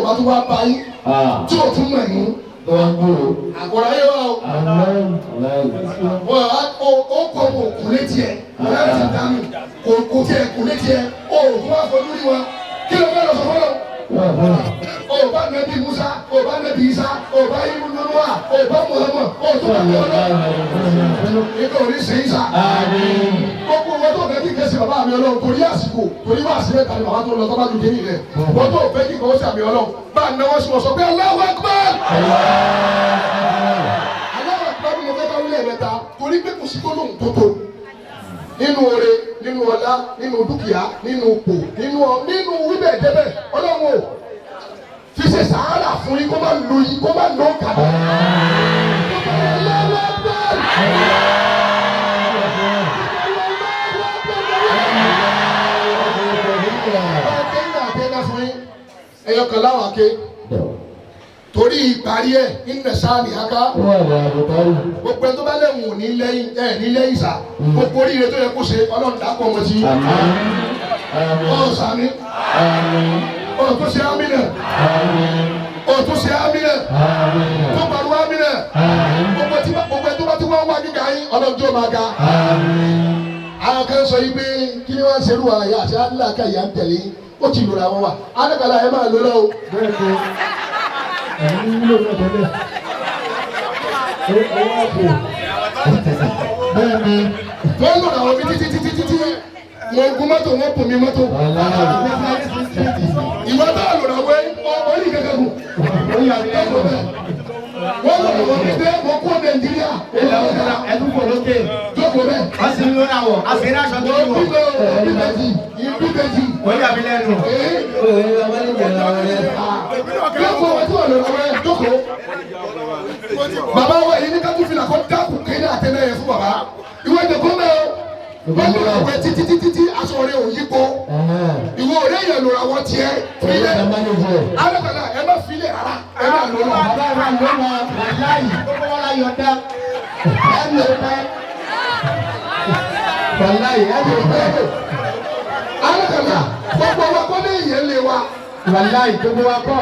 bá tún wá bá yín tí ò tún mọ̀ ẹ̀mú àgọ́ra yẹ wá o. wọ́n á ó kọ́ ọmọ òkú létí ẹ̀ ọ̀rẹ́ ti dánù kò tiẹ̀ kú létí ẹ̀ ó fún àfojú rí wọn kí ló fẹ́ lọ sọ fọ́lọ́. o bá nẹbi Musa o bá nẹbi Isa o bá ibu Nuwa o bá Muhammad o tó bá lọ́wọ́ nígbà orí sẹ́yìn sá. gbogbo wọn tó fẹ́ kí kẹ́sì bàbá mi Ọlọ́run torí àsìkò torí wà sílẹ̀ tàbí bàbá tó lọ tó bá lu jẹ́rìí rẹ̀ wọ́n tó fẹ́ kí kọ́ sí àmì Ọlọ́run bá a náwó sí wọn sọ pé Allahu Akbar. Allahu Akbar mo fẹ́ ká wílẹ̀ mẹ́ta torí pé kò sí gbólóhùn tó tó nínú oore nínú ọlá nínú dúkìá nínú ipò nínú wíbẹ̀ débẹ̀ Ọlọ́run o fi ṣe sàárà fún yín kó má lo yín kó má lo kàdá. ẹyọ kan láwọn ake torí ìparí ẹ iná sáàni aka gbogbo ẹ tó bá lẹ́wọ̀n ní lẹ́yìn sá gbogbo oríire tó yẹ kó ṣe Ọlọ́run dàpọ̀ ọmọ sí ọ̀hún sàmì ọ̀hún tó ṣe àmìnà ọ̀hún tó ṣe àmìnà tó pariwo àmìnà gbogbo ẹ tó bá ti wọ́n wá gíga yín Ọlọ́run tó máa ga. àwọn kan sọ yìí pé kí ni wọ́n ń ṣerú àyà àti aláàkà ìyá ń tẹ̀lé ó ti lòrà wọn wà alákàlà ẹ máa lò lọ́wọ́. bẹ́ẹ̀ ni ẹ̀yin nílò náà tẹ́lẹ̀ owó àpò bẹ́ẹ̀ ni wọ́n lò àwọn mi títí wọ́n gun mọ́tò wọ́n pò mí mọ́tò. ìwọ náà lò àwọn orí kankan kù. wọ́n lò àwọn mi dé wọ́n kó Nàìjíríà. ẹ̀dùn kò lókè. jókòó bẹ́ẹ̀. a sì ń lóra wọ̀ a sì ń aṣọ tó ń wọ̀. ìbíbejì. ó yà mí lẹ́nu. jókòó wọ́n tí wọ́n lò àwọn ẹ̀ jókòó. bàbá wa yìí ní kájú fìlà kó dákú kéde àtẹnẹ́ yẹn fún bàbá. ìwé ìdèkó mẹ́ o. wọ́n lò àwọn títí aṣọ rẹ̀ ò yí kó. ìwé òré yẹn lò àwọn tiẹ̀. filẹ̀ alákàlà ẹ má filẹ̀ rárá. ẹ má lò lọ. bàbá ẹ má lò lọ. wàláyì gbogbo wọn la yọ̀ dá. ẹ lò dá. wàláyì ẹ lò dá. alákàlà gbogbo wa kọ́ ní ìyẹn lé wa. wàláyì gbogbo wa kọ́.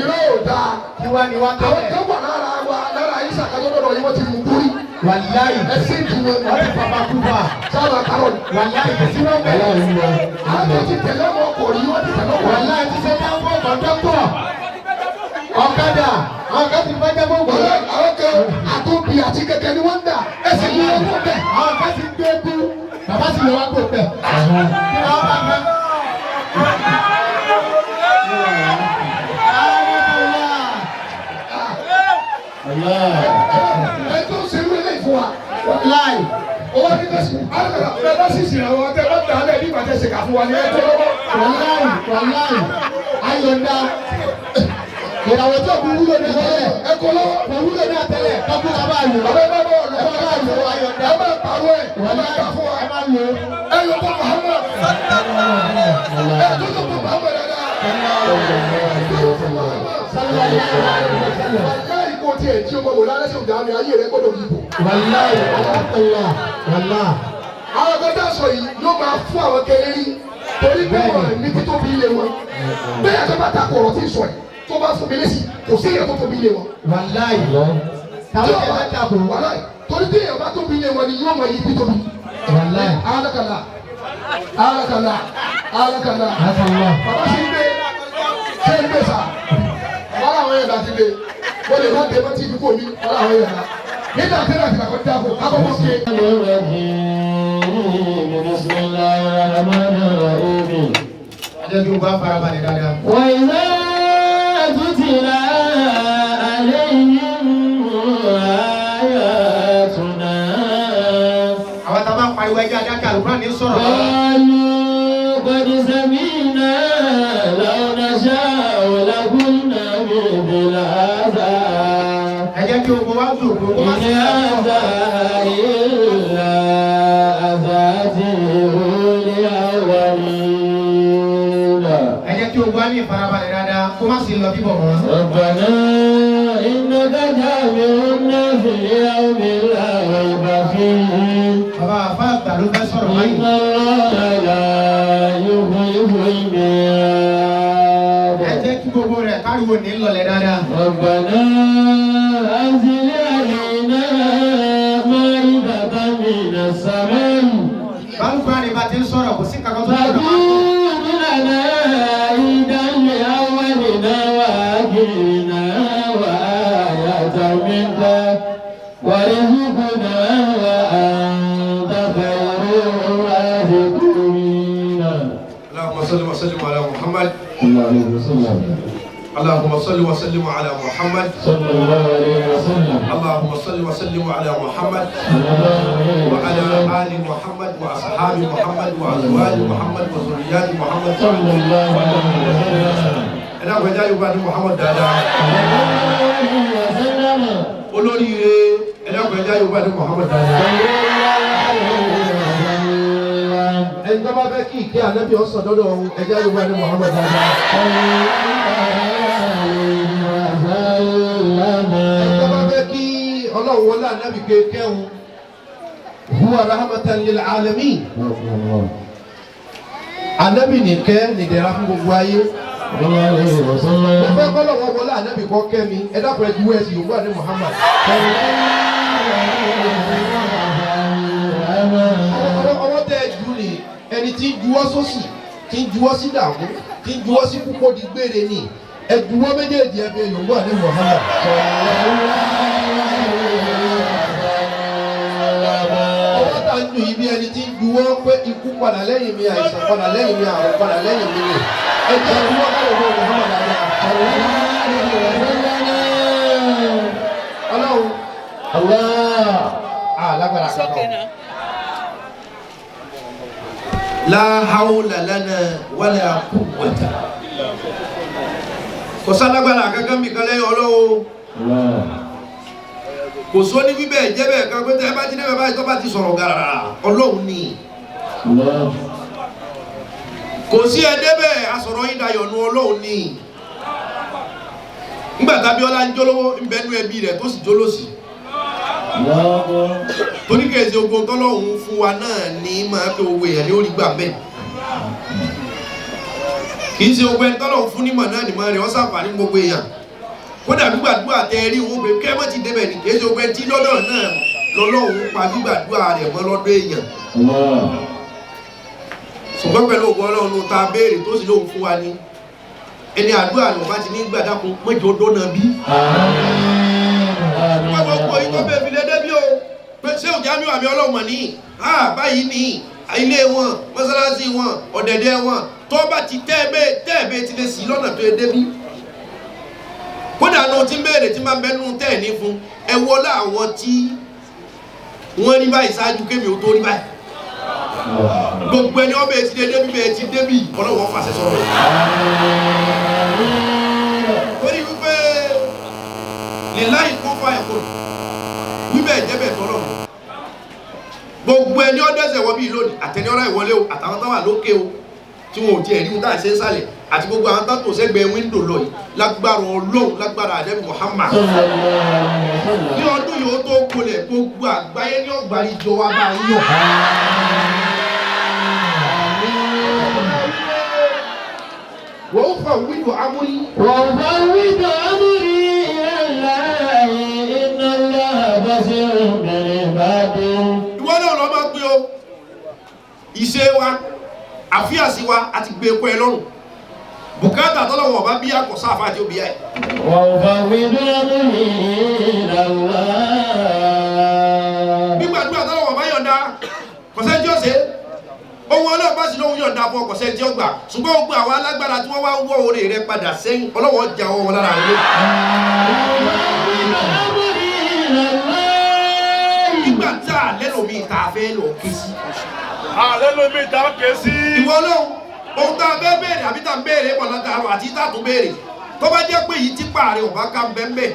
ìró ò dáa. tiwa ni wa tẹ́lẹ̀. àwọn kan wà lára wa lára yìí sàkájọ́ lọ́dọ̀ yìí wọ́n ti mú búrí. wàláyì ẹsẹ̀ ìdùnnú wọ́n ti pàpà kúpa. sábà kárọ̀ ni. wàláyì tí wọ́n bẹ̀rẹ̀. àwọn ti tẹ̀lé ọmọ ọkọ̀ yìí wọ́n ti tẹ̀lé ọkọ̀. wàláyì ti ṣe dáhùn fún ọ̀dọ́tọ̀. ọ̀kadà àwọn kan ti fẹ́ jẹ́ fún gbọ́dọ̀. àwọn kan àtúbì àti kẹ̀kẹ́ ni wọ́n ń dà. ẹsẹ̀ ni wọ́n kó bẹ̀. àwọn kan ti gbé kú. bàbá sì lè wá kó bẹ̀. ẹ tó ṣe wí lè fún wa. láì. owó ní bẹ́sì alákàlà ẹ bá sì sìn àwọn ọtẹ bá dà á lẹ̀ bí ìbàjẹ́ ṣe kà fún wa ní ẹ tó lọ́wọ́. wàláì ayọ̀dá ìràwọ̀ tó kú wúlò ní àtẹlẹ̀ ẹ kọ́ lọ́wọ́ kò wúlò ní àtẹlẹ̀ kọ́kú ká bá lò. ọbẹ̀ bá bọ̀ ọ̀lọ́ bá lò ayọ̀dá ẹ bá pàrọ̀ ẹ̀ ẹ bá kà fún wa ẹ bá lò. ẹ yọ bọ̀ Muhammad ẹ tó tó bọ̀ Muhammad dáadáa. wàláì kò tiẹ̀ tí o mọ̀ wò lálẹ́ sọ̀dọ̀ àmì ayé rẹ̀ gbọ́dọ̀ yìí bò. wàláì wàláì. àwọn akẹ́kọ̀ọ́ sọ yìí ló máa fún àwọn kẹrẹ́rì torí pé wọn ní títóbi ilé wọn bẹ́ẹ̀ tó bá ta kọ̀ọ̀rọ̀ tí ì sọ yìí tó bá fún mi lẹ́sìn kò sí èèyàn tó tóbi ilé wọn. wàláì táwọn ẹ̀ bá ta kò wàláì torí tí èèyàn bá tóbi ilé wọn ni yóò mọ iye títóbi. wàláì alákàlà alákàlà alákàlà bàbá sì ń gbé ṣé ń gbé sà wọ́n làwọn yẹn láti lé wọ́n lè má dé bá tí ibi kò ní wọ́n làwọn yẹn lá nígbà tí láti làkọ́ dáàbò akọ́kọ́ ké. ajẹ́ kí n bá farabalẹ̀ dáadáa. wọ́n iná tutila alayhim ayatuna. àwọn tá a bá pariwo ẹjẹ adáka àlùkò ní sọ̀rọ̀. qalu qad sami'na law nasha'u lakunna mithla hadha. ẹ jẹ́ kí ogun wá dùn kó wá sí hadha illa asatirul awwalin. ẹ jẹ́ kí ogun wá ní ìfarabalẹ̀ dáadáa kó má sì lọ bíbọ̀ mọ́. rabbana innaka jami'un nasi li yawmin la rayba fihi. bàbá àfa àgbà ló fẹ́ sọ̀rọ̀ báyìí. inna Allaha la yukhlifu al-mi'ad. ẹ jẹ́ kí gbogbo rẹ̀ káríwò ní lọlẹ̀ dáadáa. ربنا أنزل علينا مائدة من السماء báwo ni bá ti ń sọ̀rọ̀ kò sí kankan tó lọ́dọ̀ máa ń kọ́. تكون لنا عيدا لأولنا وآخرنا وآية منك وارزقنا وأنت خير الرازقين. اللهم صل وسلم على محمد. اللهم صل اللهم صل وسلم على محمد. صلى الله عليه وسلم. اللهم صل وسلم على محمد وعلى آل محمد وأصحاب محمد وأزواج محمد وذريات محمد صلى الله عليه وسلم. أنا بجاي بعد محمد دادا olóríire ẹ̀dá bẹ̀já yorùbá ní Muhammad dada. ẹni tó bá fẹ́ kí ìké ànábì ọ̀sán dọ́dọ̀ ọ̀hún ẹ̀já yorùbá ní Muhammad dada. ẹni tó bá fẹ́ kí ọlọ́run wọlé ànábì kéèké ọ̀hún huwa rahmatan lil alamin. ànábì nìkẹ́ nìdẹ̀ra fún gbogbo ayé. mo fẹ́ kọ́ lọ́wọ́ wọlé ànábì kọ́ kẹ́mi ẹ dákun ẹ juwọ́ ẹ sì yorùbá ní Muhammad. ọwọ́ tẹ́ ẹ jù ní ẹni tí ń juwọ́ sósì tí ń juwọ́ sí dààmú tí ń juwọ́ sí púpọ̀ di gbére ni ẹ juwọ́ méjèèjì ẹ fi yorùbá ní Muhammad. ọwọ́ tá a ń dùn yìí bí ẹni tí ń juwọ́ pé ikú padà lẹ́yìn mi àìsàn padà lẹ́yìn mi àrùn padà lẹ́yìn mi ni ẹ jẹ́ juwọ́ káyọ̀ ní Muhammad dáadáa. Ọlọ́run lágbára kankan. La hawla lana wala quwwata. Kò sálágbára kankan mi kan lẹ́yìn Ọlọ́run. Kò sọ ní bíbẹ̀ jẹ́bẹ̀ kan pé tẹ́ bá ti débẹ̀ báyìí tó bá ti sọ̀rọ̀ gàràrà Ọlọ́run ni. Kò sí ẹ débẹ̀ asọ̀rọ̀ yín dayọ̀ nu Ọlọ́run ni. Nígbà t'Abíọ́lá ń jólówó ń bẹnu ẹbí rẹ̀ tó sì jólósì. Torí kèsì ogun tọ́lọ́hún fún wa náà ní máa pé owó èèyàn ní orí gbà bẹ́ẹ̀. Kì í ṣe ogun ẹni tọ́lọ́hún fún nímọ̀ náà nìmọ̀ rẹ̀ wọ́n ṣàǹfààní gbogbo èèyàn. Kódà gbígbàdúrà tẹ rí òun pé kẹ́ mọ́ ti débẹ̀ ní kì í ṣe ogun ẹni tí lọ́dọ̀ náà lọ́lọ́hún pa gbígbàdúrà rẹ̀ mọ́ lọ́dọ̀ èèyàn. Ṣùgbọ́n pẹ̀lú ògùn Ọlọ́run ta béèrè tó sì lóhun fún wa ní ẹni àdúrà ló bá ti ní gbàdákun mọ́jọ́ dọ́nà bí. Gbogbo ìtọ́ bẹ́ẹ̀ fi lé débí o pé ṣé òjá mi wà mí Ọlọ́run ní báyìí ní ilé wọn mọ́sálásí wọn ọ̀dẹ̀dẹ̀ wọn tó bá ti tẹ́ẹ̀bẹ́ ti lè sí lọ́nà tó yẹ débí. Kódà náà tí ń béèrè tí máa ń bẹ́nu tẹ́ẹ̀ ní fún ẹ wọlé àwọn tí wọ́n rí báyìí ṣáájú kémi ò tó rí báyìí. Gbogbo ẹni ọbẹ̀ ti dé débi bẹ́ẹ̀ ti débí Ọlọ́run fàṣẹ sọ̀rọ̀. Torí wípé líláì kún fún ẹ̀kọ́ wíbẹ̀ jẹ́bẹ̀ tọ́lọ̀. Gbogbo ẹni ó dẹ́sẹ̀ wọ bíi lónìí àtẹni ọ̀rá ìwọlé o àtàwọn tó wà lókè o tí wọn ò tiẹ̀ rí wọn táà ṣe ń sálẹ̀ àti gbogbo àwọn tó tò sẹ́gbẹ̀ẹ́ wíńdò lọ yìí lágbára Ọlọ́run lágbára Ànábì Muhammad. Ní ọdún yìí ó tó gbolẹ̀ gbogbo àgbáyé ní ọgbàrí jọ wá bá yíyọ. وأفوض أمري وأفوض أمري إلى الله إن الله بصير بعباده. Ìwọ náà lọ máa gbé o ìṣe wa àfíàsí wa àti gbé epo ẹ lọ́rùn bùkátà tọ́lọ́wọ́ bá bí àkọ́ sáfà àti òbí ẹ̀. وأفوض أمري إلى الله. Gbígbàdúrà tọ́lọ́wọ́ bá yọ̀ǹda kọ̀sẹ́ tí ó ṣe ohun Ọlọ́run bá sì lóhun yọ̀ǹda fún ọkọ̀sẹ́ tí ó gbà ṣùgbọ́n gbogbo àwọn alágbára tí wọ́n wá ń wọ́ oore rẹ padà sẹ́yìn Ọlọ́run jà wọn lára rẹ. Nígbà tí àlẹ́ lómi ìta fẹ́ lọ ké sí. Àlẹ́ lómi ìta ké sí. Ìwọ Ọlọ́run ohun tá a fẹ́ béèrè àbí tá a ń béèrè pọ̀ lọ́ta àrùn àti tá a tún béèrè tó bá jẹ́ pé yìí tí pààrẹ̀ ọ̀bá ká ń bẹ́ẹ̀ bẹ́ẹ̀.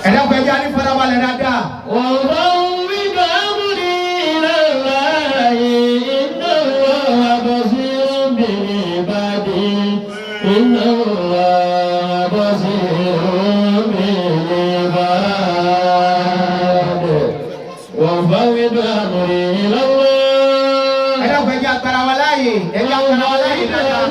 Ẹ̀dá gbẹ̀jẹ̀ ní fọlábalẹ̀ dáadáa. وأفوض أمري إلى الله إن الله بصير بعباده إن الله بصير بعباده وأفوض أمري إلى الله. Ẹ̀dá gbẹ̀jẹ̀ agbára wa láàyè. Ẹ̀dá agbára wa láàyè dáadáa.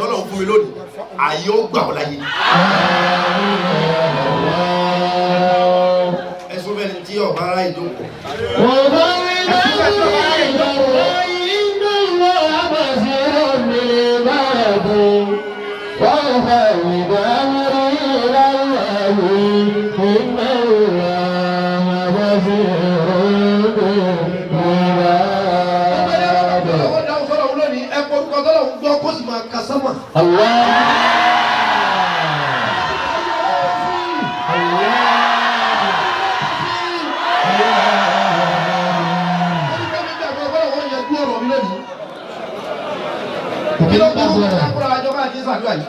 tọ́lọ̀ fún mi lónìí ayé ó gbà ọ́ láyé. ẹ̀sùn bẹ́ẹ̀ ni tí ọba ara ìjókòó. Kí ló kọ́ ọ́ kákúrò àjọ bá ti ń ṣàdúrà yìí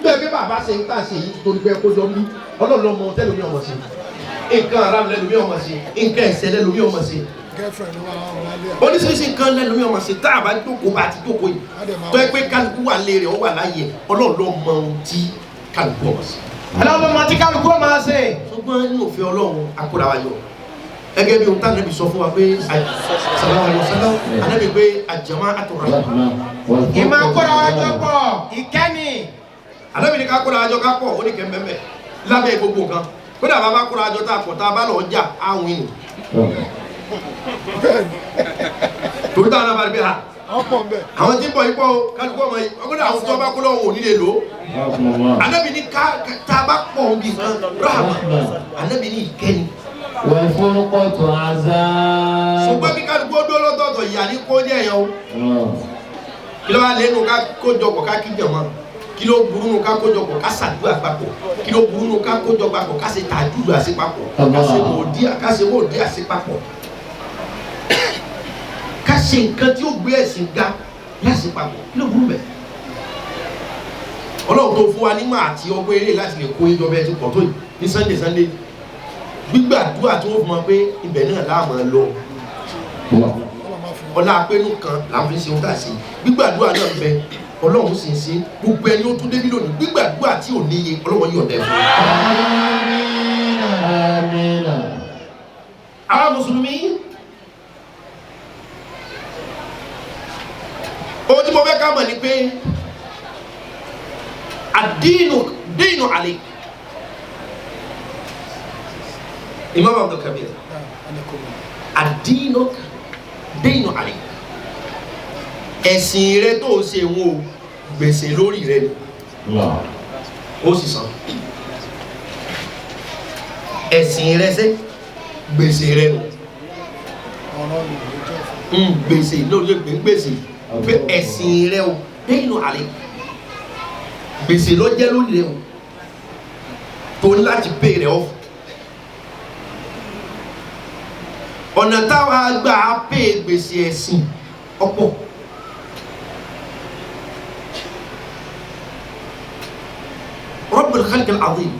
bẹ́ẹ̀ bí bàbá ṣe ń tà ṣe yìí torí pé kó jọ bí ọlọ́run ọmọ tẹ́lẹ̀ mi ọmọ sí nǹkan aráàlú lẹ́nu mi ọmọ sí nǹkan ẹ̀sẹ̀ lẹ́nu mi ọmọ sí oníṣiríṣi nǹkan lẹ́nu mi ọmọ sí tá a bá jókòó bá ti jókòó yìí tó ẹ pé kálukú wà lé rẹ̀ ó wà láàyè ọlọ́run ló mọ ohun tí kálukú ọmọ sí. Ọlọ́run mọ tí kálukú ọmọ ṣe. ṣùgbọ́n nínú òfin ọlọ́run akóra wa yọ gẹ́gẹ́ bí ohun tá ànábì sọ fún wa pé sallallahu alaihi wasallam ànábì pé al-jama'atu rahmah. Ìmọ̀ akóra wa jọ pọ̀ ìkẹ́ni. Ànábì ní ká kóra wa jọ ká pọ̀ ó ní kẹ́ mẹ́mẹ́ lábẹ́ gbogbo nǹkan kódà bàbá kóra wa jọ tá a pọ̀ tá a bá lọ jà áwìn nù. torí táwọn náà bá rí bí ha àwọn tí ń bọ̀ yìí pọ̀ kálukú ọmọ yìí ọgbọ́dọ̀ àwọn tó bá kó lọ́wọ́ òní lè lò ó. Ànábì ní ká tá a bá pọ̀ òbí kan rahmah Ànábì ní ìkẹ́ni. والفرقة عذاب. ṣùgbọ́n kí kálukú ó dúró lọ́tọ̀ọ̀tọ̀ ìyá ní kó jẹ́ yẹn o. kí ló wá lẹ́nu ká kójọpọ̀ ká kíjọ mọ́ kí ló burú nu ká kójọpọ̀ ká ṣàdúrà papọ̀ kí ló burú nu ká kójọ papọ̀ ká ṣe tàdúrù àṣepapọ̀ ká ṣe mòdì àṣepapọ̀ ká ṣe nǹkan tí ó gbé ẹ̀sìn ga láṣepapọ̀ kí ló burú bẹ́ẹ̀. Ọlọ́run tó fún wa nímọ̀ àti ọgbọ́n eré láti lè kó ìjọba ẹ̀ ti pọ̀ tó yìí ní Sunday gbígbàdúrà tí wọ́n fún wọn pé ibẹ̀ náà láàmú lọ ọlá apẹnu kan làwọn fi ń ṣe ohun tá a ṣe gbígbàdúrà náà ń bẹ Ọlọ́run sì ń ṣe gbogbo ẹni ó tún débi lónìí gbígbàdúrà tí ò níye Ọlọ́run yóò dẹ fún àwọn mùsùlùmí. ohun tí mo fẹ́ ká mọ̀ ni pé àdínù àlè. Imam Abdul Kabir adínú dénú àlè ẹ̀sìn rẹ tó ṣe wọn o gbèsè lórí rẹ ni ó sì san ẹ̀sìn rẹ ṣe gbèsè rẹ nù gbèsè lórí gbèsè pé ẹ̀sìn rẹ o dénú àlè gbèsè ló jẹ́ lórí rẹ o tó ní láti pè rẹ ọ́. ọ̀nà táwa gbà á pè gbèsè ẹ̀sìn ọ̀pọ̀. Rabbul Khalqil Azim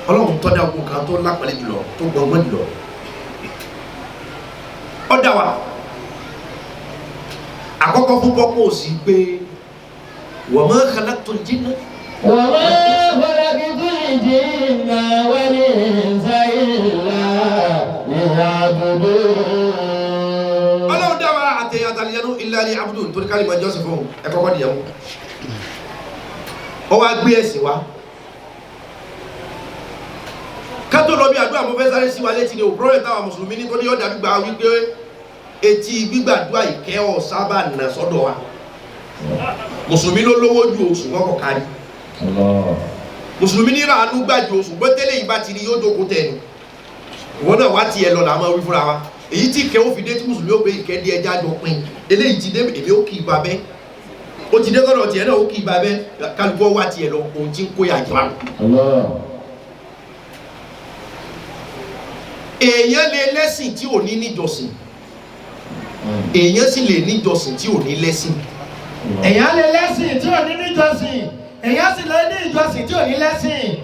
Ọlọ́run tó dá ogun kan tó lápẹ̀lẹ̀ jùlọ tó gbọ̀ngbọ̀n jùlọ. Ó dá wa àkọ́kọ́ fún pọ́pọ́ sí pé wa ma khalaqtul jinna. wa ma khalaqtul jinna wal insa illa Ọlọ́run dá wa àtẹ̀yà àtàlẹ́yẹnú illa liya'budun torí kárí máa jọ́sìn fún ẹ kọ́kọ́ nìyẹn ó wá gbé ẹ̀sìn wa kátó lọ bí àdúrà mo fẹ́ sáré sí wa létí ni òpúrọ́lẹ̀ táwa mùsùlùmí nítorí yóò dàbí gba wípé etí gbígbàdúrà ìkẹ́ ọ̀ sábà nà sọ́dọ̀ wa mùsùlùmí ló lówó ju oṣù kọ́kọ́ kárí mùsùlùmí ní ràánú gbàjú oṣù gbọ́tẹ́lẹ̀ ìbá ti rí yóò jókòó tẹ̀ ni wọ́n náà wá tiẹ̀ lọ làá máa wí fúnra wa èyí tí ìkẹ́ ó fi dé tí mùsùlùmí ó gbé ìkẹ́ dé ẹja jọ pin eléyìí ti dé èmi ó kì í ba bẹ́ ó ti dé kọ́nà tiẹ̀ náà ó kì í ba bẹ́ kálukọ́ wá tiẹ̀ lọ ohun tí ń kó yà jọ. èèyàn lè lẹ́sìn tí ò ní níjọsìn èèyàn sì lè níjọsìn tí ò ní lẹ́sìn. èèyàn lè lẹ́sìn tí ò ní níjọsìn èèyàn sì lè ní ìjọsìn tí ò ní lẹ́sìn.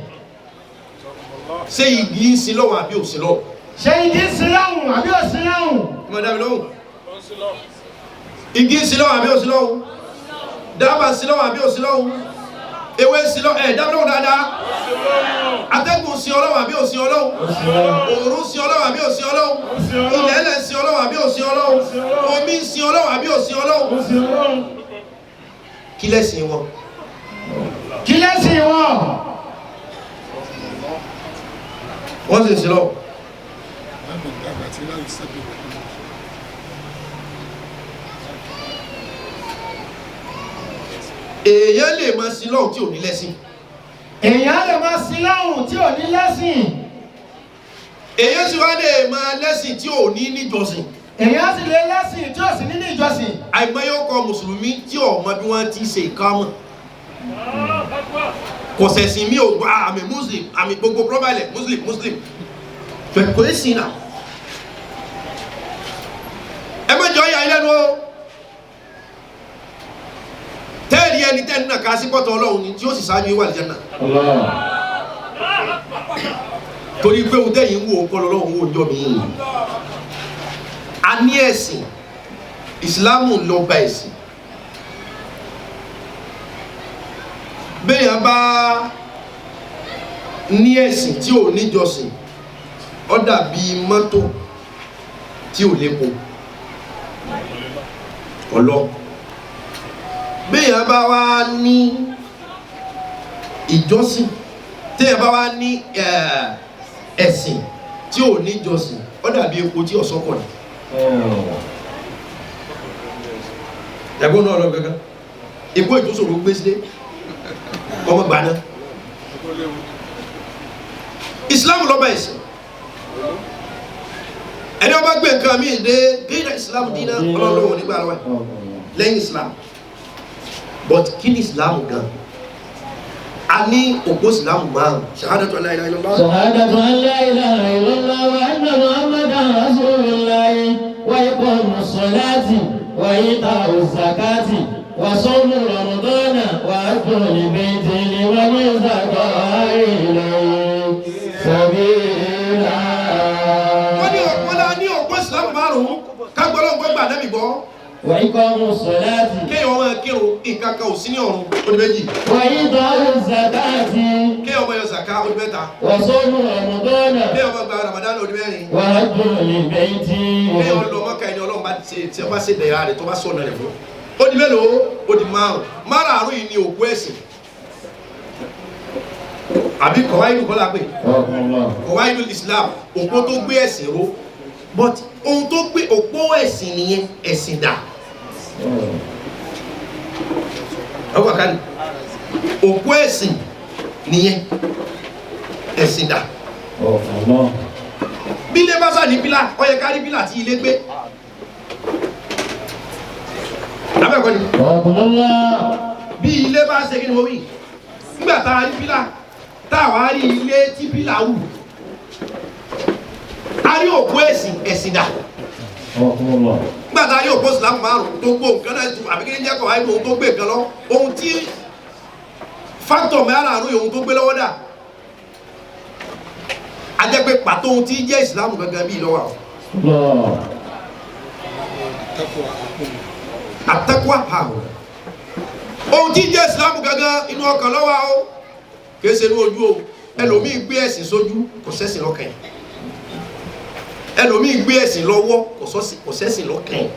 ṣé igi ń sin lọ́wọ́ àbí ò sin lọ́wọ́. ṣé igi ń sin lọ́hùn àbí ò sin lọ́hùn. ọmọ dàbí lọ́hùn. igi ń sin lọ́wọ́ àbí ò sin lọ́hùn. dábàá ń sin lọ́wọ́ àbí ò sin lọ́hùn. ewé ń sin lọ́wọ́ dábàá lọ́wọ́ dáadáa. atẹ́gùn sin ọlọ́wọ́ àbí ò sin ọlọ́hùn. òòrùn sin ọlọ́wọ́ àbí ò sin ọlọ́hùn. ilẹ̀ ẹlẹ̀ sin ọlọ́wọ́ àbí ò sin ọlọ́hùn. omi sin ọlọ́wọ́ àbí ò sin ọlọ́hùn. kí lẹ́sìn wọn. kí lẹ́sìn wọn. wọ́n sì ń sin lọ. èèyàn lè máa sin lọ́hùn tí ò ní lẹ́sìn. èèyàn lè máa sin lọ́hùn tí ò ní lẹ́sìn. èèyàn sì wá lè máa lẹ́sìn tí ò ní níjọsìn. èèyàn sì lè lẹ́sìn tí ò sì ní níjọsìn. àìmọye ọkọ mùsùlùmí tí ò mọ bí wọ́n ti ṣe ìkámọ̀. kò sẹ̀sìn mi ò gbà àmì muslim àmì gbogbo probalẹ̀ muslim kò é sí náà. ẹ má jọ ìyá ilé nu o. tẹ́ẹ̀lì ẹni tẹ́ẹ̀lì náà ká sí pọ́tọ̀ ọlọ́run ni tí ó sì sáájú ìwà àlìjẹ́nà. torí pé òun tẹ́yìn ń wo ọpọlọ ọlọ́run wò jọ mí. a ní ẹ̀sìn ìsìlámù lọ bá ẹ̀sìn. béèyàn bá ní ẹ̀sìn tí ò níjọsìn ó dàbí mọ́tò tí ò lépo ọlọ́. béèyàn bá wá ní ìjọsìn téèyàn bá wá ní ẹ̀sìn tí ò níjọsìn ó dàbí epo tí ọ̀sán kọ̀ ní. ẹ̀gbọ́n náà lọ gẹ́gẹ́ epo ìtúnṣòro gbé sílé ọmọ gbaná. Islam lọ́ba ẹ̀sìn ẹni ọba gbé nǹkan mi dé gẹ́gẹ́ Islam dínà ọlọ́run nígbà lọ́wọ́ lẹ́yìn Islam but kí ni Islam gan? a ní òpó Islam márùn. Shahadatu an la ilaha illallah. Shahadatu an la ilaha illallah wa anna Muhammadan rasulullah wa iqamus salati wa ita'uz zakati wa sawmu ramadana wa hajjul bayti liman istata'a ilayhi sabila. wọ́n ní òpó Islam márùn-ún kágbọ́lọ́ gbọ́gbà náà mi gbọ́. Wa iqamus salati. kéèyàn máa kírun nǹkan kan ò sí ní ọ̀run ó di méjì. Wa ita'uz zakati. kéèyàn máa yọ zaka ó di mẹ́ta. Wa sawmu ramadana. kéèyàn máa gba Ramadan ó di mẹ́rin. Wa hajjul bayti. kéèyàn lọ Mọ́kà ẹni Ọlọ́run bá ṣe tí wọ́n bá ṣe dẹ̀yà rẹ̀ tó bá sọ̀nà rẹ̀ fún. ó di mélòó ó di márùn-ún yìí ni òpó ẹ̀sìn. àbí kọ̀wáìlú kọ́lá pé kọ̀wáìlú Islam òpó tó gbé ẹ̀sìn ró but ohun tó gbé òpó ẹ̀sìn nìyẹn ẹ̀sìn dà. ọkọ̀ kan òpó ẹ̀sìn nìyẹn ẹ̀sìn dà. bí ilé bá sà ní pílà ó yẹ ká rí pílà tí ilé gbé. lábẹ́ẹ̀kọ́ ni bí ilé bá ṣe kí ni mo wí nígbà tá a rí pílà tá a wá rí ilé tí pílà wù a rí òpó ẹ̀sìn dà. nígbà tá a rí òpó Islam márùn tó gbó nǹkan náà tún àbí kí ni jẹ́ kọ̀ wáyé ohun tó gbé nǹkan lọ ohun tí fáktọ̀ mẹ́rààrún ohun tó gbé lọ́wọ́ dà a jẹ́ pé pàtó ohun tí jẹ́ Islam gangan bíi lọ́wọ́ àwọn. àtẹ́kùwà àwọn ohun tí jẹ́ Islam gangan inú ọkàn lọ́wọ́ o kìí ṣe inú ojú o ẹlòmíì gbé ẹ̀sìn sójú kò sẹ́sìn lọ́kàn yìí ẹlòmíì gbé ẹ̀sìn lọ́wọ́ kò sẹ́sìn lọ́kàn yìí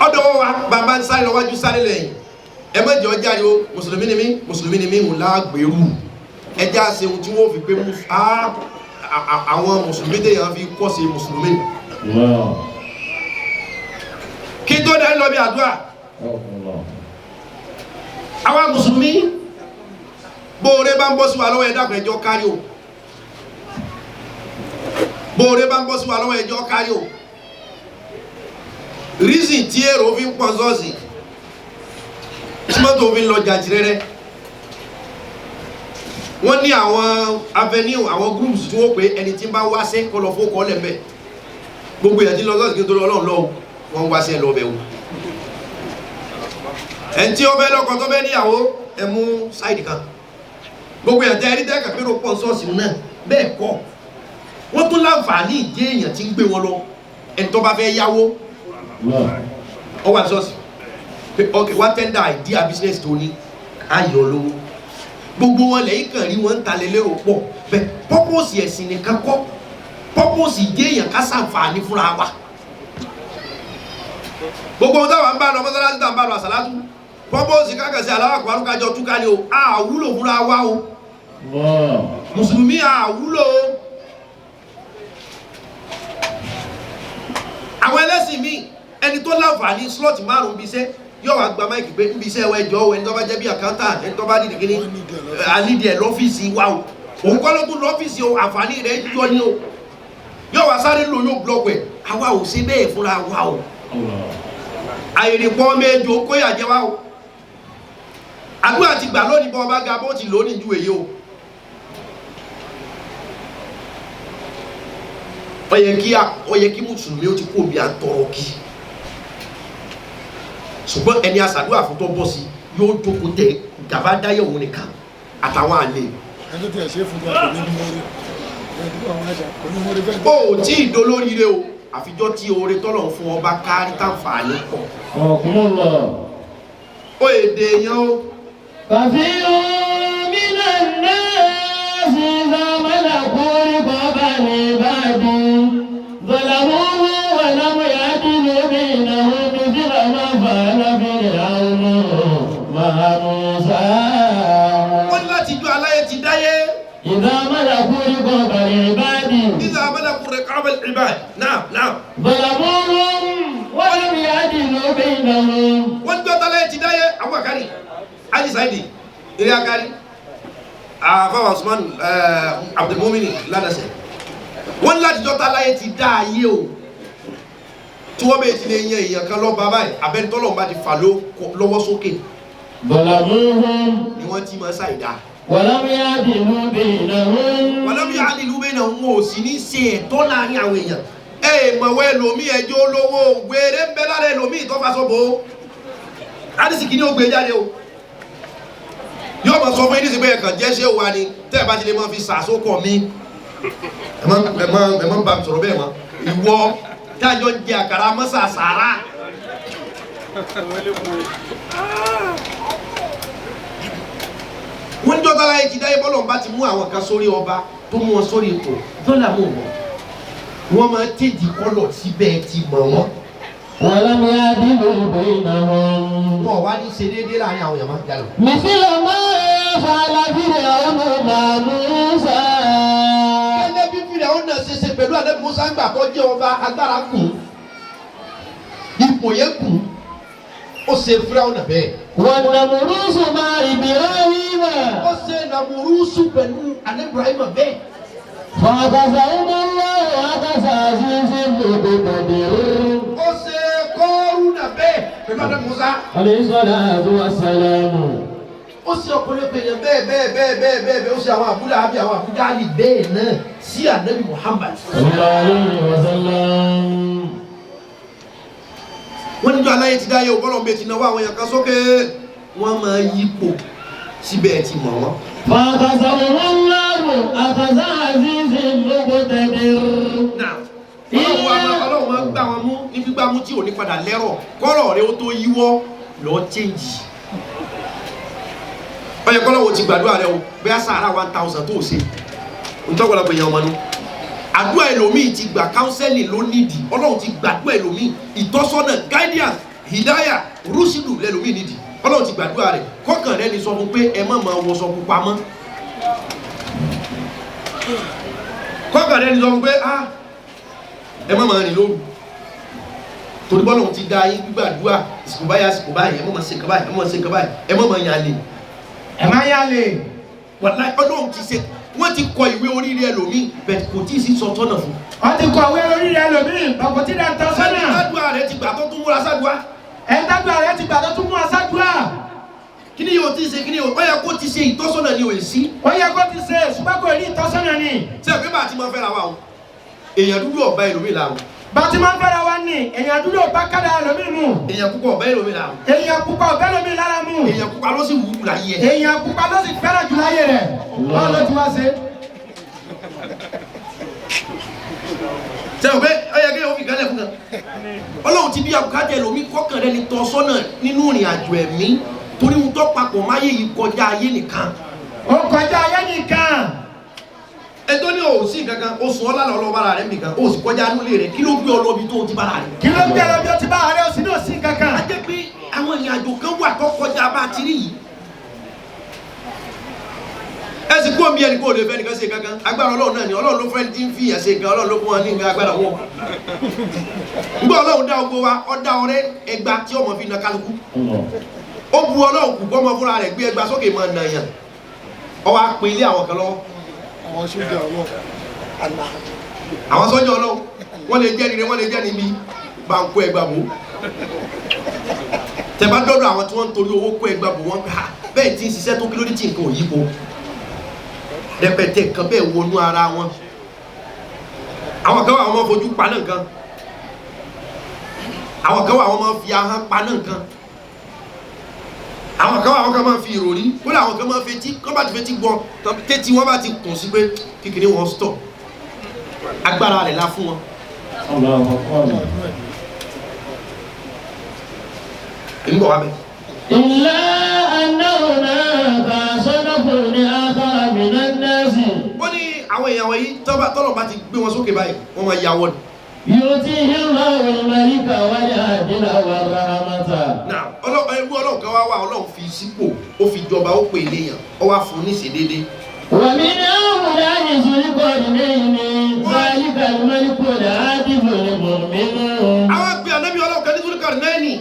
ọ̀dọ̀ wa bàbá ń sáré lọ́wájú sáré lẹ́yìn ẹ mẹ́jọ jáde o mùsùlùmí ni mí ń lágbèrú ẹjẹ́ àṣẹ ohun tí wọ́n fi pé àwọn mùsùlùmí téèyàn fi kọ́ sí mùsùlùmí. kí tó dá lọ bí àdúrà àwa mùsùlùmí bóore bá ń bọ́ sí wa lọ́wọ́ ẹ̀dá ẹjọ́ kárí o bóore bá ń bọ́ sí wa lọ́wọ́ ẹjọ́ kárí o reason tí èrò fi ń pọ̀ sọ́ọ̀sì tí mọ́tò fi ń lọ jàjìrẹ́rẹ́ wọ́n ní àwọn avenue àwọn groups tí wọ́n pè ẹni tí ń bá wáṣẹ́ kọ́ lọ fún kọ́ lẹ́mẹ̀ gbogbo èèyàn tí lọ sọ́ọ̀sì kí n tó lọ ọlọ́run lọ́wọ́ wọ́n wáṣẹ́ lọ bẹ̀ wò ẹni tí ó fẹ́ lọ́kọ tó fẹ́ níyàwó ẹ mú sáìdì kan gbogbo èèyàn tẹ́ ẹni tẹ́ kàpé ló pọ̀ sọ́ọ̀sì náà bẹ́ẹ̀ kọ́ wọ́n tún láǹfààní ìdí èèyàn tí ń gbé wọn lọ ẹni tó bá fẹ́ yáwó ọ wà sọ́ọ̀sì ok wá tẹ́ndà idea business tó ní ayọ̀ lówó gbogbo wọn lẹ́yìn kan rí wọn ń talẹ̀ lérò pọ̀ bẹ́ẹ̀ pọ́pọ́sì ẹ̀sìn nìkan kọ́ pọ́pọ́sì ìdí èèyàn ká sàǹfààní fúnra wa gbogbo ohun táwọn ń bá lọ mọ́sálásí tá ń bá lọ àsàlátù pọ́pọ́sì kákàsí aláwàkọ̀ arúkájọ túká ni o àwúlò fúnra wá o mùsùlùmí àwúlò àwọn ẹlẹ́sìn míì ẹni tó láǹfààní slot márùn-ún bí iṣẹ́ yóò wá gba máìkì pé níbi iṣẹ́ ẹjọ́ ẹni tó bá jẹ́ bí accountant ẹni tó bá dìde kíní ànídìí ẹ̀ lọ́fíìsì wa o òun kọ́ lókun lọ́fíìsì o àǹfààní rẹ̀ yọ ní o yóò wá sáré lò yóò blọọkù ẹ̀ àwa ò ṣe bẹ́ẹ̀ fúnra wa o àyèrèpọ̀ méjò kó yàjẹ́ wa o àdúrà ti gbà lónìí bọ́ ọba ga bó ti lò ní ju èyí o ó yẹ kí mùsùlùmí ó ti kó bí àtọrọ kí ṣùgbọ́n ẹni àṣàdúrà fún tó bọ́ sí yóò jókòó tẹ gàbá dáyé òun nìkan àtàwọn àlè ó tí ìdólóríire o àfijọ́ tí oore tọ́lọ̀ fún ọba kárí tàǹfààní pọ̀ ó èdè èèyàn o كثير من الناس إذا ملكوا رقاب العباد ظلموه ولم يعدلوا بينهم مثل ما فعل فرعون مع موسى. wọ́n láti ju aláyé ti dáyé. إذا ملكوا رقاب العباد. إذا ملكوا رقاب العباد. نعم. ظلموهم ولم يعدلوا بينهم. wọ́n gbọ́ aláyé ti dáyé àwọn àkárí. Aji Saidi, ilé akari, àfáwà Usman Abdulmumini ládàṣẹ. Wọ́n láti jọta láyé ti dá ayé o. Tí wọ́n bèèrè ti lè yan èèyàn kan lọ bá báyìí, abẹ́ntọ́lọ̀ bá ti fà lọ́wọ́ sókè. Bọ̀làmúhùn. Ni wọ́n ti máa ṣàìdá. Wàlámíyá dìlú bainahum. Wàlámíyá dìlú bainahum ò sì ní ṣe ẹ̀tọ́ láàrin àwọn èèyàn. Mọ̀wé ẹlòmí ẹjọ́ olówó wèrè ń bẹ lára ẹlòmí ìtọ́fàṣọ́bò. Adísìkì ni ó gbé jáde o. Yóò máa sọ fún yín nísìnyí pé ẹ̀kan jẹ́ ṣé wa ni tẹ́ ẹ̀ bá ti lè máa fi sàásókọ̀ mi ẹ̀ máa ń bá mi sọ̀rọ̀ bẹ́ẹ̀ mọ́ ìwọ tájọ́ ń jẹ àkàrà mọ́sà sàárà. wọ́n ní dọ́gba láyé ti dáyé bọ́lọ̀ bá ti mú àwọn kan sórí ọba tó mú wọn sórí ipò dọ́là mú wọn máa tèjì kọ́lọ̀ síbẹ̀ ti mọ̀ wọ́n. Wàlámíyá dìlú bainahum. Wọ́n wá ní ṣe déédéé láàrin àwọn èèyàn máa ń jalè. Mìsílẹ̀ máa fàlà fìrẹ̀ ọmọ Màmúsà. Gẹ́gẹ́ bí fìrẹ̀ ọ̀hún náà ṣe pẹ̀lú àdé Musa ń gbà kọ́ jẹ́ ọba agbára kù. Ipò yẹn kù. Ó ṣe fìrẹ̀ ọ̀hún náà bẹ́ẹ̀. Wọ́n Nàmúrúsù máa Ibrahima. Ó ṣe Nàmúrúsù pẹ̀lú àdé Ibrahima bẹ́ẹ̀. Fàkàsà ọmọláwọ̀ àkàsà àṣìṣe lòdòdòdò. Ó ṣe Kọ́rú náà bẹ́ẹ̀ pẹ̀lú àdé Musa. Alayhi salatu wassalamu. Ó ṣe ọ̀pọ̀lọpọ̀ èèyàn bẹ́ẹ̀ ó ṣe àwọn àbúlé àbí àwọn àbújáàlì bẹ́ẹ̀ náà sí ànábì Muhammad. Sallallahu alayhi wa sallam. Wọ́n níjọ́ aláyé ti dáyé ọgọ́lọ́mọ bẹ́ẹ̀ ti náwó àwọn èèyàn kan sókè wọ́n máa yípo síbẹ̀ ti mọ̀ wọ́n. Fàkàsà ọmọláwọ̀ àkàsà àṣìṣe lòdòdòdò. Ọlọ́run máa ń gbà wọn mú ní gbígbà mú tí ò ní padà lẹ́rọ̀ kọ́rọ̀ rẹ ó tó yíwọ́ lọ chẹ́ǹjì. Ọyẹ kọ́lọ́wọ́ ti gbàdúrà rẹ o bẹ́ẹ̀ sàárà 1000 tó ṣe ntọ́gbọ̀lọpọ̀ èèyàn ọmọ nù. Àdúrà ẹlòmíì ti gbà kánsẹ́lì ló nídìí Ọlọ́run ti gbàdúrà ẹlòmíì ìtọ́sọ́nà guidance hidaya rúṣìlù lẹ́lòmíì nídìí Ọlọ́run ti gbàdúrà rẹ kọ́kàn rẹ ni sọ fún pé ẹ má máa wọṣọ pupa mọ́. Kọ́kàn rẹ ni sọ fún pé ẹ má máa rìn lóru torí bọ́lá òun ti dá yín gbígbàdúrà ìsìnkú báyìí ẹ má máa ṣe nǹkan báyìí ẹ má máa ṣe nǹkan báyìí ẹ má máa yàlè. Ẹ má yàlè. Wàláhì Ọlọ́run ti ṣe wọ́n ti kọ ìwé oríire ẹlòmíì bẹ́ẹ̀ kò tí ì sí sọtọ́nà fún. Wọ́n ti kọ̀wé oríire ẹlòmíì ọkọ̀ tí náà tọ́ sọ́nà. Ẹ̀ńtàdúrà rẹ ti gbà tó tún múra sádùá. Ẹ̀ńtàdúrà rẹ ti gbà tó tún múra sádùá. Kí ni yóò ti ṣe kí ni yóò ó yẹ kó ti ṣe ìtọ́sọ́nà ni òye sí. Ó yẹ kó ti ṣe ṣùgbọ́n kò ní ìtọ́sọ́nà ni. Ṣé ìpín bá ti máa fẹ́ra wa o? Èèyàn dúdú ọ̀bá ẹlòmíì làwọn. Bàtí máa ń fẹ́ra wa ní èèyàn dúdú ọ̀bá kádà ẹlòmíì mú. Èèyàn púpọ̀ ọ̀bá ẹlòmíì làwọn. Èèyàn pupa ọ̀bẹ ẹlòmíì lára mú. Èèyàn pupa ló sì wù ú láyé ẹ̀. Èèyàn pupa ló sì fẹ́ràn jù láyé rẹ̀. Báwo ló ti wá ṣe? Ṣé o pé ó yẹ kí o fi kálẹ̀ fún kan? Ọlọ́run ti bí abùkátà ẹlòmíì kọ́kàn rẹ ni tọ́ sọ́nà nínú ìrìn àjò ẹ̀mí torí ohun tó papọ̀ máyé yìí kọjá ayé nìkan. Ó kọjá ayé nìkan. Ètò ní òsì kankan oṣù ọlọ́lọ́ ọlọ́bàrà rẹ̀ nìkan oṣù kọjá nílé rẹ̀ kí ló gbé ọlọ́bi tó ti bára rẹ̀. Kí ló gbé ọlọ́bi tó ti bára rẹ̀ oṣù ní òsì kankan. A jẹ́ pé àwọn ìrìn àjò kan wà tó kọjá bá ti rí yìí ẹ sì kó omi ẹni kó o lè fẹ́ nìkan ṣe kankan agbára Ọlọ́run náà ni Ọlọ́run ló fẹ́ tí ń fi ìyà ṣe nǹkan Ọlọ́run ló fún wọn ní nǹkan agbára wọn nígbà Ọlọ́run dá ogbó wa ọ dá ọrẹ ẹgbà tí ọmọ fi na kálukú ó bu Ọlọ́run kù bọ́mọ fúnra rẹ̀ gbé ẹgbà sókè máa nà yàn ọ wá pin ilé àwọn kan lọ́wọ́ àwọn sójà Ọlọ́run àwọn sọ́jà Ọlọ́run wọ́n lè jẹ́ nire wọ́n lè jẹ́ níbi bá ń kó ẹgbà bò tẹ̀bá dọ́dọ̀ àwọn tí wọ́n ń torí owó kó ẹgbà bò wọ́n gbà bẹ́ẹ̀ tí ń ṣiṣẹ́ tó kí lórí tí nǹkan ò yípo rẹpẹtẹ kan bẹ́ẹ̀ wọnú ara wọn àwọn kan wà wọ́n máa fojú paná nǹkan àwọn kan wà wọ́n máa fi ahọ́n paná nǹkan àwọn kan wà wọ́n kan máa fi ìròrí kódà àwọn kan máa fetí kọ́ bá ti fetí gbọ́ tẹ́tí wọ́n bá ti kùn sí pé kékeré wọn stop agbára rẹ̀ la fún wọn. èmi bọ̀ wá bẹ́ẹ̀. إلا أنه صنف آخر من الناس wọ́n ní àwọn èèyàn wọ̀nyí tọ́lọ̀ bá ti gbé wọn sókè báyìí wọ́n máa yà wọ́n. يؤتيه الله الملك والعدل والرحمة. náà ẹrú Ọlọ́run kan wá wá Ọlọ́run fi sípò ó fi jọba ó pè léèyàn ó wá fún ní ìṣedédé. ومن هؤلاء ذو القرنين ذلك الملك العادل المؤمن. àwọn àgbẹ̀ ànábì Ọlọ́run kan ní Zulkarnaini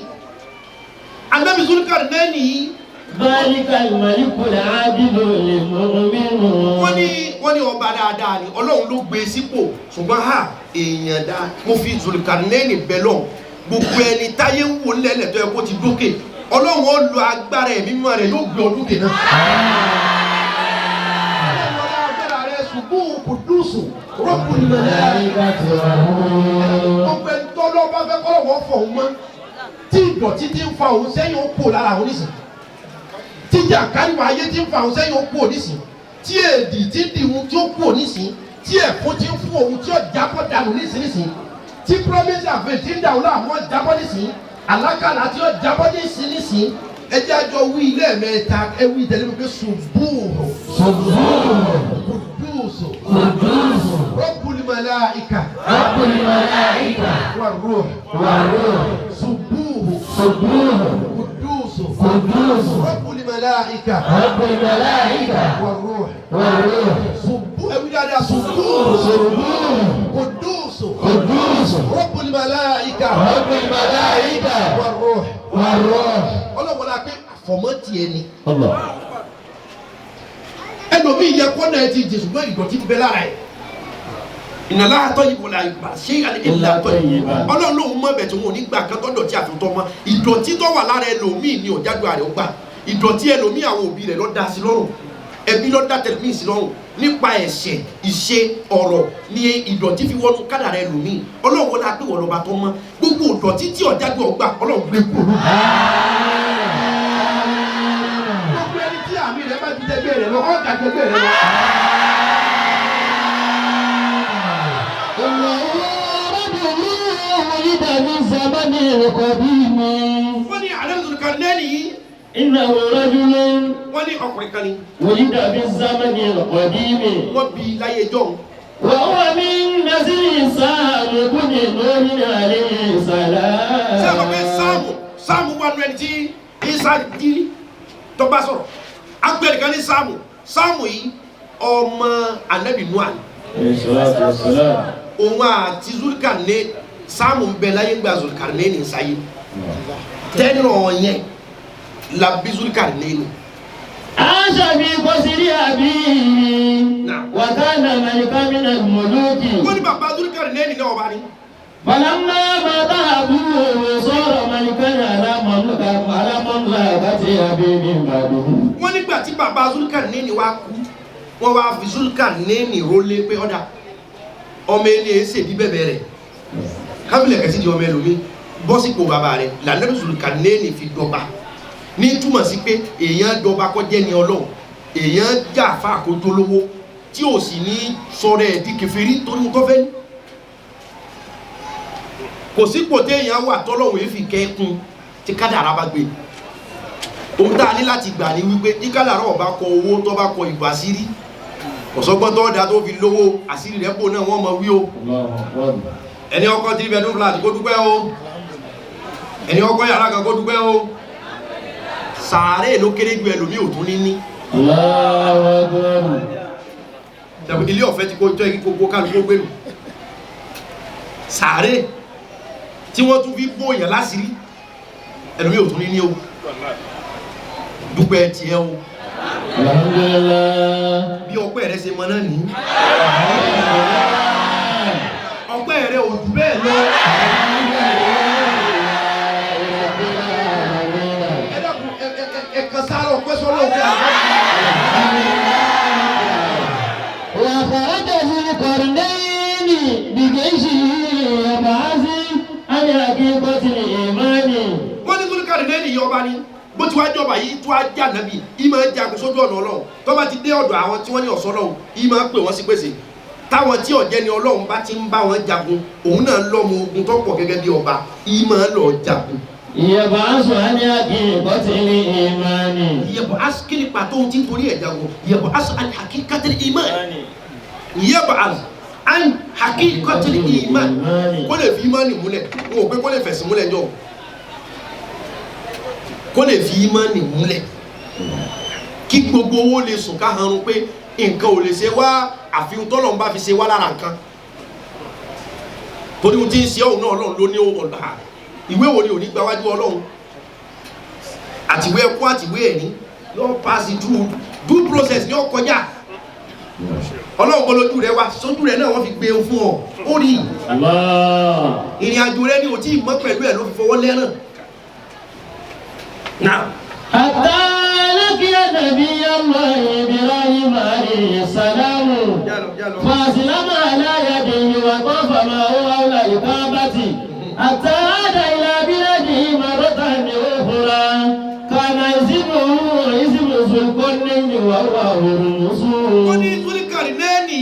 ànábì Zulkarnaini yìí. ذلك الملك العادل المؤمن. wọ́n ní ọba dáadáa ni Ọlọ́run ló gbé sípò ṣùgbọ́n èèyàn dáa mo fi Zulkarnaini bẹ̀ lọ gbogbo ẹni táyé ń wò lẹ́lẹ̀ tó yẹ kó ti dókè Ọlọ́run ó lo agbára ẹ̀mí mímọ́ rẹ̀ yóò gbé ọdún kìnnà. Kudusu Rabbul malaikati gbogbo ẹni tó lọ́ọ́ bá fẹ́ kọ́ lọ́wọ́ fọ̀ ọ́n mọ́ tí ìdọ̀tí ti ń fa òun sẹ́yìn ó kó lára òun nísìn tí jàǹkáríwá ayé ti ń fa òun sẹ́yìn ó kó nísìn tí èdì ti ń di òun tí ó kó nísìn tí ẹ̀fọ́ ti ń fún òun tí ó jábọ́ dànù nísìn tí promise àfẹ́ ti ń dà òun láwọn jábọ́ nísìn alákàlà tí ó jábọ́ nísìn ẹ jẹ́ àjọ wí ilé ẹ̀mẹ́ta ẹ wí tẹ̀lé mi pé ṣubúùrù kùdùsù Rabbul malaika war-ruh ṣubúùrù kùdùsù Rabbul malaika war-ruh ṣubú ẹ wí dáadáa ṣubúùrù kùdùsù Rabbul malaika war-ruh ọlọ́wọ́ la pé àfọ̀mọ́ tiẹ̀ ni. ẹlòmíì yẹ kọ́nà ẹ ti jésù gbọ́ ìdọ̀tí bẹ́ẹ̀ lára ẹ̀. ìnàlá àtọ́ yìí wọlé àyùbá ṣé ìlà àtọ́ yìí Ọlọ́run lòun mọ̀ bẹ̀ tí wọn ò ní gbà kan tó dọ̀tí àfitọ́ mọ́ ìdọ̀tí tó wà lára ẹlòmíì ni ọ̀jáde àrẹ ọgbà ìdọ̀tí ẹlòmíì àwọn òbí rẹ̀ ló dá sí lọ́rùn ẹbí ló dá tẹlifíìn sí lọ́rùn nípa ẹ̀ṣẹ̀ ìṣe ọ̀rọ̀ ní ìdọ̀tí fi wọnú kádàrá ẹlòmíì Ọlọ́run wọlé àpé wọ́n lọ́ba tó mọ́ gbogbo ìdọ̀tí tí ọ̀jáde ọgbà Ọlọ́run gbé kúrò. gbogbo ẹni tí àmì rẹ̀ bá ti tẹ́gbẹ́ rẹ̀ lọ ọ̀gá tẹ́gbẹ́ rẹ̀ lọ. wọ́n ní àlẹ́ Zulkarnaini yìí. إنه رجل wọ́n ní ọkùnrin kan ni. ولد في الزمن القديم. wọ́n bí láyé jọ́hún. وهو من نسل سام بن نوح عليه السلام. sáàmù pé sáàmù wà nù ẹni tí Isa di tó bá sọ̀rọ̀ agbẹ̀rẹ̀ kan ní sáàmù yìí ọmọ anabi Nuh. òun àti Zulkarnaini sáàmù ń bẹ láyé gba Zulkarnaini ní sáyé tẹ́nà yẹn la bí Zulkarnaini. عاش في قصر أبيه وكان ملكا من الملوك. wọ́n ní bàbá Zulkarnaini náà ọba ni. فلما مات أبوه صار ملكا على مملكة أبيه من بعده. wọ́n nígbà tí bàbá Zulkarnaini wá kú wọ́n wá fi Zulkarnaini rólé pé ọ̀dà ọmọ ẹni ẹ̀ ṣèbí bẹ̀bẹ̀ rẹ̀ kábílẹ̀ kẹsí di ọmọ ẹlòmí bọ́sípò bàbá rẹ̀ lànà Zulkarnaini fi dọba ní túmọ̀ sí pé èèyàn dọba kọjẹ́ ni Ọlọ́run èèyàn jà fà àkójọ lówó tí ò sì ní sọ̀rọ̀ ẹ̀ di kèfèrí torí tó fẹ́ ní. kò sípò téèyàn wà tọ́lọ́run èéfì kẹ́kun tí kádàrá bá gbé ohun tá a ní láti gbà ní wípé tí kádàrá ọba kọ owó tó bá kọ ìbò àṣírí ọ̀sọ́gbọ́n tó dá tó fi lówó àṣírí rẹ̀ pò náà wọ́n mọ wí o ẹni ọkọ̀ 3 bedroom flat kó dúpẹ́ o ẹni ọkọ̀ yàrá kan kó dúpẹ́ o sàárè ló kéré ju ẹlòmíì ò tún ní. ilé ọ̀fẹ́ tí kò jọ igi gbogbo kálukú gbèrú sàárè tí wọ́n tún fi bóyàn láṣìírí ẹlòmíì ò tún ní o dúpẹ́ tiẹ̀ o bí ọpẹ́ rẹ ṣe mọ náà ní ọpẹ́ rẹ ò jù bẹ́ẹ̀ lọ. ẹ dákun ẹ kan sáré ọpẹ́ sọ́lọ́ òkè àgbà. وخرج ذو القرنين بجيشه يبعث عن حقيقة الإيمان. wọ́n ní Zulkarnaini yìí ọba ni bó ti wá jọba yìí tó á jà nàbì yìí máa ń jagun sójú ọ̀nà Ọlọ́run tó bá ti dé ọ̀dọ̀ àwọn tí wọ́n ní ọ̀sán Ọlọ́run yìí máa ń pè wọ́n sí pèsè táwọn tí ọ̀jẹ́ ni Ọlọ́run bá ti ń bá wọn jagun òun náà lọ́mọ ogun tó pọ̀ gẹ́gẹ́ bí ọba yìí máa ń lọ jagun. يبعث عن حقيقة الإيمان. يبعث kí ni pàtó ohun tí ń torí ẹ̀ jagun يبعث عن حقيقة الإيمان. يبعث عن حقيقة الإيمان. kó lè fi ìmánì múlẹ̀ wọn ò pé kó lè fẹ̀sìn múlẹ̀ jọ kó lè fi ìmánì múlẹ̀ kí gbogbo owó lè sùn ká hanrun pé nǹkan ò lè ṣe wá àfihàn tọ́lọ́run bá fi ṣe wá lára nǹkan torí ohun tí ń ṣe ọ̀hún náà Ọlọ́run ló ní ọ̀dà ìwé wo ni ò ní gba wájú Ọlọ́run àtiwé ẹkú àtiwé ẹ̀ní lọ́ọ́ pass through due process ní ọkọjá Ọlọ́run kọ́ lójú rẹ wá sójú rẹ náà wọ́n fi gbé e fún ọ ó rí ìrìn àjò rẹ ni ò tí ì mọ́ pẹ̀lú ẹ̀ ló fi fọwọ́ lẹ́ràn. حتى لقي نبي الله إبراهيم عليه السلام فأسلم على يديه وطاف معه حول الكعبة حتى عاد إلى بلاده مرة أخرى كان اسمه ذو القرنين وهو هرمز. wọ́n ní Zulkarnaini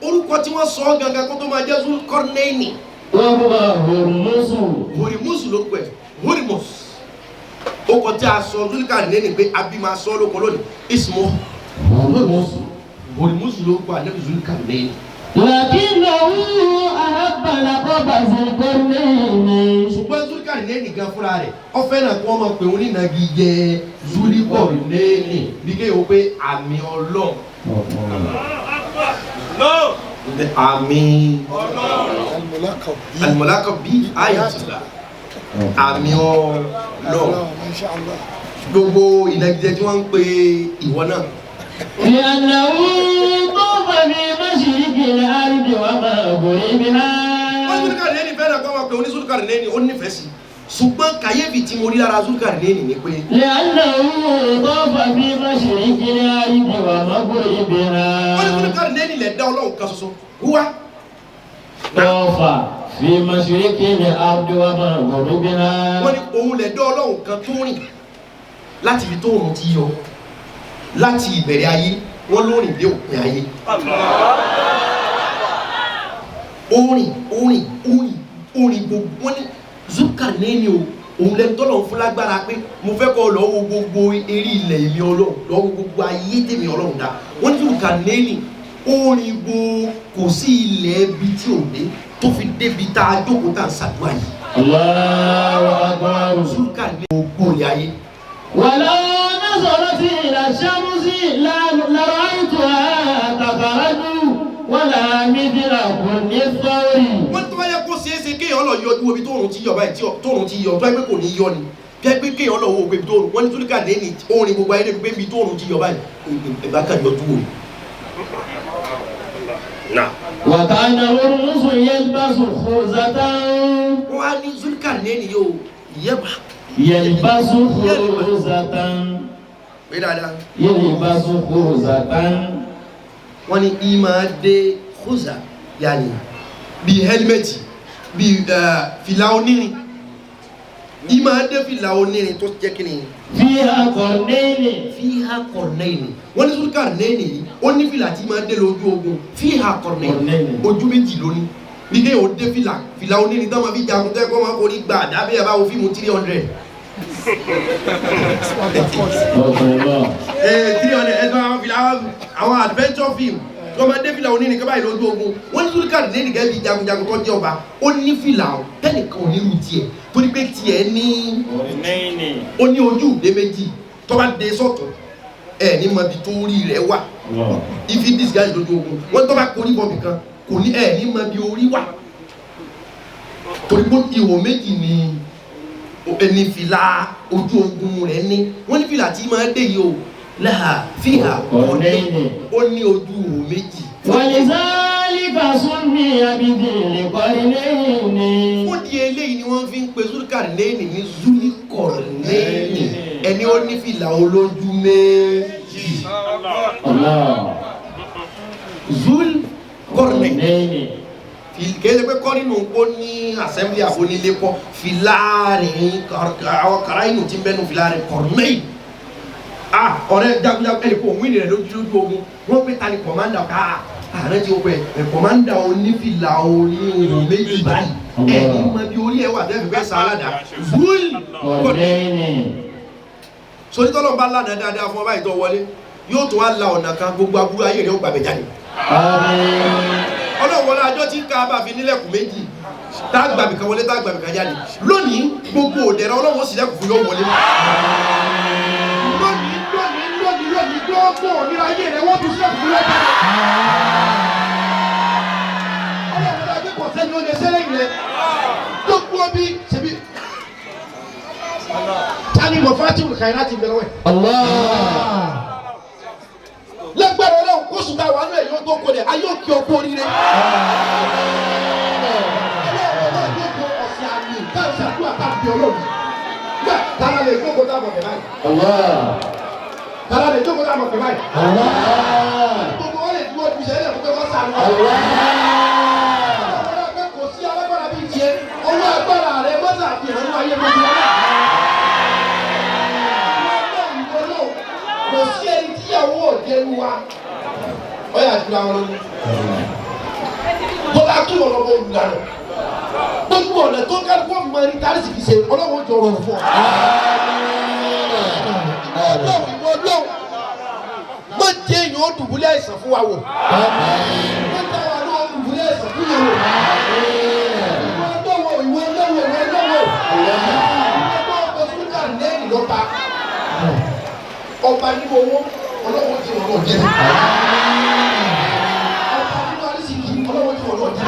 orúkọ tí wọ́n sọ gangan kó tó máa jẹ́ Zulkarnaini. وهو هرمز. Hurmuz ló pẹ̀ Hurmuz ó kọ tí a sọ Zulkarnaini pé abi máa sọ lóko lónìí ismu Hurmuz ló kọ ànábì Zulkarnaini. لكنه أحب لقب ذي القرنين. ṣùgbọ́n Zulkarnaini gan fúnra rẹ̀ ó fẹ́ràn kí wọ́n máa pè wọ́n ní ìnagijẹ jẹ́ Zulkarnaini bí kéèyàn pé àmì Ọlọ́run. àmì al-mulaqab bí ayatullah àmì Ọlọ́run gbogbo ìnagijẹ tí wọ́n ń pè ìwọ náà. لأنه طاف في مشرق الأرض ومغربها. wọ́n Zulkarnaini fẹ́ràn kí wọ́n máa pè wọ́n ní Zulkarnaini ó nífẹ̀ẹ́ sí ṣùgbọ́n kàyéfì tí mo rí lára Zulkarnaini ni pé. لأنه طاف في مشرق الأرض ومغربها. wọ́n ní Zulkarnaini lè dá Ọlọ́run kan ṣoṣo wúwa. طاف في مشرق الأرض ومغربها. wọ́n ní òun lè dá Ọlọ́run kan tó rìn láti ibi tó òun ti yọ láti ìbẹ̀rẹ̀ ayé wọ́n ló rìn dé òpin ayé. orin gbogbo wọ́n ní Zulkarnaini o òun lẹ́nu tọ́lọ̀ fún lágbára pé mo fẹ́ kọ́ lọ wo gbogbo eré ilẹ̀ èmi Ọlọ́run lọ wo gbogbo ayé tèmi Ọlọ́run dá wọ́n ní Zulkarnaini orin gbogbo kò sí ilẹ̀ ibi tí ò dé tó fi débi tá a jókòó tá a ṣàdúrà yìí. Allahu Akbar. Zulkarnaini gbogbo ilẹ̀ ayé. ولو نظرت إلى الشمس لرأيتها تخرج ولا مثل كل الثور. wọ́n tó bá yẹ kó ṣeéṣe kéèyàn lọ yọjú omi tóòrùn ti yọ báyìí tóòrùn ti yọ tó ẹgbẹ́ kò ní yọ ni bí kéèyàn lọ wo omi tóòrùn wọ́n ní Zulkarnaini orin gbogbo ayé débi pé ibi tóòrùn ti yọ báyìí ìgbà kan yọjú omi. وكان هرمز يلبس خوذة. wọ́n á ní Zulkarnaini yóò yẹ́bà. يلبس خوذة. pé dáadáa. يلبس خوذة. wọ́n ní ìmọ̀ dé khuza yanni bíi hẹ́lmẹ́tì bíi fìlà onírin ìmọ̀ dé fìlà onírin tó jẹ́ kí ni. فيها قرنين. Fiha Qarnaini wọ́n ní Zulkarnaini yìí ó ní fìlà tí máa dé lójú ogun Fiha Qarnaini ojú méjì lónìí bí kéèyàn ó dé fìlà onírin tó máa fi jagun tẹ́ kó máa forí gbà dábẹ́ ẹ̀ bá wo fíìmù 300. 300 ẹ̀ tó máa fìlà àwọn adventure film tó máa dé fìlà onírin kọ́ báyìí lójú ogun wọ́n ní Zulkarnaini gẹ́gẹ́ bí jagunjagun tó jẹ́ ọba ó ní fìlà tẹ́nìkan ò ní irú tiẹ̀ torí pé tiẹ̀ ní ó ní ojú ìdé méjì tó bá dé sọ́tún ẹ̀ ní mọ ibi tó rí rẹ̀ wà ifi disguise lójú ogun wọ́n tó bá korí bọ̀ nìkan kò ní ẹ̀ ní mọ ibi orí wà torí pé ihò méjì ni ẹni fìlà ojú ogun rẹ̀ ní wọ́n ní fìlà tí máa dé yìí o láha fìhà ó ní ojú ihò méjì. wàlìsálíkà súnmí abidì lẹ́kọ̀ọ́lẹ́yìn. ó di eléyìí ni wọ́n fi ń pe Zulkarnaini ní Zulikornaini ẹni ó ní fìlà olójú méjì. Zulkarnaini kìí ṣe pé kọ́ nínú kó ní assembly àfonílé kọ́ fìlà rẹ̀ àwọn kàrá inú tí ń bẹ́nu fìlà rẹ̀ Kornaini. Ọ̀rẹ́ jagunjagun ẹni kò wíìnì rẹ̀ lójú ogun wọ́n pé ta ni kọ̀mándà ká ààrẹ tí ó pẹ́ kọ̀mándà onífìlà oníhùn méjì báyìí ẹni mọ bí orí ẹ̀ wà tẹ́fì fẹ́ sàládà Zulkarnaini. Sori tọ́lọ́ bá lánàá dáadáa fún ọba ìtọ́ wọlé yóò tó wá la ọ̀nà kan gbogbo aburú ayé rẹ̀ ó gbàgbé jáde. Ọlọ́run wọlé ajọ́ tí ká bá fi nílẹ̀kùn méjì tá a gbàgbé kan wọlé tá a gbàgbé kan jáde lónìí gbogbo òdẹ̀rẹ̀ Ọlọ́run ó sì lẹ́kùn fún yóò wọlé. Lónìí gbogbo òníra ayé rẹ̀ wọ́n tún sílẹ̀kùn fún yóò jáde. Ọlọ́run wọlé ajọ́ kò sẹ́ni ó lè sẹ́lẹ̀ yìí gbogbo bí ṣebí tani mo fati olùkàyìn láti bẹ̀rẹ̀ wẹ̀. Lẹ́gbẹ̀rẹ̀ Ọlọ́run kó sùn ká wà nù ẹ̀ yóò tó kó dẹ̀ ayé òkè ọkọ oríire. Ọlọ́run yóò kó ọ̀sẹ̀ àmì káyọ̀ sàdúrà káàkiri Ọlọ́run. Gbà tara lè jókòó tá a mọ̀ kẹ́ báyìí. Tara lè jókòó tá a mọ̀ kẹ́ báyìí. Gbogbo wọn lè dúró ju ìṣẹ̀lẹ̀ fún pé wọ́n sàánú. Ọlọ́run kò sí alágbára bíi tiẹ̀ owó agbára rẹ̀ mọ́tà fi hàn ní ayé gbogbo wọn. Kò sí ẹni tíyàwó òjẹnu wa ọ yà dúró àwọn ọlọ́run bọ́lá kí wọn lọ́wọ́ olùdarí gbogbo ọ̀nà tó ń kárí fún ọmọ ẹni tárí sì fi ṣe ọlọ́wọ́ jọ rọrùn fún ọ. Ọlọ́run ìwọ ọlọ́run má jẹ́ èèyàn ó dùbúlẹ̀ àìsàn fún wa wò má jẹ́ àwọn àlọ́ dùbúlẹ̀ àìsàn fún yẹn wò ìwọ ọlọ́wọ́ ìwọ Zulkarnaini lọ́ba ọba nínú owó ọlọ́wọ́ tí wọ́n lọ jẹ́ ọba nínú arísìkí ọlọ́wọ́ tí wọ́n lọ jẹ́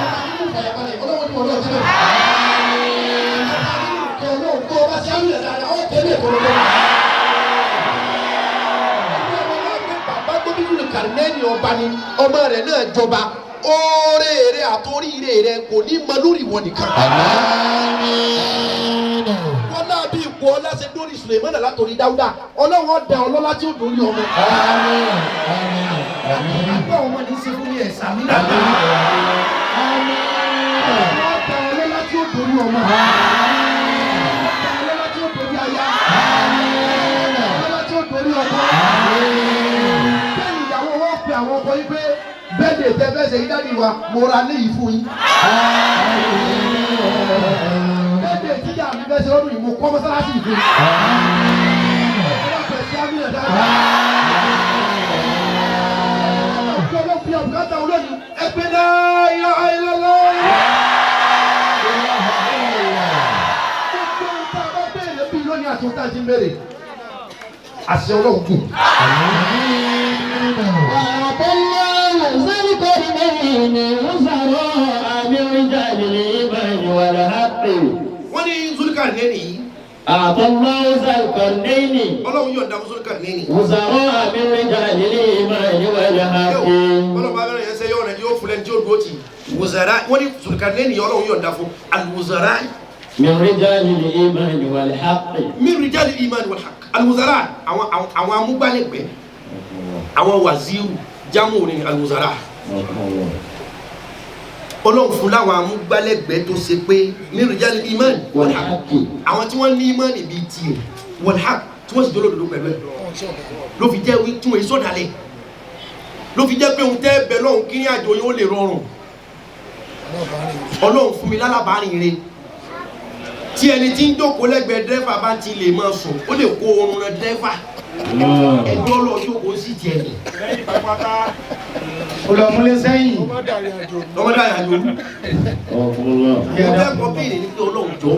ọba nínú ìfàyàbalẹ̀ ọlọ́wọ́ tí wọ́n lọ jẹ́ ọlọ́wọ́ tó ọba sí àmì ẹ̀dá ọ̀ tẹ́lẹ̀ tó lọ́wọ́ bàbá gómìnà Zulkarnaini ọba ni ọmọ rẹ̀ náà jọba oore rẹ̀ àtòríire rẹ̀ kò ní mọ lórí wọn nìkan. Bí ipò ọlá ṣe dórí Sùlẹ̀mánà látòrí Dáúdà Ọlọ́run da ọlọ́lá tí ó dórí ọmọ. Àgbà ọmọ ní ṣe fún ẹ̀ sàmì náà. Ọlọ́run da ọlọ́lá tí ó dórí ọmọ. Ọlọ́lá tí ó dórí aya. Ọlọ́lá tí ó dórí ọmọ. Bẹ́ẹ̀ni ìyàwó wọn pe àwọn ọkọ yìí pé bẹ́ẹ̀ni ètò ẹgbẹ́ ṣe yí dáàdi wa mo ra léyìí fún yín. Ìyá mi bẹ́ẹ̀ ṣe lọ́dún yìí mo kọ́ mọ́sálásí ìfẹ́. Ọlọ́pàá ẹ̀ṣẹ́ àmì ẹ̀dá. Ọjọ́ ló fi ọ̀gá ta olóyìn ẹgbẹ́ náà yọ ayélujára. Gbogbo ìta bá béèrè bí lónìí àti òtá ti ń béèrè. Àṣẹ Ọlọ́run kù. Àbọ̀lá Zulkarnaini wùsàrọ̀ àmì ìjàlè ìbànú wàlá hàpè. Wọ́n ní Zulkarnaini yìí. Àbọ̀lá Zulkarnaini. Ọlọ́run yóò dá Zulkarnaini. Wùsàrọ̀ àmì ìjàlè ìbànú wàlá hàpè. Ọlọ́run bá bẹ̀rẹ̀ yẹn sẹ́ yọ̀ ọ̀rẹ́ yóò fúnlẹ̀ tí ó dúró tì. Wùsàrà wọ́n ní Zulkarnaini yìí Ọlọ́run yóò dá fún al-wùsàrà. Min rijali al-iman wal haqq. Min rijali al-iman wal haqq. Al-wùsàrà àwọn amúgbálẹ́gbẹ̀ẹ́ àwọn wàzíù jámù ní al-wùsàrà. Ọlọ́run fún láwọn amúgbálẹ́gbẹ̀ẹ́ tó ṣe pé min rijali al-iman wal haqq. Àwọn tí wọ́n ní ìmánì bíi tiẹ̀ wal haqq tí wọ́n sì jẹ́ olódodo pẹ̀lú ẹ̀ ló fi jẹ́ tí wọ́n sọ̀dálẹ̀ ló fi jẹ́ pé òun tẹ́ bẹ̀ lọ́hùn kí ní àjò yóò lè rọrùn. Ọlọ́run fún mi lálábàárìn rẹ̀ tí ẹni tí ń jókòó lẹ́gbẹ̀ẹ́ dẹ́fà bá ti lè máa sùn ó lè kó oorun rẹ̀ dẹ́fà ẹjọ́ lọ jókòó sí tiẹ̀ ní. Olùmúlé sẹ́yìn. Ọmọdé àyàjò. Mo fẹ́ kọ́ béèrè ní pé Ọlọ́run jọ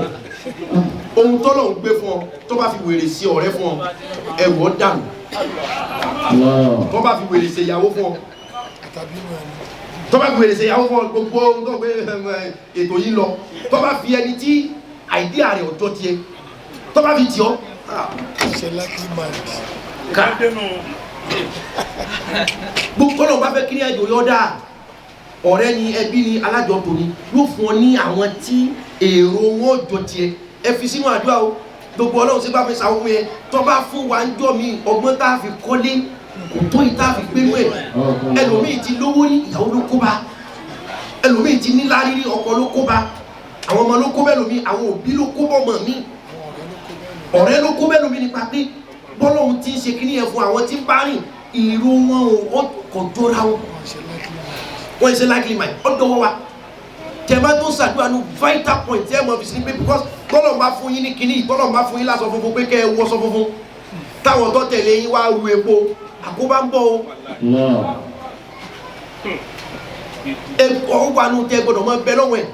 ohun tọ́lọ̀ ń gbé fún ọ tó bá fi wèrè sí ọ̀rẹ́ fún ọ ẹ̀rù ọ dànù tó bá fi wèrè sí ìyàwó fún ọ tó bá fi wèrè sí ìyàwó fún ọ gbogbo ohun tó gbé ètò yìí lọ tó bá fi ẹni tí àìdíà rẹ̀ ọjọ́ tiẹ̀ tó bá fi tì ọ́ gbogbo tọ́lọ̀ bá fẹ́ kí ní ẹjọ́ yọ́ dáa ọ̀rẹ́ ni ẹbí ni alájọpọ̀ ni yóò fún ọ ní àwọn tí èrò wọn jọ tiẹ̀ ẹ fi sínú àdúrà o gbogbo ọlọ́run sí bá fi sàwọn yẹn tó bá fún wa ń jọ mi ọgbọ́n tá a fi kọ́lé kò tó yìí tá a fi gbénú ẹ̀ ẹlòmíì ti lówó ní ìyàwó ló kó bá ẹlòmíì ti níláárí ní ọkọ ló kó bá àwọn ọmọ ló kó bẹ́ẹ̀ lómi àwọn òbí ló kó bọ́ mọ̀ mí ọ̀rẹ́ ló kó bẹ́ẹ̀ lómi nípa pé bọ́lọ́run ti ń ṣe kíní yẹn fún àwọn tí ń bá rìn ìró wọn ò kò jọra wọn wọ́n ṣe likely mind ọ̀dọ́wọ́ wa tẹ̀mọ́ tó ṣàdúrà ní vital point tẹ́ mọ̀ fi sí pé because tọ́lọ̀ bá fún yín ní kinní tọ́lọ̀ bá fún yín lásọ funfun pé kẹ́ ẹ wọ́sọ funfun táwọn tó tẹ̀lé yín wá ru epo àkóbá ń bọ̀ o ẹ̀kọ́ wà nù tẹ́ gbọ́dọ̀ mọ́ bẹ lọ́wọ́ ẹ̀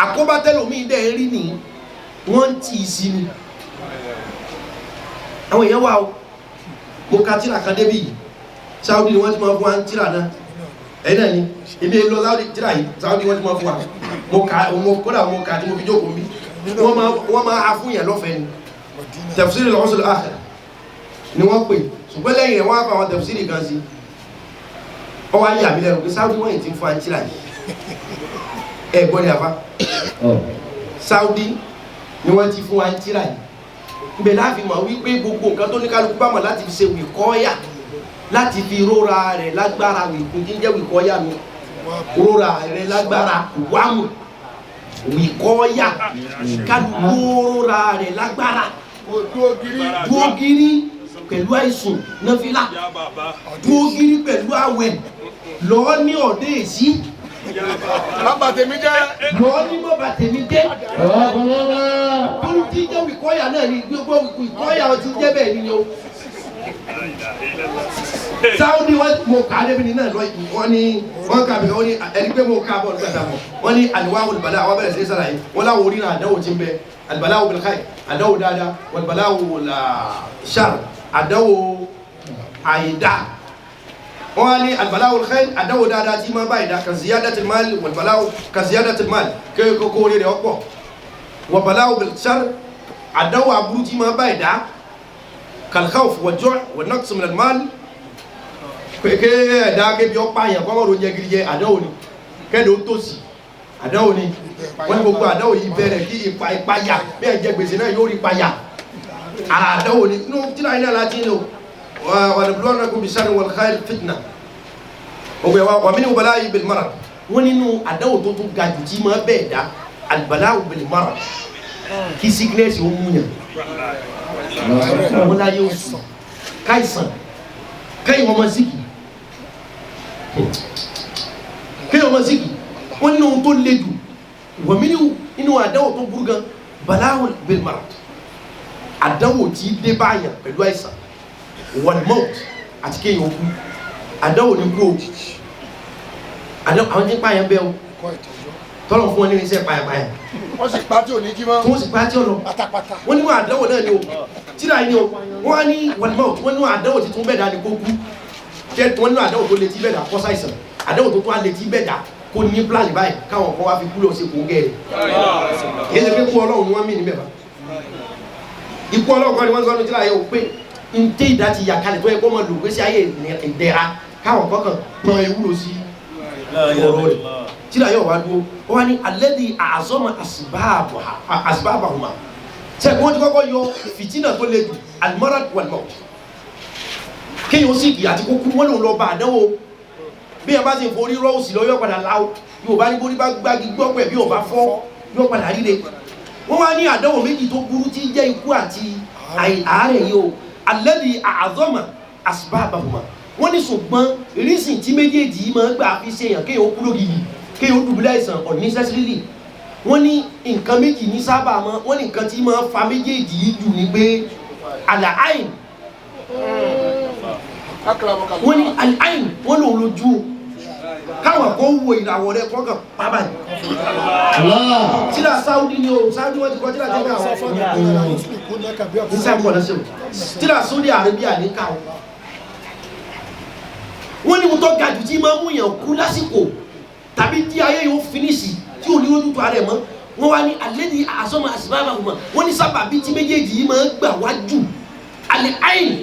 àkóbá tẹ́lómi dẹ̀ rí nìyí wọ́n tì í sí ni àwọn èèyàn wà o mo ka tíra kan débi yìí Saudi ni wọ́n ti máa fún wa tíra náà ẹ̀yìn náà ni ibi lọ Saudi tíra yìí Saudi wọ́n ti máa fún wa kódà mo kà tí mo fi jókòó mi wọ́n máa ha fún yẹn lọ́fẹ̀ẹ́ ni tafsiri al-usul al-akhir ni wọ́n pè ṣùgbọ́n lẹ́yìn rẹ̀ wọ́n á fa àwọn tafsiri kan sí ọ wá yà mí lẹ́nu pé Saudi wọ́n yìí ti ń fún wa tíra yìí ẹ̀ gbọ́ ni àfa Saudi ni wọ́n ti fún wa tíra yìí ibẹ̀ láàfin mọ̀ wípé gbogbo nǹkan tó ní kálukú bá mọ̀ láti fi ṣe wìkọ́yà láti fi róra rẹ̀ lágbára wìkún jíjẹ́ wìkọ́yà mi róra rẹ̀ lágbára wàmù wìkọ́yà kálukú róra rẹ̀ lágbára dúógiri pẹ̀lú àìsùn náfìlà dúógiri pẹ̀lú àwẹ̀ lọ́ọ́ ní ọ̀dẹ́ èsì bàbá tèmi jẹ́ lọ́ọ́ ní bàbá tèmi jẹ́ olùtí jẹ́ wìkọ́yà náà ni gbogbo wìkọ́yà ọtí jẹ́ bẹ́ẹ̀ ni o Saudi wọn mo kà á débi ní náà lọ wọn ni wọn kà bí wọn ni ẹni pé mo kà á bọ̀ nígbà tá a mọ̀ wọn ni àlùwà olùbàdà àwọn abẹ́rẹ́ sí sàlàyé wọn láwọn orí náà àdáwò ti ń bẹ àlùbàdà wò bilkhayr àdáwò dáadáa wàlùbàdà wò là ṣàr àdáwò àyídá wọn ni àlùbàdà wò bilkhayr àdáwò dáadáa tí ma bá àyídá ka ziyadatil mal wàlùbàdà wò ka ziyadatil mal kókó orí rẹ̀ ọ̀pọ̀ wàlùbàdà wò bilshar àdáwò aburú tí ma bá àyídá kalkhawf wal-ju' wan-naqs min al-mal peke ẹ̀dá kébi ọ̀pá yẹn kọ́ ọ̀rọ̀ jẹ gidi jẹ àdáwò ni kẹ́dọ̀ tó sì àdáwò ni wọ́n ní gbogbo àdáwò yìí bẹ̀rẹ̀ kí ìpayà bí ẹ̀ jẹ gbèsè náà yóò rí payà ara àdáwò ni inú tíra iná láti ní o wà ní bulwannakum bis-sharri wal-khayri fitna ògbé wa min al-bala'i bil-marad wọ́n nínú àdáwò tó tún ga jù tí máa bẹ́ẹ̀ dá al-bala'u bil-marad kí sickness ó mú yàn wọ́n láyé oṣù káìsàn káyìn ọmọ síkì wọ́n nínú ohun tó le jù wọ́n mi nínú àdánwò tó burú gan bala'u bil-marad àdánwò tí dé báyà pẹ̀lú àìsàn wal-maut àti kéyìn okú àdánwò ní kú òjì àwọn tí ń pààyàn bẹ́ o tọ́lọ̀ fún wọn ní iṣẹ́ pààyàn wọ́n sì pa tí ò ní jí mọ́ wọ́n sì pa tí ò lọ wọ́n nínú àdánwò náà ni o tíra yìí ni o wọ́n á ní wal-maut wọ́n nínú àdánwò tí tún bẹ́ẹ̀ dá ní kó kú wọ́n nínú àdánwò tó lè tí bẹ́ẹ̀ dá kọ́ sáìsàn àdánwò tó tún á lè tí bẹ́ẹ̀ dá kó ní plan báyìí káwọn kan wá fi kú lọ sí kò gẹ̀ẹ́ kìí ṣe pé kú ọlọ́run ni wọ́n mí níbẹ̀ bá ikú ọlọ́run kan ni wọ́n sọ ní tíra yẹ o pé n tẹ́ ìdá ti yà kalẹ̀ tó yẹ kó mọ lò pé sí ayé ìdẹ̀ra káwọn kọ́kàn pọn ewúro sí ọ̀rọ̀ rẹ̀ tíra yẹ wá dúró wọ́n ní alladhi a'zama asbabahuma ṣe kí wọ́n ti kọ́kọ́ yọ fìtínà tó le jù al-marad wal-maut kéèyàn sì kì àti kókú wọ́n lòun lọ bá àdánwò bí ẹ bá sì forí rọ́ òsì lọ yóò padà láwọ́ yóò bá ní borí bá gbági gbọ́pẹ̀ bí ò bá fọ́ yóò padà ríre wọ́n wá ní àdánwò méjì tó burú tí jẹ́ ikú àti àárẹ̀ yìí o alladhi a'zama asbabahuma wọ́n ní ṣùgbọ́n rísìn tí méjèèjì yìí máa ń gbà fi ṣèyàn kéèyàn ó kú lógìyì kéèyàn ó dùbúlẹ̀ àìsàn unnecessarily wọ́n ní nǹkan méjì ní sábà mọ́ wọ́n ní nǹkan tí máa ń fa méjèèjì yìí jù ní pé al-ayn wọ́n ní al-ayn wọ́n lòun lójú káwọn kó wo ìràwọ̀ rẹ kọ́ kàn pábà yìí. tíra Saudi ni o Saudi wọ́n ti kọ́ tíra tẹ́lẹ̀ àwọn ní sáà kọ́ lọ́sẹ̀ o tíra Saudi Arabia ní ká o. wọ́n ní mo tọ́ gàdú tí máa mú yàn kú lásìkò tàbí tí ayé yóò finisi tí ò ní ojú tó ara ẹ̀ mọ́ wọ́n wá ní alẹ́ ní àsọ́mọ àsìbáàbà wọn wọ́n ní sábàbí tí méjèèjì yìí máa ń gbà wájú alẹ́ àìní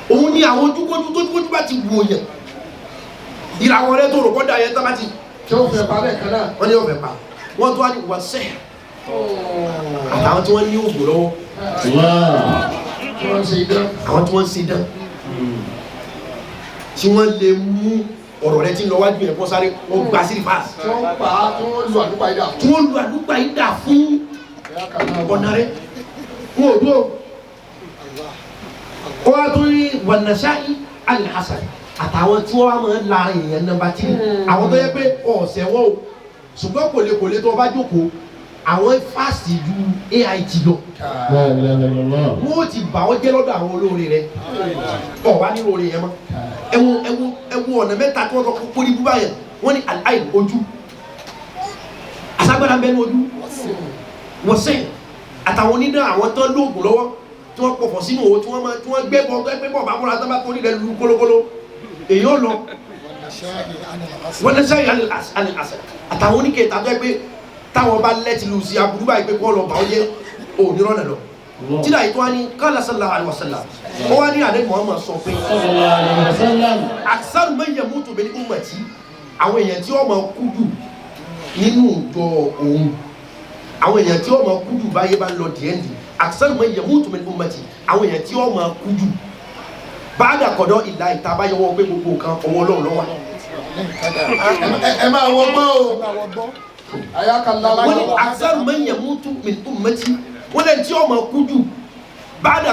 òun ni àwọn ojúkójú tójúkójú bá ti wò yàn ìràwọ̀ rẹ tó rò kọ́ da yẹn tó bá ti. tí ó fẹ́ pa lẹ́ẹ̀kan náà. wọ́n ní ó fẹ́ pa wọ́n tó wá ní wọ́n sẹ́ àtàwọn tí wọ́n ní oògùn lọ́wọ́ tí wọ́n ṣe idán. àwọn tí wọ́n ṣe idán tí wọ́n lè mú ọ̀rọ̀ rẹ tí ń lọ wájú yẹn kó sáré wọ́n gba sí rìfáàsì. tí wọ́n pa á tí wọ́n lu àdúgbò yìí dà. tí wọ́n lu àdúgbò yìí dà fún ọ̀nà rẹ wọn ò dúró. wọ́n á tún rí wànàṣáì alhassan àtàwọn tí wọ́n wá máa ń la èèyàn nọ́mbà 3 àwọn tó yẹ pé ọ̀sẹ̀ wọ́n o ṣùgbọ́n kòlekòle tó bá jókòó àwọn fásitì ju AIT lọ. wọ́n ti bà ọ́ jẹ́ lọ́dọ̀ àwọn olóore rẹ̀ ọ̀ wá ní olóore yẹn mọ́ ẹ̀wù ọ̀nà mẹ́ta tí wọ́n sọ kó ní búbá yẹn wọ́n ní aláì ojú asagbada bẹ́ẹ̀ ní ojú wọ́n sẹ́yìn àtàwọn onídàá àwọn tán lóògùn lọ́wọ́ tí wọ́n pọ̀fọ̀ sínú owó tí wọ́n gbé bọ̀ bá múra tán bá tó nílẹ̀ lu kólókóló èyí ó lọ wọ́n lè sẹ́yìn àni àṣẹ àtàwọn oníkè tàbí pé táwọn bá lẹ́tì lù sí aburú báyìí pé kọ́ lọ bá ọ jẹ́ òní rọ́nà lọ tíra yìí tó wá ní kálá sallallahu alaihi wasallam ó wá ní àdé Muhammad sọ pé aksaru man yamutu min ummati àwọn èèyàn tí wọ́n máa kú jù nínú ìjọ òun àwọn èèyàn tí wọ́n máa kú jù báyé bá lọ díẹ̀ ndì aksaru man yamutu min ummati àwọn èèyàn tí wọ́n máa kú jù báàdà kọ̀dọ̀ ìlà ìta bá yọwọ́ pé gbogbo nǹkan ọwọ́ Ọlọ́run ló wà. ẹ máa wọ gbọ́ o ayakala wọ́n ní aksaru man yamutu min ummati wọ́n lẹ́yìn tí wọ́n máa kú jù báàdà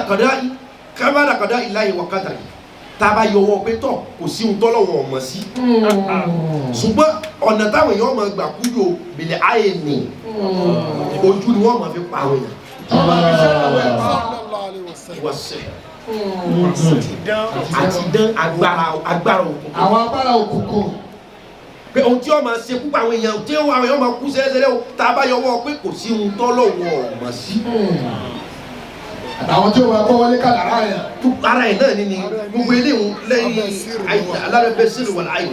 kọ̀dọ̀ ìlà ìwà kàtàkì tá a bá yọwọ́ pé tọ̀ kò sí ohun tọ́lọ́wọ́ ọ̀mọ̀ sí. ṣùgbọ́n ọ̀nà táwọn èèyàn máa gbà kú jù bìlẹ̀ ayé ni ojú ni wọ́n máa fi pa àwọn èèyàn. wọ́n sẹ́ àti dán agbára òkùnkùn. àwọn agbára òkùnkùn. pé ohun tí wọ́n máa ṣe púpọ̀ àwọn èèyàn tí àwọn èèyàn máa kú sẹ́lẹ̀sẹ́lẹ̀ o tá a bá yọwọ́ pé kò sí ohun tọ́lọ́wọ́ ọ̀mọ̀ sí. àtàwọn tí ó máa kọ́ wọlé kàdàrà yẹn. ara ẹ̀ náà ni gbogbo eléyìí lẹ́yìn alárẹ̀bẹ̀ sílùú wà láàyè.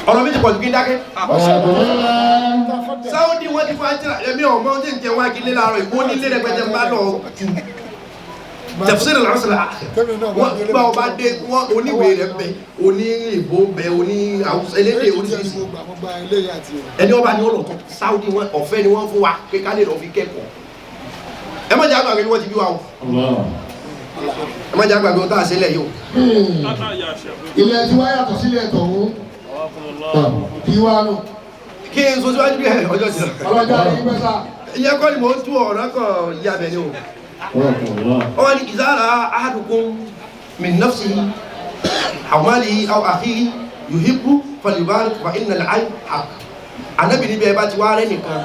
ọ̀rọ̀ mi ti pọ̀ ju kí n dákẹ́. Sáúdì wọ́n ti fún àtìrà ẹ̀mí ọ̀mọ́ ọdún tí ń jẹ wá kí lé láàárọ̀ ìbò nílé rẹpẹtẹ bá lọ jù tẹ̀fúsírì làásìlà wọ́n gbà ọba dé wọ́n oníwèé rẹ̀ bẹ oní ìbò bẹ oní elédè oníṣiríṣi ẹni ọba ni wọ́n lọ tọ́ Sáúdì wọn ọ̀fẹ́ ni wọ́n fún wa pé ká lè lọ fi kẹ́kọ̀ọ́ ẹ má jẹ́ àgbàgbé ni wọ́n ti bí wa o ẹ má jẹ́ àgbàgbé wọn tá a ṣe lẹ̀ yìí o. ilẹ̀ tí wọ́n yàtọ̀ sílẹ̀ tọ̀hún bí wá nù. kí n so síwájú bí ẹ ọjọ́ ti lọ. ọlọ́jà ní gbẹ́sà. ìyẹn kọ́ ni mò ń tú ọ̀rọ̀ kan yá bẹ̀ ni o. wọ́n ní ìzára ahadukum min nafsihi amalihi aw akhihi yuhibbu falyubarik fa inna al-ayn haqq. Ànábì níbi ẹ bá ti wá rẹ́ nìkan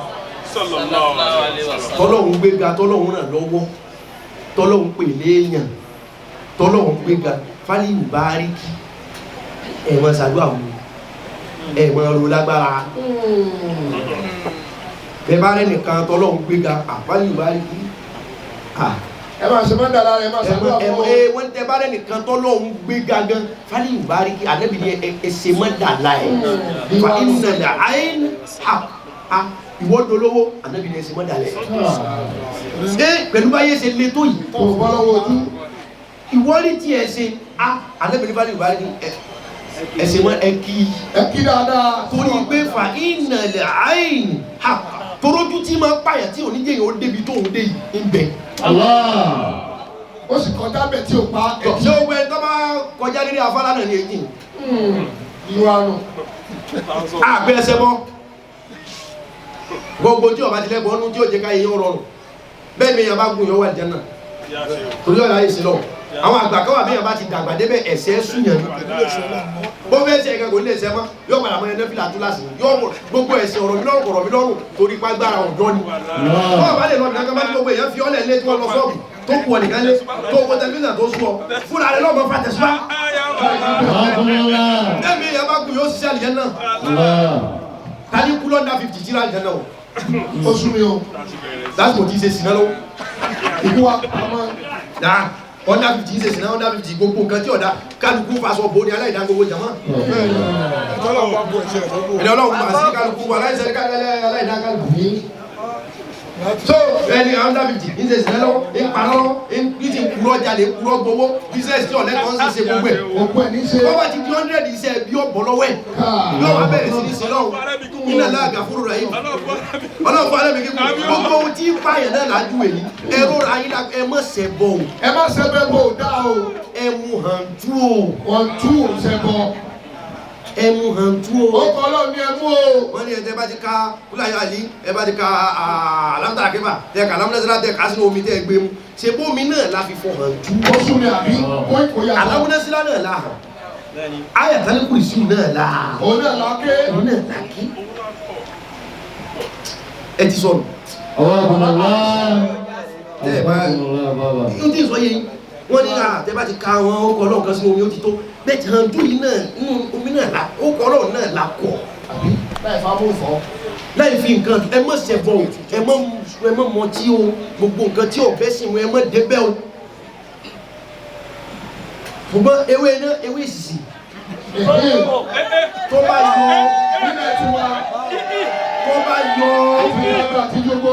tọ́lọ́hún gbéga tọ́lọ́hún ràn lọ́wọ́ tọ́lọ́hún pè léèyàn tọ́lọ́hún gbéga falyubarik ẹ̀wọ̀n ṣàdúrà wò ẹ̀wọ̀n ọ̀rọ̀ lágbára bẹ́ẹ̀ bá rẹ̀ nìkan tọ́lọ́hún gbéga falyubarik ẹ máa ṣe máa ń dàlára ẹ máa ṣàdúrà fún ọ. wọ́n tẹ bá rẹ̀ nìkan tọ́lọ́hún gbéga gan falyubarik Ànábì ní ẹsẹ̀ mọ́ dàlá ẹ̀ fa inna al-ayn haqq ìwọ dolówó Ànábì ní ẹsẹ̀ mọ́ dàlá ẹ̀ pẹ̀lú báyé ṣe le tó yìí kò bọ́ lọ́wọ́ ojú. ìwọ rí tí ẹ ṣe Ànábì ní falyubarik ẹsẹ̀ mọ́ ẹ kí dáadáa. torí pé fa inna al-ayn haqq torójú tí máa pààyàn tí oníjẹ yìí ó débi tó ń dé yìí ń bẹ. ó sì kọjá bẹ̀ tí ò pa. ṣé o gbẹ tó bá kọjá nílé afárá náà ní èjì. ìwà nù. àgbẹ̀ ẹsẹ̀ bọ́ gbogbo tí ọba ti lẹ́bọ̀ ọ́nú tí ó jẹ́ ká yẹn rọrùn bẹ́ẹ̀ mi yàn bá gùn yàn wà jẹ́ náà torí ọ̀la yìí sí lọ àwọn àgbà kan wà bí yàn bá ti dàgbà débẹ̀ ẹ̀sẹ̀ súnyàn ní bó fẹ́ ṣe ẹ̀ka kò ní ẹ̀sẹ̀ mọ́ yóò padà mọ́ ẹ̀nẹ́ fìlà tó láti yóò gbogbo ẹ̀sẹ̀ ọ̀rọ̀ mi lọ́rùn torí pàgbára ọ̀dọ́ ni wọ́n bá lè lọ nìkan bá ní gbogbo èèyàn fi ọ́lẹ̀ lé tí wọ́n lọ sọ́ọ̀bù tó kù ọ̀ nìkan lé tó owó tẹlifíṣàn tó sún ọ fúnra rẹ̀ lọ́mọ fàtẹ̀síwá kú yóò ṣiṣẹ́ àlìyẹ́ náà tani kú lọ́ndà 50 jíra àlìyẹ́ náà ó sún mi o. lásìkò tí ì ṣe sinna lọ́wọ́ ikú wa pamọ́. dáa ọ̀ndà 50 ṣe sinna ọ̀ndà 50 gbogbo nǹkan tí ọ̀dà kálukú faṣọ bò ní aláìdá gbogbo jama. ẹni ọlọ́run bá sí kálukú aláìsẹ̀ aláìdá kálukú. so ẹni ọ̀ndà 50 ń ṣe sinna lọ́wọ́ ń pa lọ́wọ́ ń ti kúrọ́ jalè kúrọ́ gbowó business tí ọ̀lẹ́kọ̀ọ́ ń ṣe gbogbo ẹ̀. òkú ẹ̀ ní ṣe. bọ́wọ́ ti di 100 iṣẹ́ bí ó bọ̀ lọ́wọ́ ẹ̀ yóò wá bẹ̀rẹ̀ sí ní sin lọ́wọ́ iná láàgà fúru rẹ̀ yìí ọlọ́run fún alẹ́ mi kí gbogbo ohun tí pààyàn náà lájú èyí ẹ̀rọ ayé la ẹ má ṣe bọ̀ o ẹ má ṣe bẹ́ẹ̀ bò dá o. ẹ mú hàn tú o wọ́n tú ṣe bọ̀. ẹ mú hàn tú o. ó kọ́ ọlọ́run ní ẹ mú o. wọ́n ní ẹ̀jẹ̀ bá ti ka kúláyà àlí ẹ bá ti ka alámúdàrà kẹfà tẹ ká alámúdàrà tẹ ká sínú omi tẹ gbé mu ṣe bómi náà la fi fọ hàn tú. ó sún mi àbí kó yà. alámúdàsílá náà la hàn ayàtálẹ̀ kùrìsì náà la hàn. òun náà la ké. òun náà la ké. ẹ ti sọnù. tẹ ẹ bá yóò ti sọ yẹ wọn ní tẹ bá ti ka àwọn ọkọ Ọlọ́run kan sínú omi ó ti tó bẹ́ẹ̀ tí hàn dùn yìí náà nínú omi náà la ọkọ Ọlọ́run náà la kọ láì fa mú fọ. láì fi nǹkan ẹ má ṣẹbọ o ẹ má mọtí o gbogbo nǹkan tí ò bẹ́ sìn wọn ẹ má débẹ̀ o ṣùgbọ́n ewé náà ewé ìsìsì tó bá yọ nílẹ̀ tí wá. tó bá yọ ìfúnná àti gbogbo.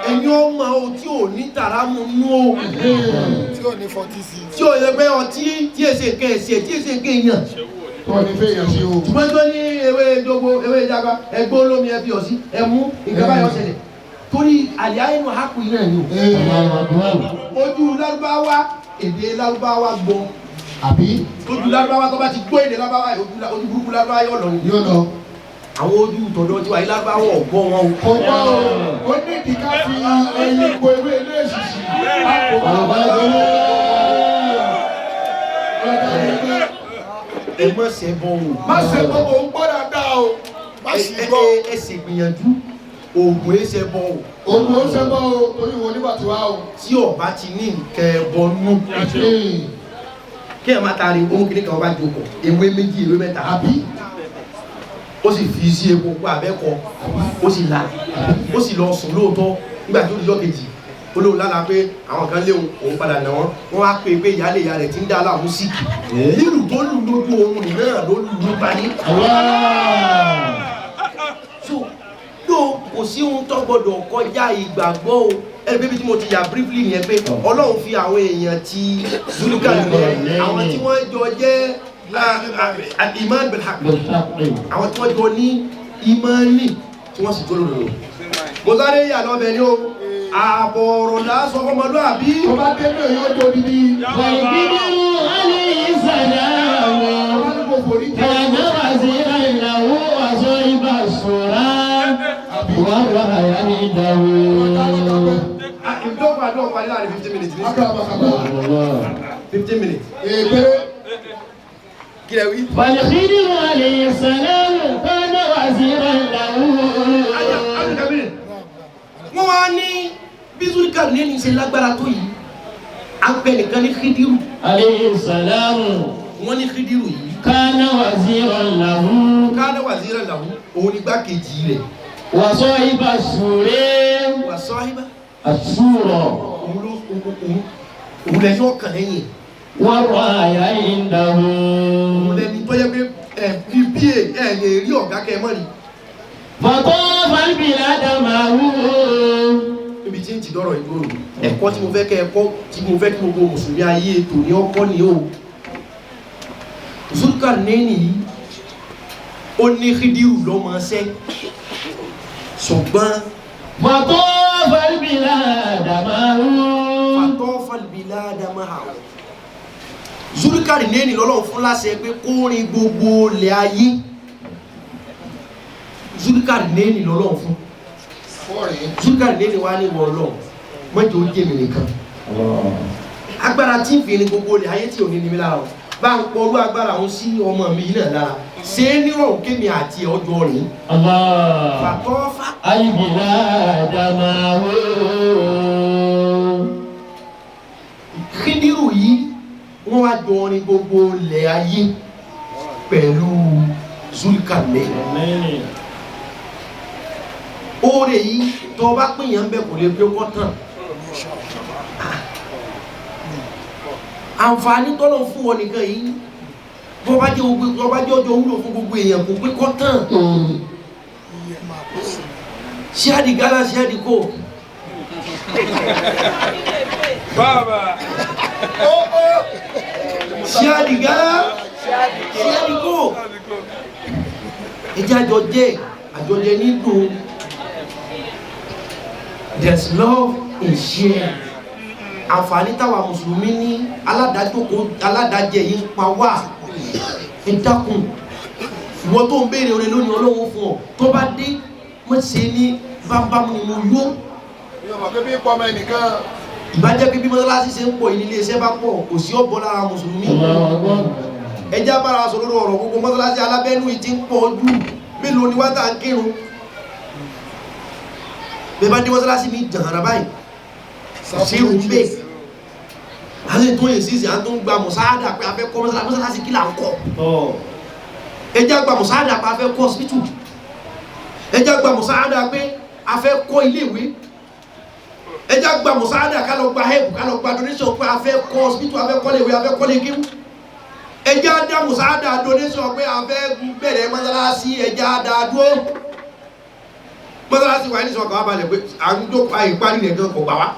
ẹni ọmọ o tí ò ní tàrámù nú o tí ò ní fọtí sí. tí ò yẹ pé ọtí tí èsè nǹkan ẹ̀sẹ̀ tí èsè nǹkan èèyàn tó ní fẹ́ yẹn sí o. ṣùgbọ́n tó ní ewé jogbo ewé ìjàgbá ẹgbẹ́ olómi ẹ fi ọ̀ sí ẹmú nǹkan báyọ̀ ṣẹlẹ̀ torí àlẹ́ inú àkù yìí náà ni o ojú lárúbáwá èdè lárúbáwá gbọ́ àbí. ojú lárúbáwá tó bá ti gbọ́ èdè lárúbáwá ojú burúkú lárúbáwá yọ̀ lọ ni yóò lọ. àwọn ojú tọ̀dọ̀ tí wà ní lárúbáwá ọ̀gbọ́ wọn o. kò gbọ́ o ó ní ìdí ká fi ẹyin po ewé ilé ìṣìṣì. ẹ má ṣe bọ́ o. má ṣe gbogbo ń gbọ́ dáadáa o. má sì gbọ́. ẹ sì gbìyànjú oògùn ẹ ṣe bọ́ o. oògùn ó ṣe gbọ́ o torí wo nígbà tí wá o. tí ọba ti ní nǹkan ẹbọ nú kí ẹ má taari ohun kìíní kan ọba jókòó ewé méjì ewé mẹ́ta àbí. ó sì fi sí epo pa abẹ́kọ ó sì la ó sì lọ sùn lóòótọ́ nígbà tó di ọjọ́ kejì ó lóun lára pé àwọn kan léwu òun padà nà wọ́n wọ́n á pè é pé ìyáálé ìyá rẹ̀ ti ń dá aláàmú síkì lílù tó lù lójú oorun náà ló lù ló parí. so yóò kò sí ohun tó gbọdọ̀ kọjá ìgbàgbọ́ o ẹni pé bí tí mo ti yà briefly yẹn pé Ọlọ́run fi àwọn èèyàn ti zuluka lẹ àwọn tí wọ́n jọ jẹ́ iman bilhaq àwọn tí wọ́n jọ ní imani tí wọ́n sì tó lòlò mo sáré yà lọ́bẹ̀ ni o àbọ̀rọ̀ lásọ ọmọlúwàbí. tó bá dé náà yóò tó dídí. Wàlúùbídìrú alayhi salamu kana waziran lahu wa sahiba sura wa wahaya indahu. ìdókòwò àdó parí láàrin 15 minutes. 15 minutes. kí lẹ wí. Wàlúùbídìrú alayhi salamu kana waziran lahu. wọ́n wá ní bí Zulkarnaini ṣe lágbára tó yìí à ń pẹ́ nìkan ní Khidiru. Alayhi salamu. wọ́n ní Khidiru yìí. Kana waziran lahu. Kana waziran lahu òun ni gbákejì rẹ̀. Wa sahiba sura. Wa sahiba. As-sura. òun lẹ́yìn ọkàn lẹ́yìn. Wa wahaya indahu. òun lẹ́ni tó yẹ pé ppa lè rí ọ̀gá kẹ́ ẹ mọ́ ni. Fatafa al-bilada ma'ahu. níbi tí ń ti dọ́rọ̀ ìgboro ẹ̀kọ́ tí mo fẹ́ kẹ́ ẹ̀kọ́ tí mo fẹ́ kí gbogbo mùsùlùmí ayé ètò ní ọkọ́ ni o. Zulkarnaini yìí ó ní Khidiru lọ́mọṣẹ́ ṣùgbọ́n Fatafa al-bilada ma'ahu. Fatafa al-bilada ma'ahu. Zulkarnaini lọ́lọ́run fún láṣẹ pé kó rin gbogbo ilẹ̀ ayé. Zulkarnaini lọ́lọ́run fún. Zulkarnaini wá ní wọ́n lọ mọ́jọ́ ó jẹ́ mi nìkan. agbára tí ń fi ní gbogbo ilẹ̀ ayé tí ò ní ní mi lára o bá ń pọ̀lú agbára òun sí ọmọ mi náà lára ṣé nírọ̀rùn kémi àti ọjọ́ rìn. Fatafa al-bilada ma'ahu. Khidiru yìí wọ́n wá jọ ní gbogbo ilẹ̀ ayé pẹ̀lú Zulkarnain. Oore yìí tó bá pín yẹn bẹ́ẹ̀ kò lè pé kọ́ tán. Àǹfààní tọ́lọ̀ fún wọn nìkan yìí bọ́ bá jẹ́ ọjọ́ wúlò fún gbogbo èèyàn kò pé kọ́ tán. Share the gala, share the coke. Baba. Share the gala, share the coke. Ẹjẹ́ àjọjẹ nídùn. There's love in share. Àǹfààní táwa Mùsùlùmí ní aládàájẹ yìí ń pa wá. Ẹ dákun. Ìwọ tó ń béèrè oore lónìí Ọlọ́run fún ọ. Tó bá dé, mo ṣe ní bámbámu ni mo yó. Yóò mọ̀ pé bí pọ́mọ ẹnìkan. Ìbájẹ́ pé bí mọ́sálásí ṣe ń pọ̀ yìí nílé iṣẹ́ bá pọ̀ kò sí ọ̀bọ lára Mùsùlùmí. Ẹjẹ́ abára sọ lórí ọ̀rọ̀ gbogbo mọ́sálásí alábẹ́nú yìí ti ń pọ̀ ojú mélòó ni wá tà ń kírun. Bẹ́ẹ̀ bá dé mọ́sálásí mi jàǹdà báyìí sí irun bẹ́ẹ̀. Àlẹ́ tó yẹ sísè à ń tó ń gba mùsáàdà pé a fẹ́ kọ́ mọ́sálásí kí là ń kọ́. Ẹjẹ́ àgbà mùsáàdà pé a fẹ́ kọ́ hospital. Ẹjẹ́ àgbà mùsáàdà pé a fẹ́ kọ́ iléèwé. Ẹjẹ́ àgbà mùsáàdà ká lọ gba help ká lọ gba donation pé a fẹ́ kọ́ hospital a fẹ́ kọ́ iléèwé a fẹ́ kọ́ lékéwú. Ẹjẹ́ àdá mùsáàdà donation pé a fẹ́ bẹ̀rẹ̀ mọ́sálásí ẹjẹ́ àdá dúró. Mọ́sálásí wa ní sọ̀kọ̀ wá balẹ̀ pé à ń dókòó àìparí rẹ̀ gan kò gbà wá.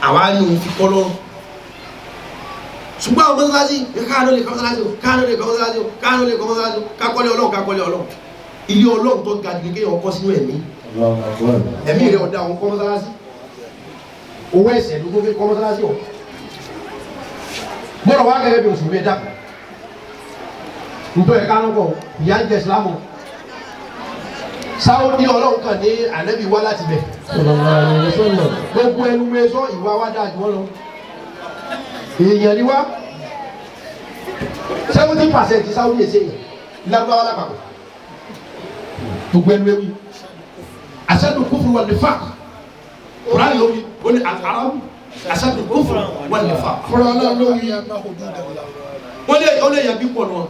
Àwa ni òun fi kọ́ lọ́rùn. Ṣùgbọ́n àwọn mọ́sálásí káàánú lè kọ́ mọ́sálásí o káàánú lè kọ́ mọ́sálásí o káàánú lè kọ́ mọ́sálásí o kákọ́lé Ọlọ́run kákọ́lé Ọlọ́run. Ilé Ọlọ́run tó ga jù kéèyàn kọ́ sínú ẹ̀mí. Ẹ̀mí rẹ̀ ọ̀dà òun kọ́ mọ́sálásí. Owó ẹ̀sẹ̀ ló tó fi kọ́ mọ́sálásí o. Bọ́lọ̀ wá gẹ́gẹ́ bí Mùsùlùmí ẹ̀dá. Nítorí ẹ̀ka náà kọ̀ ìyá ń jẹ Ìsìlámù. Sáwọ́dí Ọlọ́run kan ní ànábì wá láti bẹ̀. Gbogbo ẹnu mẹ́sọ́ ìwà wá dáa jù wọ́n lọ. Èèyàn ni wá. 70% Sáwọ́dí èsè yẹn. Lágbáwá lápapọ̀. Gbogbo ẹnu ewì. Ashadul kufri wal nifaq. Kùránì lórí ó ní al-Arab ashadul kufri wal nifaq. Kùránì lórí. Wọ́n lè yàn bí pọ̀ náà.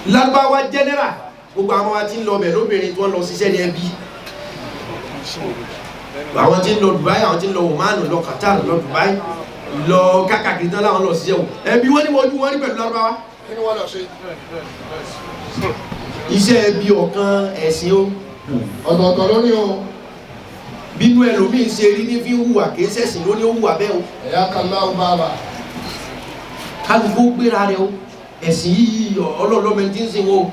Lágbáwá general. Gbogbo àwọn wa ti ń lọ bẹ̀ lóbìnrin tí wọ́n lọ ṣiṣẹ́ ní ẹbí. Àwọn tí ń lọ Dubai, àwọn tí ń lọ Oman, lọ Qatar, lọ Dubai, lọ kákàkiri tán láwọn lọ ṣiṣẹ́ o. Ẹbí wọ́n ní wọ́n jú wọ́n ní pẹ̀lú Lárúbáwá. Kí ni wọ́n lọ ṣe? Iṣẹ́ ẹbí ọ̀kan ẹ̀sìn o. Ọ̀tọ̀ọ̀tọ̀ ló ní o. Bínú ẹlòmíín ṣe rí ní fi ń hùwà kìí ṣẹ̀sìn ló ní ó hùwà bẹ́ẹ̀ o. Ẹ̀yà kàlá ń bá bà. Kálukú gbéra rẹ o. Ẹ̀sìn yìí ọlọ́ọ̀lọ́mọ ti ń sìn o.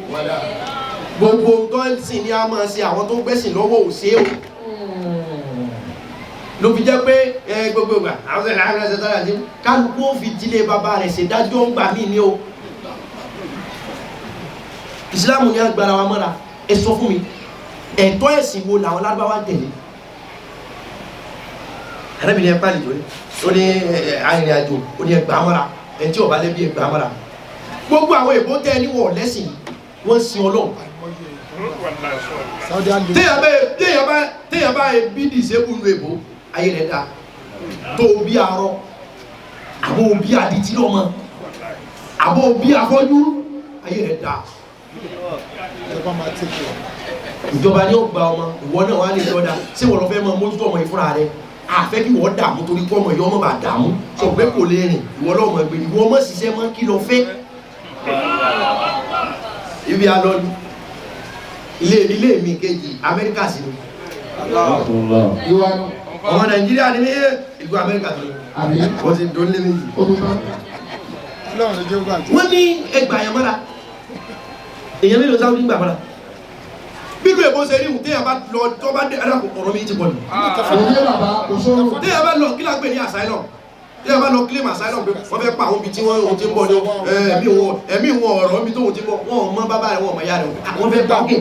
Gbogbo tó ń sìn ní a máa ṣe àwọn tó ń gbẹ̀sìn lọ́wọ́ ò ṣe o. Ló fi jẹ́ pé gbogbo ìgbà àwọn ẹ̀rọ àwọn ẹ̀sẹ̀ tọ́lá sí kálukú ó fi jílé bàbá rẹ̀ ṣèdájọ́ ń gbà mí ní o. Ìsìlámù ní agbára wa mọ́ra ẹ sọ fún mi ẹ̀tọ́ ẹ̀sìn wo làwọn Lárúbáwá tẹ̀lé. Arábìnrin ẹ̀ pàlì tó ní arìnrìn-àjò ó ní ẹgbàá mọ́ra ẹ̀ tí ọ̀bá lẹ́bí ẹgbàá mọ́ra. Gbogbo àwọn èbó tẹ́ níwọ̀ lẹ́sìn wọ́n sin Ọlọ́run. Téèyàn bá bí dìsébù nu èbó ayé rẹ̀ dá tó bí arọ àbó bí adití lọ́mọ àbó bí afọ́jú ayé rẹ̀ dá. Ìjọba ni ó gba ọmọ ìwọ náà wà ní ìjọba ṣé wọ́n lọ fẹ́ máa mójútó ọmọ yìí fúnra rẹ̀ àfẹ́ kí wọ́n dààmú torí kọ́ ọmọ yìí ọmọ bá dààmú sọ pé kò lè rìn ìwọ lọ́mọ ẹgbẹ́ ìwọ ọmọ ṣiṣẹ́ mọ́ kí lọ fẹ́. Ibi alọ́ni ilé mi kejì Amẹ́ríkà sí ni ọmọ Nàìjíríà ní ìlú Amẹ́ríkà tó ní wọ́n ti dún lé méjì. Wọ́n ní ẹgbà yẹn mọ́ra èèyàn mélòó sáwọn nígbà mọ́ra bílù èbó ṣe rí ìhùn téèyàn bá lọ tó bá dé ẹ̀rọ ọ̀rọ̀ mi ti pọ̀ jù. Téèyàn bá lọ kí lágbè ní asylum téèyàn bá lọ claim asylum pé wọ́n fẹ́ pa àwọn ibi tí wọ́n ti ń bọ̀ ní ẹ̀mí wọn ọ̀rọ̀ ibi tó wọ́n ti ń bọ̀ wọ́n mọ bàbá rẹ̀ wọ́n mọ ìyá rẹ̀ wọ́n fẹ́ gbà ókè.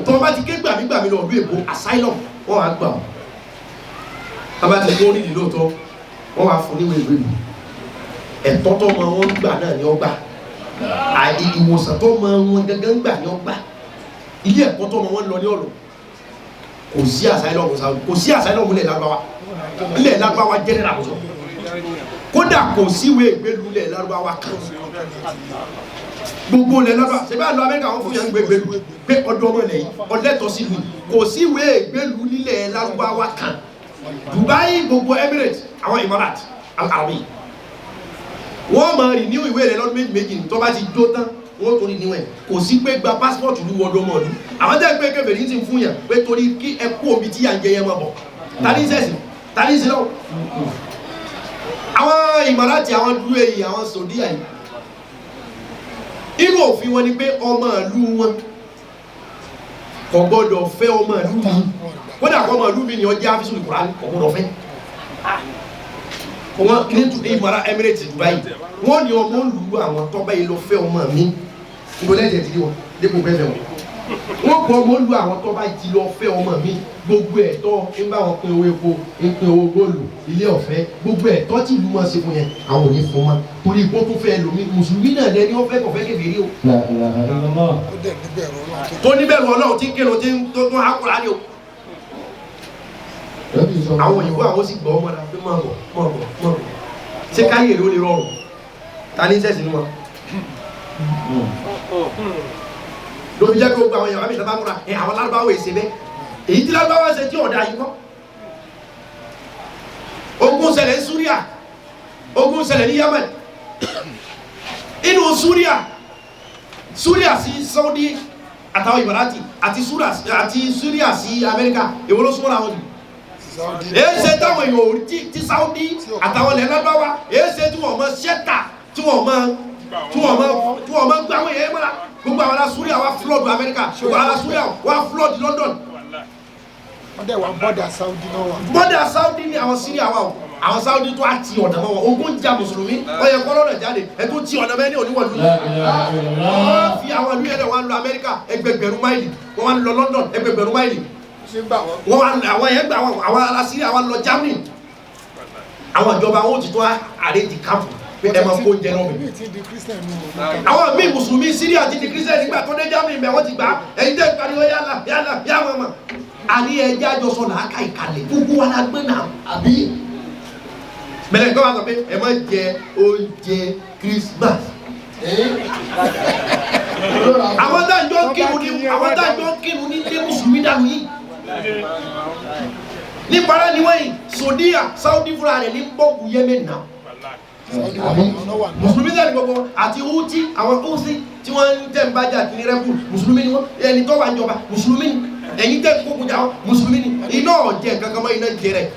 Tó bá ti ké gbàmígbàmí lọ ọdún èbó asylum wọ́n wá gbà wọ́n. Bàbá ti kó nídìí lóòótọ́ wọ́n wá fún níwèé ìwé mi. Ẹ̀tọ́ tó mọ wọn gbà náà ni ó gbà. Ìwòsàn tó mọ wọn gangan gbà ni ó gbà. Ilé ẹ̀kọ́ tó mọ wọn lọ ní ọ̀rọ̀. Kò sí asylum ilẹ̀ Lágbáwá. Ilẹ̀ Lágbáwá general àwùjọ. kódà kò síwèé ìgbélú lẹ̀ lárúbáwá kan gbogbo lẹ̀ lárúbáwá ṣe bá lọ Amẹ́ríkà wọn fún yẹn gbégbélú pé ọdún ọmọ ilẹ̀ yìí ọdẹ́tọ̀ sí lu kò síwèé ìgbélú lílẹ̀ lárúbáwá kan Dubai gbogbo Emirates àwọn Emirates Arabi wọ́n máa renew ìwé rẹ̀ lọ́dún méjì tó bá ti dó tán wọ́n tó renew ẹ̀ kò sí pé gba passport lu wọ́dọ̀ mọ́ ọdún àwọn tẹ́ pé kẹfẹ́ ní ti fún yàn pé torí kí ẹ kú omi tí yà ń jẹ yẹn máa bọ̀ tani sẹ́sì tani sí náà àwọn Emirates àwọn dúró èyí àwọn Saudi àyè irú òfin wọn ni pé ọmọ ìlú wọn kò gbọdọ̀ fẹ́ ọmọ ìlú mi kódà kọ́ ọmọ ìlú mi ni ọjà àfisùn Kùránì kò gbọdọ̀ fẹ́ wọn ní ìmọ̀ra Emirates Dubai wọn ni ọmọ ìlú àwọn tọ́ba yìí lọ fẹ́ ọmọ mi ìgbọ́lẹ́jẹ̀ ti di wọn dépò fẹ́ fẹ́ wọn wọn kọ́ ọmọ ìlú àwọn tọ́ba yìí ti lọ fẹ́ ọmọ mi gbogbo ẹ̀tọ́ ń bá wọn pín owó epo ń pín owó góòlù ilé ọ̀fẹ́ gbogbo ẹ̀tọ́ tí ìlú máa ṣe fún yẹn àwọn ò ní fún wọn torí ipò tó fẹ́ lómi mùsùlùmí náà lẹni wọn fẹ́ kọ̀fẹ́ kékeré o. tó níbẹ̀rù Ọlọ́run tí ń kírun tí ń tó hákùrá ni o. àwọn òyìnbó àwọn sì gbọ́ ọmọ náà pé máa bọ̀ ṣé káyé ló lè rọrùn ta ní sẹ́sì ni wọn. lóbi jẹ́ pé gbogbo àwọn èèyàn wá bí ìjọba múra àwọn lárúbáwò èsè bẹ́ẹ̀ èyí tí lárúbáwò ṣe tí ọ̀dà yìí kọ́. ogun ṣẹlẹ̀ ní Súríà ogun ṣẹlẹ̀ ní Yemen inú Súríà sí Saudi àtàwọn Ìmárátì àti Súríà sí Amẹ́ríkà èwo ló súnmọ́ àwọn jù èéṣe táwọn èèyàn ò ti Saudi àtàwọn ilẹ̀ lárúbáwá èéṣe tí wọ́n mọ ṣẹ́tà tí wọ́n mọ gbà wọ́n yẹn mọ́ra gbogbo àwọn ará Súríà wá flood Amẹ́ríkà gbogbo àwọn ará Súríà wá flood London. wọ́n dẹ̀ wá bọ́dà Saudi náà wà. bọ́dà Saudi ni àwọn Syria wà o àwọn Saudi tó á ti ọ̀nà mọ́ wọn ogun jà mùsùlùmí ọyẹ kọ́lọ́ rẹ̀ jáde ẹ tó ti ọ̀nà mẹ́ni oníwọ̀lú wọ́n fi àwọn ìlú yẹn lẹ̀ wọ́n lọ Amẹ́ríkà ẹgbẹgbẹ̀rún máìlì wọ́n lọ London ẹgbẹgbẹ̀rún máìlì wọ́n àwọn yẹn gbà àwọn ará Syria wọ́n lọ Germany àwọn ìjọba wọn ò ti tó àrèjì káàpù pé ẹ máa kó jẹ náà mi. àwọn míì mùsùlùmí Syria ti di Christian nígbà tó dé Germany mẹ́ wọ́n ti gbà ẹ̀yin tẹ́ pariwo yálà mama àní ẹjẹ́ àjọsọ làákà ìkàlẹ̀ gbogbo wa la gbé náà àbí. bẹ̀rẹ̀ nǹkan wá sọ pé ẹ má jẹ oúnjẹ Christmas. àwọn tájọ́ kírun ní ilé mùsùlùmí dànù yìí. ní para ni wọ́n yìí Saudi fúnra rẹ̀ ní bọ́ọ̀bù Yemen náà. mùsùlùmí sẹ́ni gbogbo àti Houthi àwọn Houthi tí wọ́n ń tẹ̀ ń bájà kí ní rẹ́pù mùsùlùmí ni wọ́n ẹni tó wà ń jọba mùsùlùmí ni ẹ̀yin tẹ́ kókò jà mùsùlùmí ni iná ọ̀jẹ̀ kankan mọ́ iná jẹ rẹ̀.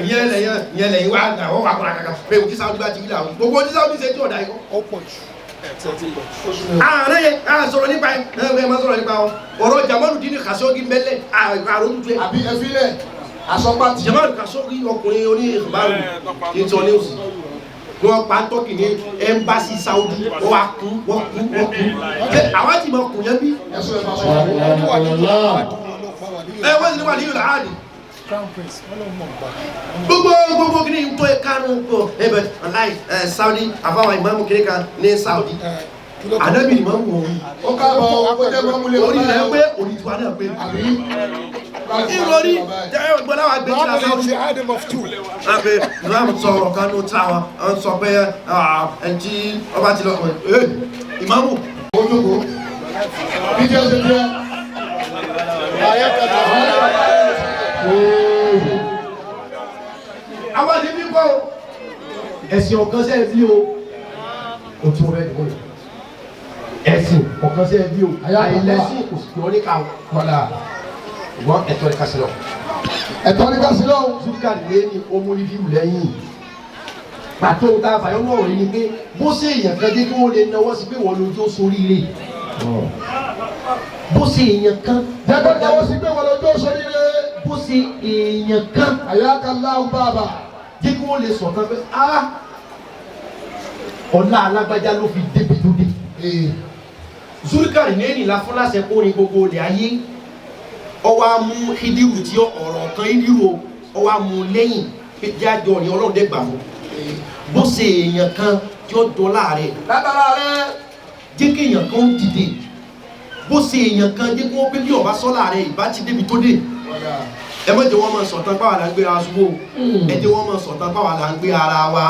ìyẹn lẹ́yìn wá àwọn wà kọ́ra kankan pé òkè Saudi bá ti wí làwọn gbogbo òkè Saudi ṣe tí ọ̀dà yìí kọ́. ààrẹ yẹ sọ̀rọ̀ nípa ẹ máa sọ̀rọ̀ nípa ọ̀rọ̀ Jamaluddin Khashoggi mẹ́lẹ̀ àròtútù ẹ̀. àbí ẹfílẹ̀ asọ́pàtì. Jamal Khashoggi ọkùnrin oní ìbáru ìtọ́ ní òsì wọ́n pa tọ́kì ní ẹ́mbásí Saudi wọ́n kú àwọn àti ìmọ̀ kù yẹn bí. ẹ̀sùn ẹ̀fà sọ wọ́n sì ní wà ní ìlú àádì. gbogbo kìíní ń tó ẹ kánú pọ̀ ẹbẹ̀ aláì Saudi àfáwà ìmáàmù kìíní kan ní Saudi ànábì ìmáàmù wọn. ó káàbọ̀ ó jẹ́ mọ́múlẹ̀ orí rẹ̀ pé orí tiwa náà pé. ìròrí jẹ́ gbọ́dọ̀ wà gbé tíra Saudi. àpè ìmáàmù sọ̀rọ̀ kan ní tíra wọn àwọn sọ pé ẹnjí ọba ti lọ ìmáàmù. ó jókòó bí jẹ́ ṣe jẹ́. àwọn àdébí kọ́ ẹ̀sìn ọ̀kan sẹ́ẹ̀ bí o kò tún rẹ̀ dùn ẹ̀sìn ọ̀kan sẹ́ẹ̀ bí o àìlẹ́sìn kò sì lọ ní ká kọ́lá ìwọ́n ẹ̀tọ́ ní kásílọ̀ ẹ̀tọ́ ní kásílọ̀ zúkà lé ní omúlífíù lẹ́yìn pàtó tá a fàyọ́ náà rí ni pé bó ṣe èèyàn kan dé kí wọ́n lè náwó sí pé wọ́n lójú ó soríire bó ṣe èèyàn kan jẹ́kọ́ náwó sí pé wọ́n lójú ó soríire bó ṣe èèyàn kan àyàkálá bàbà jẹ́ kí wọ́n lè sọ̀kan pé ọ̀la alágbájá ló fi débi tó dé. Zulukari nẹ́ẹ̀nì la fún láṣẹ kó ní gbogbo ilẹ̀ ayé ọwọ́ amú Hidiru tí ọ̀rọ̀ kan Hidiru ọwọ́ amú lẹ́yìn pé jájọ ní Ọlọ́run dẹ́gbà fún bó ṣe èèyàn kan tí ó dọ́là rẹ̀ látara rẹ̀ jẹ́ kí èèyàn kan dìde bó ṣe èèyàn kan jẹ́ kí wọ́n pé bí ọba sọ́là rẹ̀ ìbá ti débi tó dé ẹ má jẹ́ wọ́n máa sọ̀tàn pàwọ́ là ń gbé ara ṣubú ẹ jẹ́ wọ́n máa sọ̀tàn pàwọ́ là ń gbé ara wa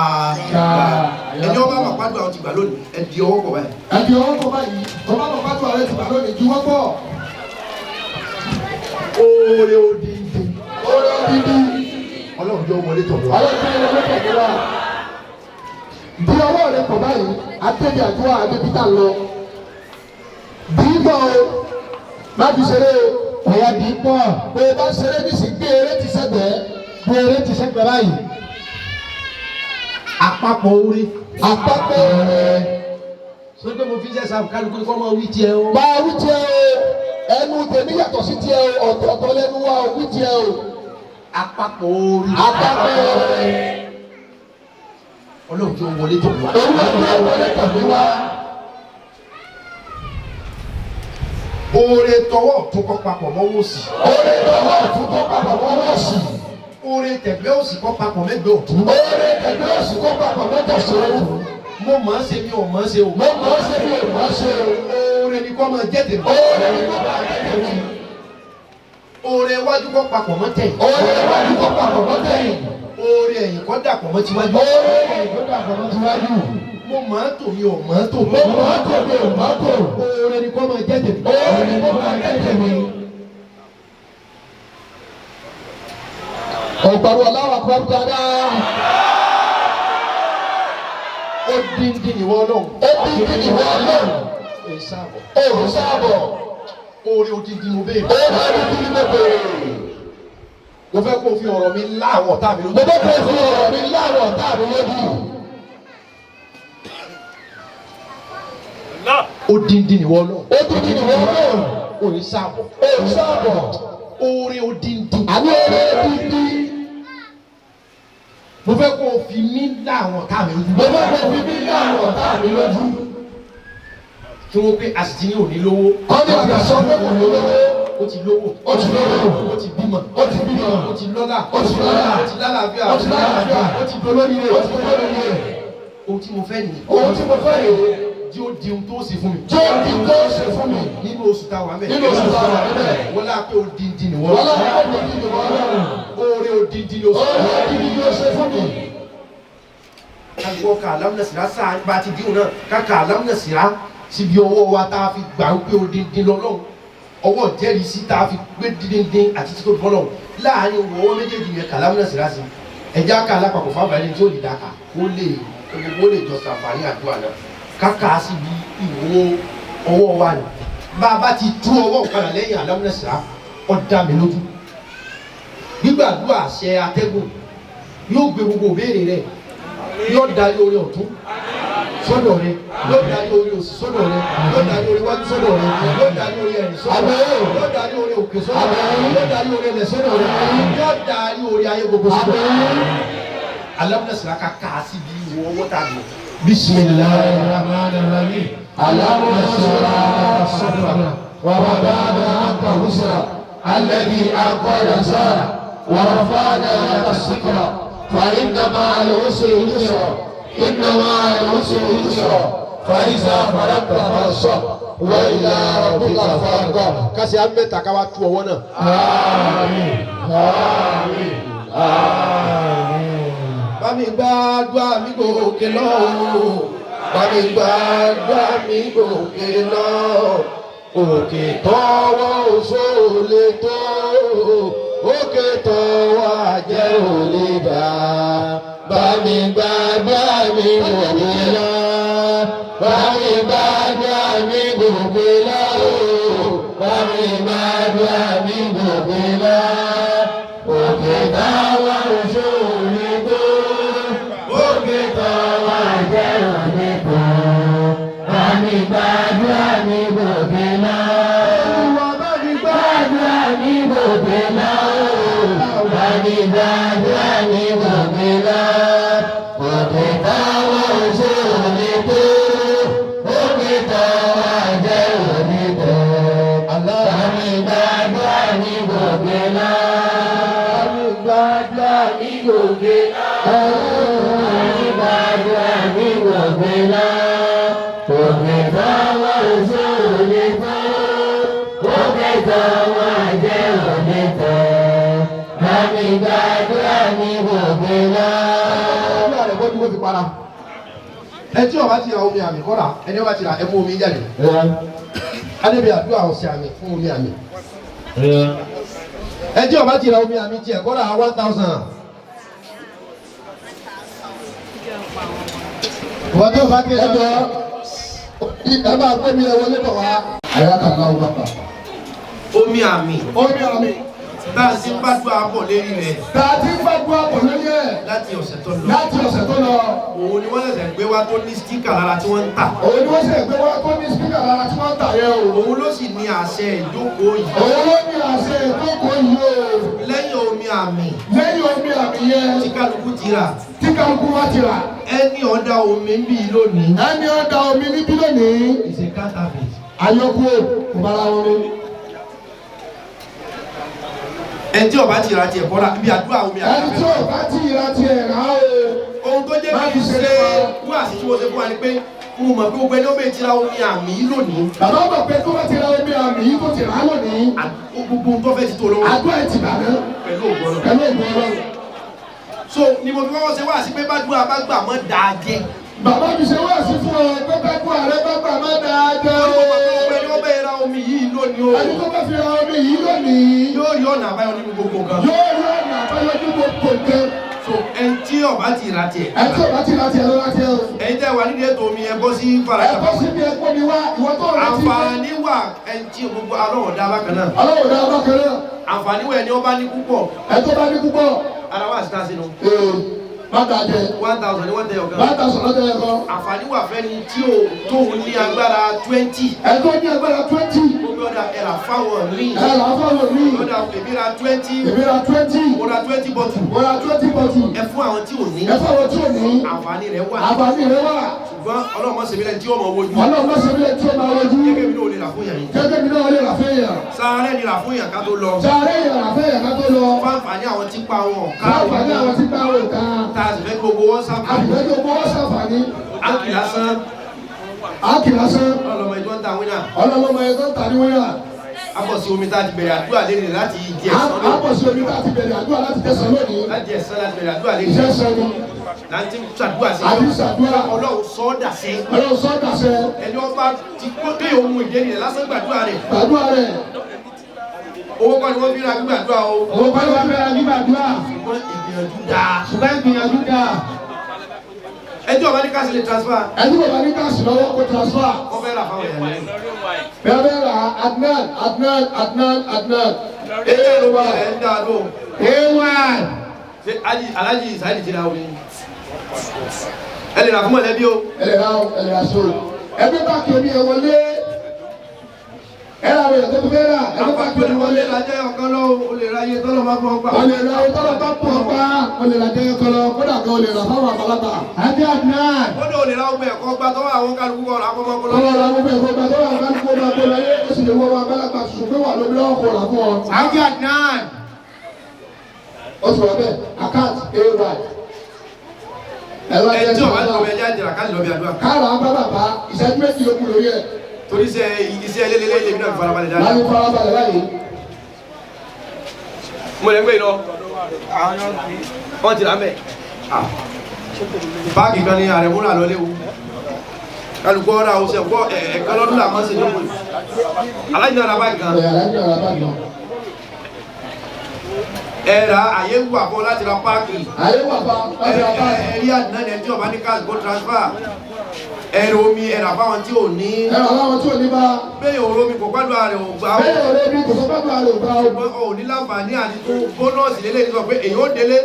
ẹni ọba àmọ̀ pàdùn àwọn ti gbà lónìí ẹ di ọwọ́ pọ̀ báyìí. ẹ di ọwọ́ pọ̀ báyìí ọba àmọ̀ pàdùn àwọn ti gbà lónìí ju wọ́n pọ̀. oore odindi ọlọ́run jọ wọlé tọ̀ wá. di ọwọ́ rẹ pọ̀ báyìí akéde àdúrà adébítà lọ bí bọ́ o má fi ṣeré o ọ̀yà bí bọ́ o bá ṣeré bí sì gbé eré ti sẹ́gbẹ̀ẹ́ gbé eré ti sẹ́gbẹ̀ẹ́ báyìí àpapọ̀ oore sọ pé mo fi ṣe sáà kálukú kọ́ mọ́ wí tiẹ̀ o. máa wí tiẹ̀ o ẹnu tèmi yàtọ̀ sí tiẹ̀ o ọ̀tọ̀ọ̀tọ̀ lẹ́nu wa ò wí tiẹ̀ o àpapọ̀ oore ọlọ́run jọ wọlé tọ̀ wá. wọlé tọ̀ wá. oore tọwọ́ tún kọ́ papọ̀ mọ́wọ́ sí. oore tọwọ́ tún kọ́ papọ̀ mọ́wọ́ sí. oore tẹ̀gbẹ́ òsì kọ́ papọ̀ mẹ́gbẹ́ ọ̀tún. oore tẹ̀gbẹ́ òsì kọ́ papọ̀ mẹ́gbẹ́ ọ̀tún. mo máa ṣe mi ò máa ṣe o. mo máa ṣe mi ò máa ṣe o. oore ni kọ́ máa jẹ́ tèmi. oore ni kọ́ máa jẹ́ tèmi. oore iwájú kọ́ papọ̀ mọ́ tẹ̀yìn. oore iwájú kọ́ papọ̀ mọ́ tẹ̀yìn. oore ẹ̀yìn kọ́ dàpọ̀ mọ́ tiwájú. oore ẹ̀yìn kọ́ dàpọ̀ mọ́ tiwájú. mo máa tò mi ò máa tò. mo máa tò mi ò máa tò. oore ni kọ́ máa jẹ́ tèmi. oore ni kọ́ máa jẹ́ tèmi. ọ̀gbọ̀n aláwọ̀ kọ́ dáadáa. ó díndín ìwọ ọlọ́run. ó díndín ìwọ ọlọ́run. èyí sáàbọ̀. èyí sáàbọ̀. oore odindi mo béèrè. oore odindi mo béèrè. mo fẹ́ kó o fi ọ̀rọ̀ mi lá àwọn ọ̀tá mi lójú. mo fẹ́ kó o fi ọ̀rọ̀ mi lá àwọn ọ̀tá mi lójú. odindi ìwọ ọlọ́run. ó díndín ìwọ ọlọ́run. òye sáàbọ̀. èyí sáàbọ̀. oore odindi. àní oore odindi. mo fẹ́ kó o fi mí lá àwọn ọ̀tá mi lójú. mo fẹ́ kó o fi mí lá àwọn ọ̀tá mi lójú. kí wọ́n pé àsìtì ní òní lówó. kọ́ni àgbà sọ pé kò lówó. ó ti lówó. ó ti lówó. ó ti bímọ. ó ti bímọ. ó ti lọ́lá. ó ti lọ́lá. ó ti lálàáfíà. ó ti lálàáfíà. ó ti dolóríire. ó ti dolóríire. ohun tí mo fẹ́ nìyí. ohun tí mo fẹ́ nìyí. tí ó di ohun tó ṣe fún mi. tí ó di tó ṣe fún mi. nínú oṣù táwa mẹ́. nínú oṣù táwa mẹ́. wọ́n lá pé odindi ni wọ́n. wọ́n lá pé odindi ni wọ́n. oore odindi ni oṣù. oore odindi ni ó ṣe fún mi. kájúwọ́ ká alámúnẹ̀sìrá sáà bá ti dín náà ká ká alámúnẹ̀sìrá síbi ọwọ́ wa tá a fi gbà ń pé odindi lọ́lọ́run ọwọ́ jẹ́rìísí tá a fi gbé dídíndín àti títò fọlọ́run láàrin ọwọ́ méjèèjì yẹn ká alámúnẹ̀sìrá sí ẹ̀já ká alápapọ̀ fábàlẹ̀ tí ó lè dáka ó lè jọ sàǹfààní àdúrà náà káka síbi ìwọ ọwọ́ wa ni bá a bá ti tú ọwọ́ padà lẹ́yìn alámúnẹ̀sìrá ó dá mi lójú gbígbàdúrà àṣẹ atẹ́gùn yóò gbé gbogbo òbéèrè rẹ̀ yóò darí orí ọ̀tún sọ́dọ̀ rẹ̀ yóò darí orí òsì sọ́dọ̀ rẹ̀ yóò darí orí wájú sọ́dọ̀ rẹ̀ yóò darí orí ẹ̀yìn sọ́dọ̀ rẹ̀ yóò darí orí òkè sọ́dọ̀ rẹ̀ yóò darí orí ẹlẹ̀ sọ́dọ̀ rẹ̀ yóò darí orí ayé gbogbo sọ́dọ̀ rẹ̀ alámúnẹ̀sìrá ká ká síbi ìwọ ọwọ́ tá a lò. bisimilayi rahmani rahim alámúnẹ̀sìrá sọ́dọ̀ ووضعنا عنك وزرا الذي أنقض ظهرك ورفعنا لك الذكر فإن مع العسر يسرا إن مع العسر يسرا فإذا فرغت فانصب وإلى ربك فارغب. kasi an bɛ ta k'a b'a tu ọwọ́ náà. آمين آمين آمين. bami gbàdúrà mi gòkè lọ bami gbàdúrà mi gòkè lọ òkè tọ́wọ́ oṣó lè tó òkè tọ́wọ́ àjẹ́ ò lè bá bami gbàdúrà mi gòkè lọ bami gbàdúrà mi gòkè lọ bami gbàdúrà mi gòkè lọ òkè tọ́wọ́ oṣó lè tó òkè tọ́wọ́ àjẹ́ ò lè bá bami gbàdúrà mi gòkè lọ. ẹ tí ọba ti ra omi àmì kọ́ra ẹni ọba ti ra ẹ mú omi jáde adébí àdúrà ọ̀sẹ̀ àmì fún omi àmì ẹ tí ọba ti ra omi àmì tiẹ̀ kọ́ra 1000. wọ́n tó bá kéde ẹjọ́ ẹ bá gbé mi ẹ wọlé bọ̀ wá. àyà kan náà wọ́n bá. omi àmì. omi àmì. tá a ti ń bá dùn àbọ̀ lérí rẹ̀. tá a ti ń bá dùn àbọ̀ lérí rẹ̀. láti ọ̀sẹ̀ tó lọ. láti ọ̀sẹ̀ tó lọ. òun ni wọ́n ṣẹ̀ṣẹ̀ gbé wá tó ní sítíkà lára tí wọ́n ń tà. òun ni wọ́n ṣẹ̀ṣẹ̀ gbé wá tó ní sítíkà lára tí wọ́n ń tà yẹn o. òun ló sì ní àṣẹ ìjókòó yìí. òun ló ní àṣẹ ìjókòó yìí o. lẹ́yìn omi àmì. lẹ́yìn omi àmì yẹn. tí kálukú ti rà. tí kálukú wá ti rà. ẹni ọ̀dà omi ń bí lónìí. ẹni ọ̀dà omi níbí lónìí. ìṣe counterfeit. ayọ́kú kò bára wọn ní. ẹni tí ọba ti ra tiẹ̀ kọ́ra ibi àdúrà omi àmì. ẹni tí ọba ti ra tiẹ̀ rà o. ohun tó jẹ́ kí n ṣe wúwà sí tí mo ṣe fún wa ni pé mo mọ̀ pé gbogbo ẹni ó bẹ̀ ti ra omi àmì lónìí. bàbá mọ̀ pé tó bá ti ra omi àmì yìí tó ti rà lónìí. gbogbo tó fẹ́ ti tó lọ́wọ́. àdúrà ẹ̀ ti bàbá. pẹ̀lú ògbọ́n. pẹ̀lú ògbọ́n. so ni mo fi kọ́kọ́ ṣe wá sí pé bá dúrà bá gbà mọ́ dáa jẹ́. bàbá mi ṣe wá sí fún ọ pé bá dúrà rẹ bá gbà mọ́ dáa jẹ́. ẹni ó bẹ̀ ra omi yìí lónìí o. ẹni tó bá fi ra omi yìí lónìí. yóò rí ọ̀nà àbáyọ nínú gbogbo nǹkan. yóò rí ọ̀nà àbáyọ nínú gbogbo nǹkan. so ẹni tí ọba ti ra tiẹ̀. ẹni tí ọba ti ra tiẹ̀ ló ra tiẹ̀ o. ẹni tẹ́ wà nídìí ètò omi ẹ bọ́ sí ẹ farajá. bọ́ síbi ẹ̀kọ́ mi wá ìwọ tó rẹ ti. àǹfààní wà ẹni tí gbogbo alọ́wọ̀ dá bákan náà. ọlọ́wọ́ dá bákan náà. àǹfààní wà ẹni ọba ní púpọ̀. ẹ tó bá ní púpọ̀. ara wà sí tásínú. má dáa jẹ. 1000 ni wọ́n tẹ ọ̀gá. 1000 lọ́dọ̀ ẹ̀ kọ́. àǹfààní wà fẹ́ni tí ò tóun ní agbára 20. ẹ tó ní agbára 20. gbogbo ọ̀dà ẹ̀rà fáwọn míì. ẹ là á fáwọn míì. ọ̀dà èmi ra 20. èmi ra 20. mo ra 20 bọ́tù. mo ra 20 bọ́tù. ẹ fún àwọn tí ò ní. ẹ fáwọn tí ò ní. àǹfààní rẹ̀ wà. àǹfààní rẹ̀ wà. ṣùgbọ́n ọlọ́mọ sèmílẹ̀ tí ó mọ̀ wojú. ọlọ́mọ sèmílẹ̀ tí ó máa wojú. gẹ́gẹ́ bí náà lè rà fún yàn yìí. gẹ́gẹ́ bí náà lè rà fún yàn. sáré ni rà fún yàn ká tó lọ. sáré yàn rà fún yàn ká tó lọ. fáǹfààní àwọn tí pa wọn. fáǹfààní àwọn tí pa wọn ká. tá a sì fẹ́ gbogbo wọn sáfà. àbùkẹ́ tó gbọ́ sàǹfààní. ákì lásán. ákì lásán. ọlọ́mọ ìjọ ń ta wíńà. ọlọ́mọ ẹ̀kọ́ ń ta ní wíńà. abọ̀sí omi tá a ti bẹ̀rẹ̀ àdúrà lẹ́nu láti jẹ ẹ̀sán lónìí. abọ̀sí omi tá a ti bẹ̀rẹ̀ àdúrà láti tẹ̀sán lónìí. láti ẹ̀sán láti bẹ̀rẹ̀ àdúrà lẹ́nu. iṣẹ́ sọ ni. láti ṣàdúrà sí. àbí ṣàdúrà. ọlọ́run sọ́ọ́dà sẹ́. ọlọ́run sọ́ọ́dà sẹ́. ẹni ọba ti kó dé ohun ìdéni rẹ̀ lásán gbàdúrà rẹ̀. gbàdúrà rẹ̀. owó kọ́ ni wọ́n fi ra gbàdúrà o. owó kọ́ ni wọ́n fi ra gbàdúrà. ṣùgbọ́n ìgbìyànjú dáa. ṣùgbọ́n ìgbìyànjú dáa. ẹjọ́ ọba ní káàsì lè transfer. ẹjọ́ ọba ní káàsì lọ́wọ́ kó transfer. wọ́n fẹ́ rà fáwọn èèyàn lẹ́yìn. bẹ́ẹ̀ rà Adnan. ẹjọ́ ló wà ẹ̀ ń dá lóhùn. A1. ṣe alájì ìsáyìí ti ra omi. ẹ lè rà fún mọ̀lẹ́bí o. ẹ lè ra so. ẹgbẹ́ bá kí omi ẹ wọlé. ẹ rà rẹ̀ tó fẹ́ rà. ẹgbẹ́ bá kí omi wọlé. lajẹ́ ọ̀kan lọ́wọ́ o lè ra iye tọ́lọ́ máa fọ́ pa. o lè ra iye tọ́lọ́ bá pọ̀ pa. o lè ra jẹ́ ọkọ lọ kódà kan o lè ra fáwọn àgbàlagbà. àti Adnan. ó ní o lè ra ọgbẹ́ ẹ̀kọ́ gbá tọ́wọ́ àwọn kálukú kọ́ ra kọ́mọ́ kọ́ ọlọ́run àwọn ọmọ ẹ̀kọ́ gbàdúrà àwọn kálukú ọmọ ẹ̀kọ́ láyé ó sì lè wọ́n wọn àgbàlagbà ṣùgbọ́n pé wà lóbi lọ́wọ́ kó rà fún ọ. àti Adnan. ó sì wà bẹ́ẹ̀ account A1. ẹ tí o bá ní ọbẹ̀ ẹja ìjìnlá ká lọ bí àdúrà. káàrà ń bá bàbá ìṣẹ́jú méjì ló kù lórí ẹ̀. torí iṣẹ́ ẹlẹ́lẹ́lẹ́ lèmi náà farabalẹ̀ dáadáa. láti farabalẹ̀ báyìí. mo lè gbé iná. wọ́n ti rà mẹ́. báàgì kan ní ààrẹ múra lọ léwu. kálukú ọ̀rọ̀ àwọn ọ̀sẹ̀ kọ́ ẹ̀ẹ̀kan lọ́dún làmọ́ sí lóko yìí. alájọ ara báàgì kan. alájọ ara báàgì kan. ẹ ra àyè wà fún láti ra páàkì. àyè wà fún láti ra páàkì. ẹ̀rí àdínà ni ẹjọ́ bá ní káàsì kó transfer. ẹ̀rọ omi ẹ̀rà fáwọn tí ò ní. ẹ̀rọ fáwọn tí ò ní bá. bẹ́ẹ̀ òru omi kò gbádùn ààrẹ ò gbà ó. bẹ́ẹ̀ òru omi kò gbádùn ààrẹ ò gbà ó. ò ní láǹfààní àti tó bónọ́ọ̀sì lélẹ́yìn sọ pé èyí ó délé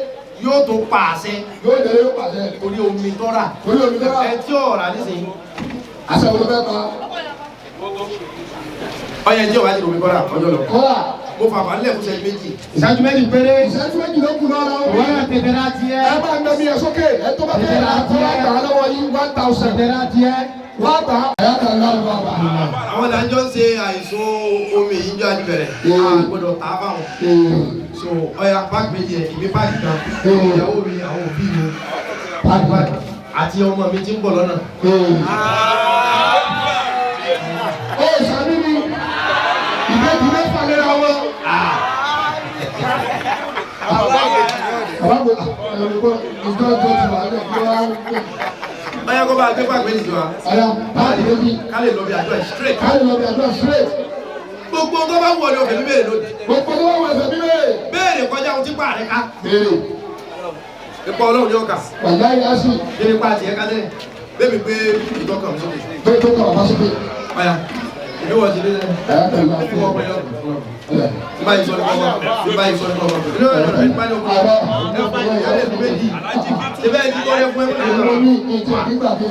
yóò tó pàṣẹ. yóò délé yóò pàṣẹ. orí omi tọ́ra. orí omi tọ́ra. ẹ tí ọ̀rá nísìnyí. àṣà wo ló fẹ́ pa. ọyẹ tí o bá ti omi kọ́ra ọjọ́ lọ. kọ́ra. mo fà fà nílẹ̀ fún ìṣẹ́jú méjì. ìṣẹ́jú méjì péré. ìṣẹ́jú méjì ló kù lọ́rọ́. wọ́n yà tètè láti ẹ́. ẹ bá ń gbẹ́mí ẹ sókè ẹ tó bá tẹ̀lé àti ẹ gbà lọ́wọ́ yín 1000. tètè láti ẹ́. wọ́n gbà ẹ̀yà kan lọ́wọ́ bàbá. àwọn làjọ ń ṣe àìsàn omi yìí jọ àdìbẹ̀rẹ̀. a gbọ́dọ̀ tà á fáwọn. so ọya páàkì méjì ẹ̀ ìgbé páàkì kan. ìyàwó mi àwọn òbí mi. páàkì àti ọmọ mi ti ń bọ̀ lọ́nà. ó sàbí mi ìbejì mẹ́fà lera wọn. àwọn àgbẹ̀ ìjọ ìjọ ti wà lẹ́yìn tí wọ́n á ń gbé. ọyá kó bá gbé pàgbé nìjọ wa. ọ̀yà báàdì lóbi. ká lè lọ bí àjọ straight. ká lè lọ bí àjọ straight. gbogbo tó bá wù ọ ní ọ̀fẹ́ mi béèrè lónìí. gbogbo tó bá wù ọ̀fẹ́ mi béèrè. béèrè kọjá ohun tí pa rẹ ká. béèrè. ipa ọlọ́run ní ọkà. wàlá yìí á sì. kí ni pa tiẹ̀ ká lẹ́yìn. bébí pé ìtọ́kàn mi sókè. bẹ́ẹ̀ tó kọ̀ ọ̀bá sókè. ọ̀yà ìlú wọ̀ sí ilé rẹ̀. ẹ̀yà tẹ̀lé náà fún ọmọ yẹn ìbá yìí sọ ní kọ́mọ ìbá yìí sọ ní kọ́mọ. ìbá yìí sọ ní kọ́mọ. mo ní ìjọ nígbà tí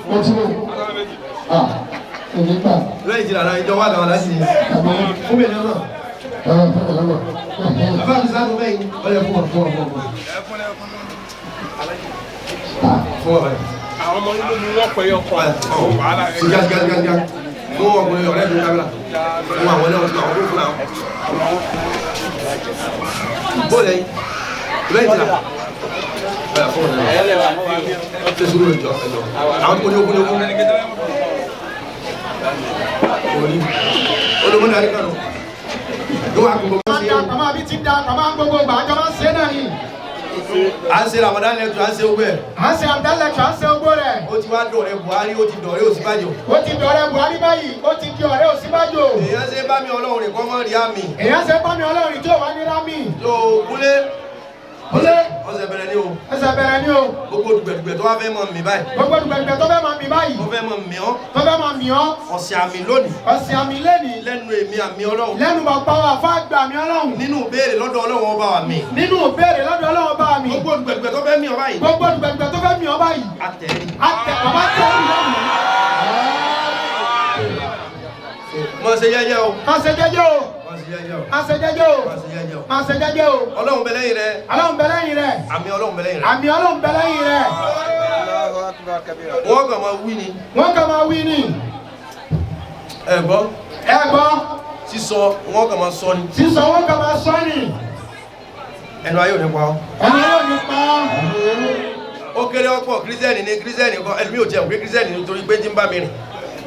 mo ti mọ̀ nígbà. lẹ́yìn tí ara ìjọ wà láwọn láti fún mi lọ́nà. bàbá mi sáré bẹ́ẹ̀ ọ̀yẹ́ fún ọ. fún ọ. àwọn ọmọ inú mi wọ́n pẹ̀yọ kọ́ wàhálà rẹ̀. gíga fún ọkùnrin ọ̀rẹ́ mi kábílà fún àwọn ẹlẹ́wọ̀n tí àwọn fún àwọn. bóòlù ẹ̀yìn lẹ́yìn tí la fún ọ̀rẹ́ ṣe sùúrù ẹ̀jọ̀ àwọn tó ní okun ní okun. olùmọ̀nà àríkà nù. yóò wá gbogbo sí i. Kàmá bí ti da kàmá gbogbo gbà àjọ máa ń ṣe náà ni. à ń ṣe Ramadan lẹ́tọ̀ à ń ṣe ogbó ẹ̀. À ń ṣe àdálẹ̀kọ̀ à ń ṣe ogbó rẹ̀. ó ti wá dọ̀rẹ́ Buhari ó ti dọ̀rẹ́ Ọ̀ṣínbàjò. Ó ti dọ̀rẹ́ Buhari báyìí, ó ti di ọ̀rẹ́ Ọ̀ṣínbàjò. èèyàn ṣe bá mi Ọlọ́run rìn kọ́ mọ́ rí àmì. Èèyàn ṣe bá mi Ọlọ́run tí ò wá ní rámì. tó kúlé Kúlé ọ̀sẹ̀ bẹ̀rẹ̀ ni o. ẹsẹ̀ bẹ̀rẹ̀ ni o. gbogbo dùgbẹ̀dùgbẹ̀ tó wá fẹ́ mọ̀ mí báyìí. Gbogbo dùgbẹ̀dùgbẹ̀ tó fẹ́ máa mì báyìí. tó fẹ́ mọ̀ mí ọ́. Tó fẹ́ máa mì ọ́. ọ̀sẹ̀ àmì lónìí. Ọ̀sìn àmì lẹ́nìí. lẹ́nu èmi àmì Ọlọ́run. Lẹ́nu bàbá wa fá gbà mí Ọlọ́run. nínú ìbéèrè lọ́dọ̀ Ọlọ́run ọba wa mi. Nínú ìbéèrè lọ́dọ̀ Ọlọ́run bá mi. gbogbo dùgbẹ̀dùgbẹ̀ tó fẹ́ mí ọ báyìí. Gbogbo dùgbẹ̀dùgbẹ̀ tó fẹ́ mì ọ́ báyìí. àtẹ̀rí. Bàbá tẹ̀ ọ́ lẹ́nu. mọ̀ ṣe yẹ́yẹ́ o. Má ṣe jẹ́jẹ́ o. mọ̀ ṣe yẹ́yẹ́ o. Má ṣe jẹ́jẹ́ o. mọ̀ ṣe yẹ́yẹ́ o. Má ṣe jẹ́jẹ́ o. Ọlọ́run bẹ lẹ́yìn rẹ. Ọlọ́run bẹ lẹ́yìn rẹ̀. àmì Ọlọ́run bẹ lẹ́yìn rẹ. Àmì Ọlọ́run bẹ lẹ́yìn rẹ̀. wọ́n kàn máa wí ni. Wọ́n kàn máa wí ni. ẹ gbọ́. Ẹ gbọ́. sísọ wọ́n kàn máa sọ ni. Sísọ wọ́n kàn máa sọ ni. ẹnu ayé ò ní pa ọ́. Ẹni yóò ní pa. ó kéré ọ̀pọ̀ kírísítẹ́nì ni kírísítẹ́nì kan ẹlòmí ò jẹun pé kírísítẹ́nì nítorí pé tí ń bá mi rìn.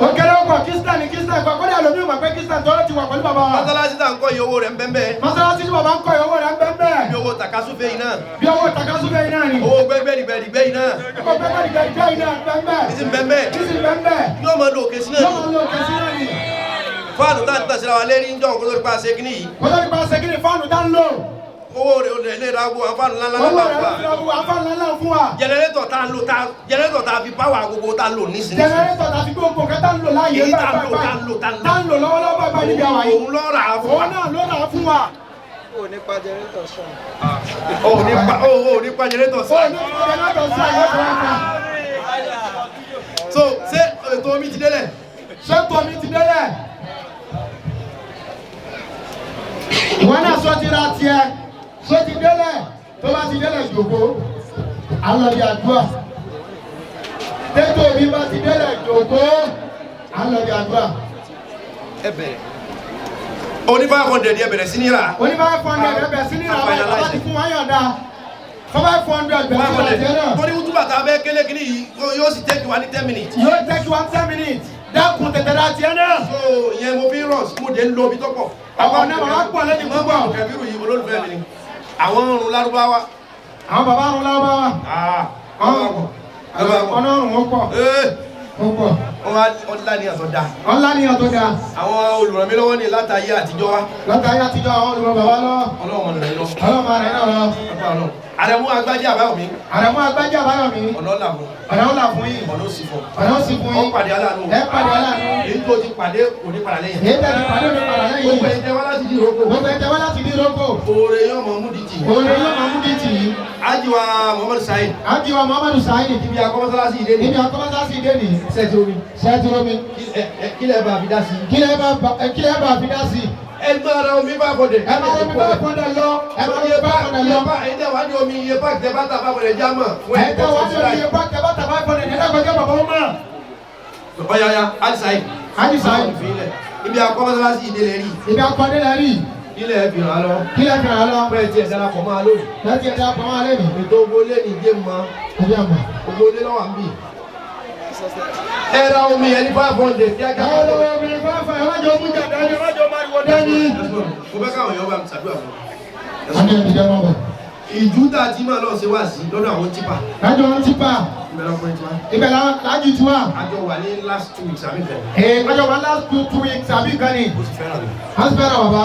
Ó kéré ọ̀pọ̀ kírísítẹ́nì kan kọ́dà lómi ò mọ̀ pé kírísítẹ́nì tó ti wà pẹ̀lú bàbá wa. mọ́sálásí tá à ń kọ́ iye owó rẹ̀ ń bẹ́ẹ̀ bẹ́ẹ̀. Mọ́sálásí tí bàbá ń kọ́ ìyówó rẹ̀ ń bẹ́ẹ̀ bẹ́ẹ̀. bí owó takasúfé yìí náà. Bí owó takasúfé yìí náà ni. owó gbẹ́gbẹ́dìgbẹ́dìgbẹ́ yìí náà. Owó gbẹ́gbẹ́dìgbẹ́ yìí náà bẹ́ẹ̀ bẹ́ẹ̀. ìsìn bẹ́ẹ̀ bẹ́ẹ̀. Nísìnyí bẹ́ẹ̀ bẹ́ẹ̀. yóò máa lo òkè sí náà. Yóò máa lo òkè sí náà ni. fáànù tá à ń tàn síra wa lérí ń jọ òkú tó ti pa ṣe kíní yìí. Kó tó di pa ṣe kí ni fáànù dá ń lò. owó rẹ̀ olè lè ra gbogbo àwọn fáànù ńláńlá Owó ńlá rẹ̀ fún wa. fi ọwọ́ afáàlálá fún wa. jẹnẹrétọ̀ tá a fi páwà gbogbo tá a lò nísìnyí. Jẹnẹrétọ̀ tàbí gbogbo nǹkan tá ń lò láàyè èyí tá a báyìí lò báyìí. tá a lò Tá ń lò lọ́wọ́lọ́wọ́ báyìí níbi àwọn yìí. òun ló rà á fún Òun wa. náà ló rà á fún wa. òun ní pa jẹnẹrétọ̀ sí. Ó ní jẹnẹrétọ̀ sí àyè fún wa. so ṣé ètò omi ti délẹ̀. Ṣé tòmí ti délẹ̀? Ìwọ náà sọ ti ra tiẹ̀. Sọ ti délẹ̀. Tó bá ti délẹ̀ jòkó. Alọ́dí àdúrà. Tètò mi bá ti délẹ̀ jòkó. Alọ́dí àdúrà. ẹ bẹ̀rẹ̀. oní 500 yẹ bẹ̀rẹ̀ sí ní rà. Oní 500 ẹbẹ̀ sí ní ìrànlọ́wọ́ ìjọba ti fún wa yọ̀ǹda. 500 bẹ̀rẹ̀ sí ọ̀jẹ̀ náà. torí wútúbà tá a bẹ́ kélé kínní yìí yóò sì tẹ́kì wá ní 10 minutes. Yóò take you 10 minutes. Dákun tètè ra tiẹ̀ náà. so ìyẹn mo fi ń rọ̀ mo dé ń lo omi tó pọ̀. Àwọn ọ̀nà màá pọ̀ lẹ́yìn púpọ̀. kẹbírù yìí olólùfẹ́ mi ni. àwọn ọrùn lárúbáwá. Àwọn bàbá àrùn lábá wa. Ọ̀nà ọ̀rùn wọn pọ̀. Ó pọ̀. wọ́n lá ní àtọ̀ dáa. Ọ̀nlá ni ọ̀tọ̀ dáa. àwọn olùrànmílọ́wọ́ ní látàyé àtijọ́ wa. Látàrí àtijọ́ àwọn olùrọ̀ bàbá lọ́wọ́. ọlọ́run mọ̀ nìyẹn lọ. Ọlọ́mọ rẹ̀ náà lọ. àrẹ̀mú agbájá àbáyọ̀ mi. Àrẹ̀mú agbájá báyọ̀ mi. ọ̀nà ọ̀là fún. Ọ̀nà ọ̀là fún yìí. ọ̀nà òsì fún. Ọ̀nà ó sì fún wọ́n yín. pàdé aláàánú. Ẹ pàdé aláàánú. èyí tó ti pàdé òní padà lẹ́yìn. Èyí tẹ̀lé pàdé mi padà lẹ́yìn. gbogbo ẹ̀jẹ̀ wá láti di ìrókò. Gbogbo ẹ̀jẹ̀ wá láti ní ìrókò. oore yóò mọ mú di tì. Òun yóò máa mú dìtì yìí. ájíwá Muhammad Saheed. Ájíwá Muhammadu Saheed. ibi akọ́mọ́sálásí ìdé ni. Níbi akọ́mọ́sásí ìdé nì. sẹ́ẹ̀tì omi. Ṣẹ́ẹ́tì omi. kílẹ̀ bá fi dá sí. Kílẹ̀ bá fi dá sí. ẹgbẹ́ ara omi bá bọ̀dẹ̀. Ẹ máa rẹ̀ mi bá fọ́ndẹ̀ lọ. Ẹ máa rẹ̀ mi bá fọ́ndẹ̀ lọ. ẹ̀yin tẹ́ wá ní omi iye páàkì tẹ́ bá tà bá bọ̀dẹ̀ jámọ̀. Ẹ tẹ́ wá ní omi iye bá tẹ́ bá tà bá fọ́ndẹ̀ ní ẹ̀dẹ́gbẹ̀jẹ̀ bàbá wọn mọ̀. ọ̀yàyà Ájí Saheed. Ájí Saheed. ibi akọ́mọ́sálásí ìdé lè rí. Ibi akọ́dé lẹ rí. ilẹ̀ ẹ̀ fi hàn án lọ. Kílẹ̀ fi hàn lọ. pẹ́ẹ́ tí ẹ̀ darapọ̀ máa lónìí. Láti ẹ̀dá pọ̀ wá lẹ́nu. ètò ogolé ní ìdé mọ́. Ẹbí àmọ̀. ogolé lọ́wọ́ àmì. ẹ ra omi ẹni 500 kíákíá. Ẹ lọ omi fáfá ẹ má jọ mú jà dání, ẹ má jọ máa wọ dání. mo fẹ́ káwọn èèyàn bá mi ṣàdúrà fún Àmì ẹ̀dìdẹ́ wọn bọ̀. ìjú tá a ti máa lọ ṣe wá sí lọ́dọ̀ àwọn típà. Lájọ wọn ti pa. ibẹ̀ lájú tí wà. àjọ wà ní last 2 weeks àbí kan. ọjọ́ wa last 2 weeks àbí kan ni. ó ti fẹ́ràn mi. a ti fẹ́ràn bàbá.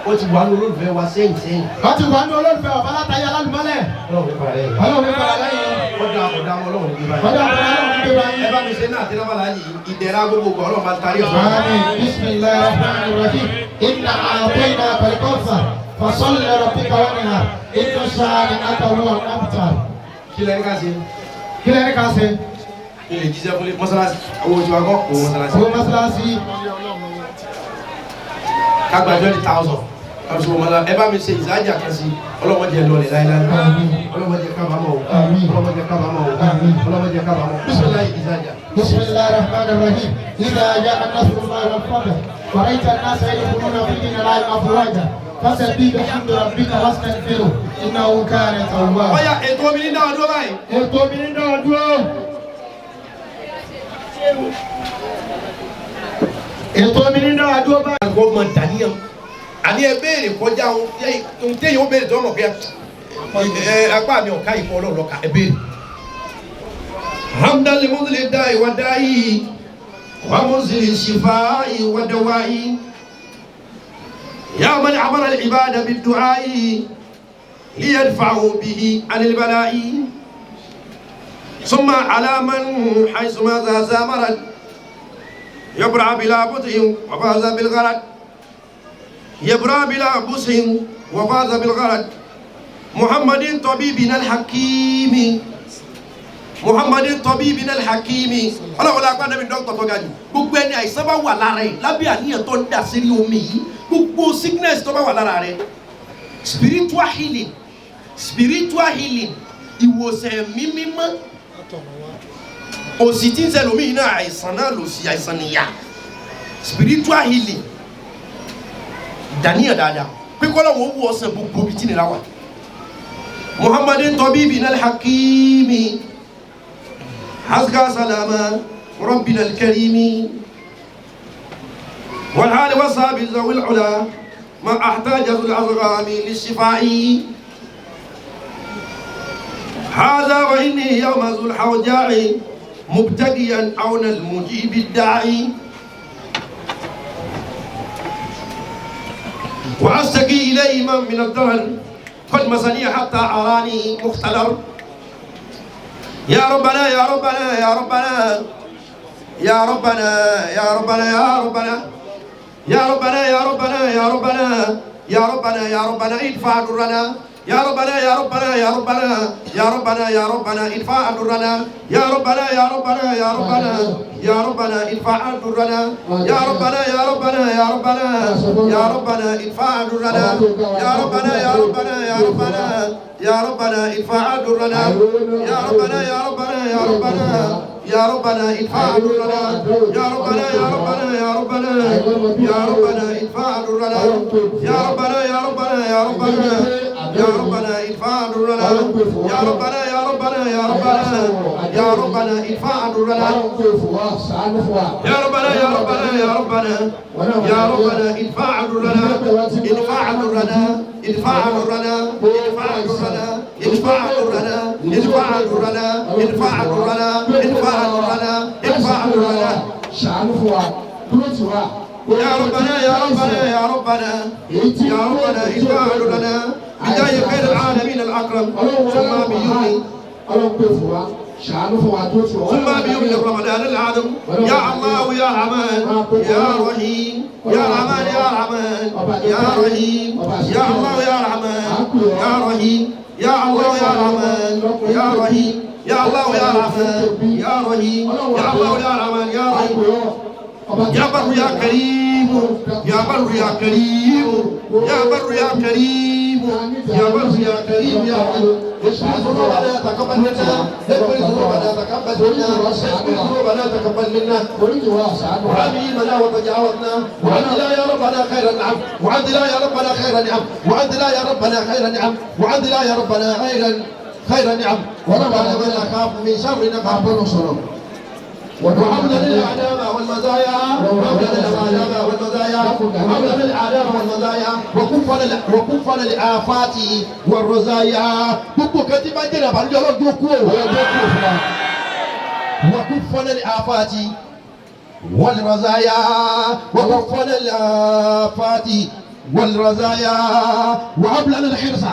ó ti wà ní olólùfẹ́ wa sẹ́yìn. wọ́n ti wà ní olólùfẹ́ bàbá látàyè alálùmọ́lẹ̀. ọlọ́run ní parẹ́. ọlọ́run ní parẹ́ lẹ́yìn. ọjà ọlọ́run ní báyìí. ọjà ọlọ́run ní báyìí. ẹ bá mi ṣe náà tí wọ́n bá láyé ìdẹ̀ra gbogbo ọlọ́run máa tarí ọ̀sán. آمين بسم الله الرحمن الرحيم إنا أعطيناك الكوثر فصل لربك وانحر إن شانئك هو الأبتر. kí lẹ́ni ká ṣe. kí lẹ́ni ká ṣe. ilé jíjẹ́ fún mọ́sálásí owó tí wàá kọ́ owó mọ́sálásí. owó mọ́sálásí. ká gba 20,000 kàbísí wọn mọ́lá ẹ bá mi ṣe ìsájà kan sí ọlọ́mọdé lọlẹ̀ láíláí ọlọ́mọdé kábàámọ̀ o ọlọ́mọdé kábàámọ̀ o ọlọ́mọdé kábàámọ̀ bísíláì ìsájà. بسم الله الرحمن الرحيم إذا جاء النصر الله والفتح ورأيت الناس يدخلون في دين الله أفواجا فسبح بحمد ربك واستغفره إنه كان توابا. ọ̀yà ètò omi ní dáwọ́ dúró báyìí. ètò mi ní dáwọ́ dúró. ètò mi ní dáwọ́ dúró báyìí. àgọ́mọ dàníyàn àní ẹ béèrè kọjá ohun téèyàn ó béèrè tó ọmọ pé apá mi ọ̀ka ìfọ̀ ọlọ́run lọ́ka ẹ béèrè. hamdan li mudli da'i wa da'i wa muzili shifa'i wa dawa'i ya man amara al ibada bid du'a'i liyadfa'u bihi 'anil bala'i summa 'ala man haythu ma zamarat yabra bila but'in wa faza bil gharad يبرى بلا بوس وفاز بالغرض محمد طبيبنا الحكيم محمد طبيبنا الحكيم ọlọ́wọ́ la gbá nẹ́bí dọ́kítọ̀ tó ga jù gbogbo ẹni àìsàn bá wà lára ẹ̀ lábẹ́ àníyàn tó ń dà sí rí omi yìí gbogbo sickness tó bá wà lára rẹ̀ spiritual healing ìwòsàn mímímọ́ òsì tí ń ṣẹlẹ̀ omi yìí náà àìsàn náà lò sí àìsàn nìyà spiritual healing daniya dada pé kọ́lá wọn wú ọsẹ gbogbo bí tí nira wà muhammadin tabibina alhakimi hazka salama rabbina alkarimi والحال وصاب ذوي العلا ما احتاج ذو الأضغام للشفاء هذا وإني يوم ذو الحوجاع مبتغيا عون المجيب الداعي وأشتكي إليه من الضرر قد مسني حتى أراني مختلر يا ربنا يا ربنا يا ربنا يا ربنا يا ربنا يا ربنا يا ربنا يا ربنا يا ربنا يا ربنا يا ربنا ادفع ضرنا يا ربنا يا ربنا يا ربنا يا ربنا يا ربنا ادفع ضرنا يا ربنا يا ربنا يا ربنا يا ربنا ادفع ضرنا يا ربنا يا ربنا يا ربنا يا ربنا ادفع ضرنا يا ربنا يا ربنا يا ربنا يا ربنا ادفع ضرنا يا ربنا يا ربنا يا ربنا يا ربنا ادفع ضرنا يا ربنا يا ربنا يا ربنا يا ربنا ادفع ضرنا يا ربنا يا ربنا يا ربنا يا ربنا ادفع ضرنا يا ربنا يا ربنا يا ربنا يا ربنا ادفع ضرنا يا ربنا يا ربنا يا ربنا يا ربنا ادفع ضرنا ادفع ضرنا ادفع ضرنا ادفع ضرنا ادفع ضرنا ادفع ضرنا ادفع ضرنا ادفع ضرنا ادفع ضرنا يا ربنا يا ربنا يا ربنا يا ربنا ادفع ضرنا بداية خير العالمين الأكرم ثم بيومي ثم بيوم رمضان العظيم يا الله يا رحمن يا رحيم يا رحمن يا رحمن يا رحيم يا الله يا رحمن يا رحيم يا الله يا رحمن يا رحيم يا الله يا رحمن يا رحيم يا الله يا رحمن يا رحيم يا بر يا كريم يا بر يا كريم يا بر يا كريم يا بر يا كريم يا رب اشفع ذنوبنا تقبل منا اغفر ذنوبنا تقبل منا اغفر ذنوبنا تقبل منا وعلمنا وتجاوزنا وعدنا يا ربنا خير النعم وعدنا يا ربنا خير النعم وعدنا يا ربنا خير النعم وعدنا يا ربنا خير النعم وربنا ما نخاف من شر نخاف ونصره وهب لنا الآداب والمزايا وهب لنا الآداب والمزايا وهب لنا الآداب والمزايا وكفنا الآفات والرزايا gbogbo kan tí bá jẹ́ ìrànbánijọ́ ọlọ́dún kú ò وكفنا الآفات والرزايا وكفنا الآفات والرزايا وهب لنا الحرص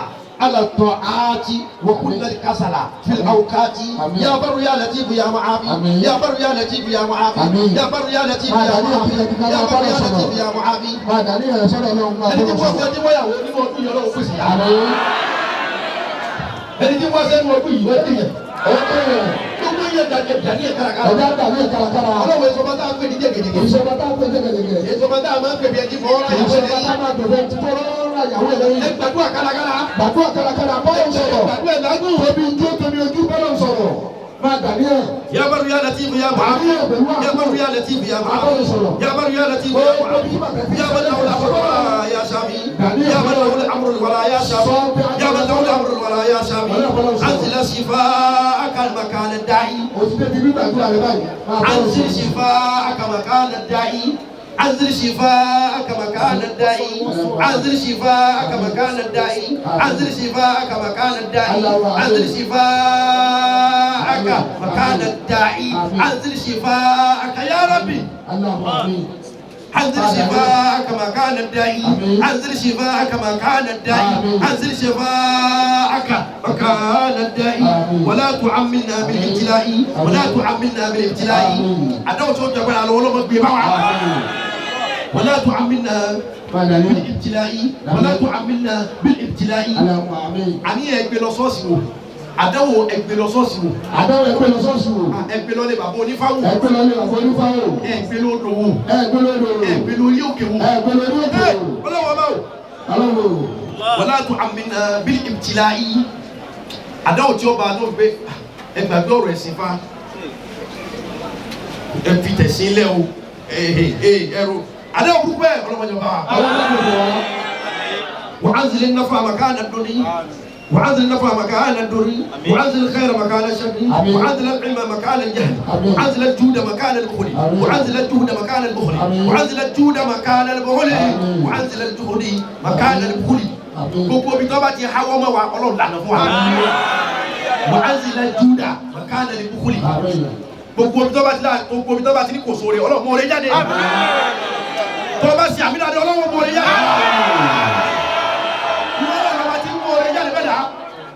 على الطاعات وكل الكسل في الأوقات يا بر يا لطيف يا معافي يا بر يا لطيف يا معافي يا بر يا لطيف يا معافي يا بر يا لطيف يا معافي ẹni tí wọ́n sẹ́ni wọ́n yàwó nínú ọdún yìí ọlọ́wọ́ fèsì yàrá ẹni tí wọ́n sẹ́ni ọdún yìí wọ́n ti yẹ gbogbo yẹn dàní ẹ̀ kárakára ọlọ́wọ́ ìsọba tá a pè ní jẹ́gẹ̀dẹ̀gẹ̀ ìsọba tá a máa ń pè bí ẹni fọ́ ọ́rọ́ yàwó ẹ̀ gbàdúrà kárakára bọ́ọ̀ sọ̀rọ̀ gbàdúrà lágùn tóbi ojú bọ́ọ̀ sọ̀rọ̀ máa dàní ẹ̀. يا بر يا لطيف يا معافي يا بر يا لطيف يا معافي يا بر يا لطيف يا معافي يا من له الامر ولا يا شافي يا من له الامر ولا يا شافي يا من له الامر ولا يا شافي انزل شفاءك مكان الداعي انزل شفاءك مكان الداعي انزل شفاءك مكان الداعي انزل شفاءك مكان الداعي انزل شفاءك مكان الداعي انزل شفاءك مكان الداعي انزل شفاءك يا ربي اللهم امين انزل شفاءك مكان الداعي انزل شفاءك مكان الداعي انزل شفاءك مكان الداعي ولا تعملنا بالابتلاء ولا تعملنا بالابتلاء ادعو صوت جبل على ولو ولا تعملنا بالابتلاء ولا تعملنا بالابتلاء اللهم امين àní ẹgbẹ́ lọ ṣọ́ọ̀ṣì wò àdánwò ẹgbẹ́ lọ ṣọ́ọ̀ṣì wò ẹgbẹ́ lọ lé bàbá onífáwò ẹgbẹ́ lọ lówó ẹgbẹ́ lọ ilé òkè wò ọlọ́wọ́ báwò wala tu'ammilna bil ibtila'i àdánwò tí ó bá tó gbé ẹgbàgbé ọ̀rọ̀ ẹ̀sìn fa ẹ fi tẹ̀sí lẹ́ o ẹ̀rọ àdánwò burúkú ẹ̀ ọlọ́mọdé bá wa anzil an-naf'a makana ad-dunya وعزل النفع مكان الدر وعزل الخير مكان الشر وعزل العلم مكان الجهل وعزل الجود مكان البخل وعزل الجهد مكان البخل وعزل الجود مكان البخل وعزل الجهد مكان البخل gbogbo bi tó bá ti hawọ́ mọ́ wa Ọlọ́run lànà fún wa وعزل الجود مكان البخل gbogbo bi tó bá ti ní kò sóore Ọlọ́run mọ́ rẹ jáde tó bá sì àmì dáadé Ọlọ́run mọ́ rẹ jáde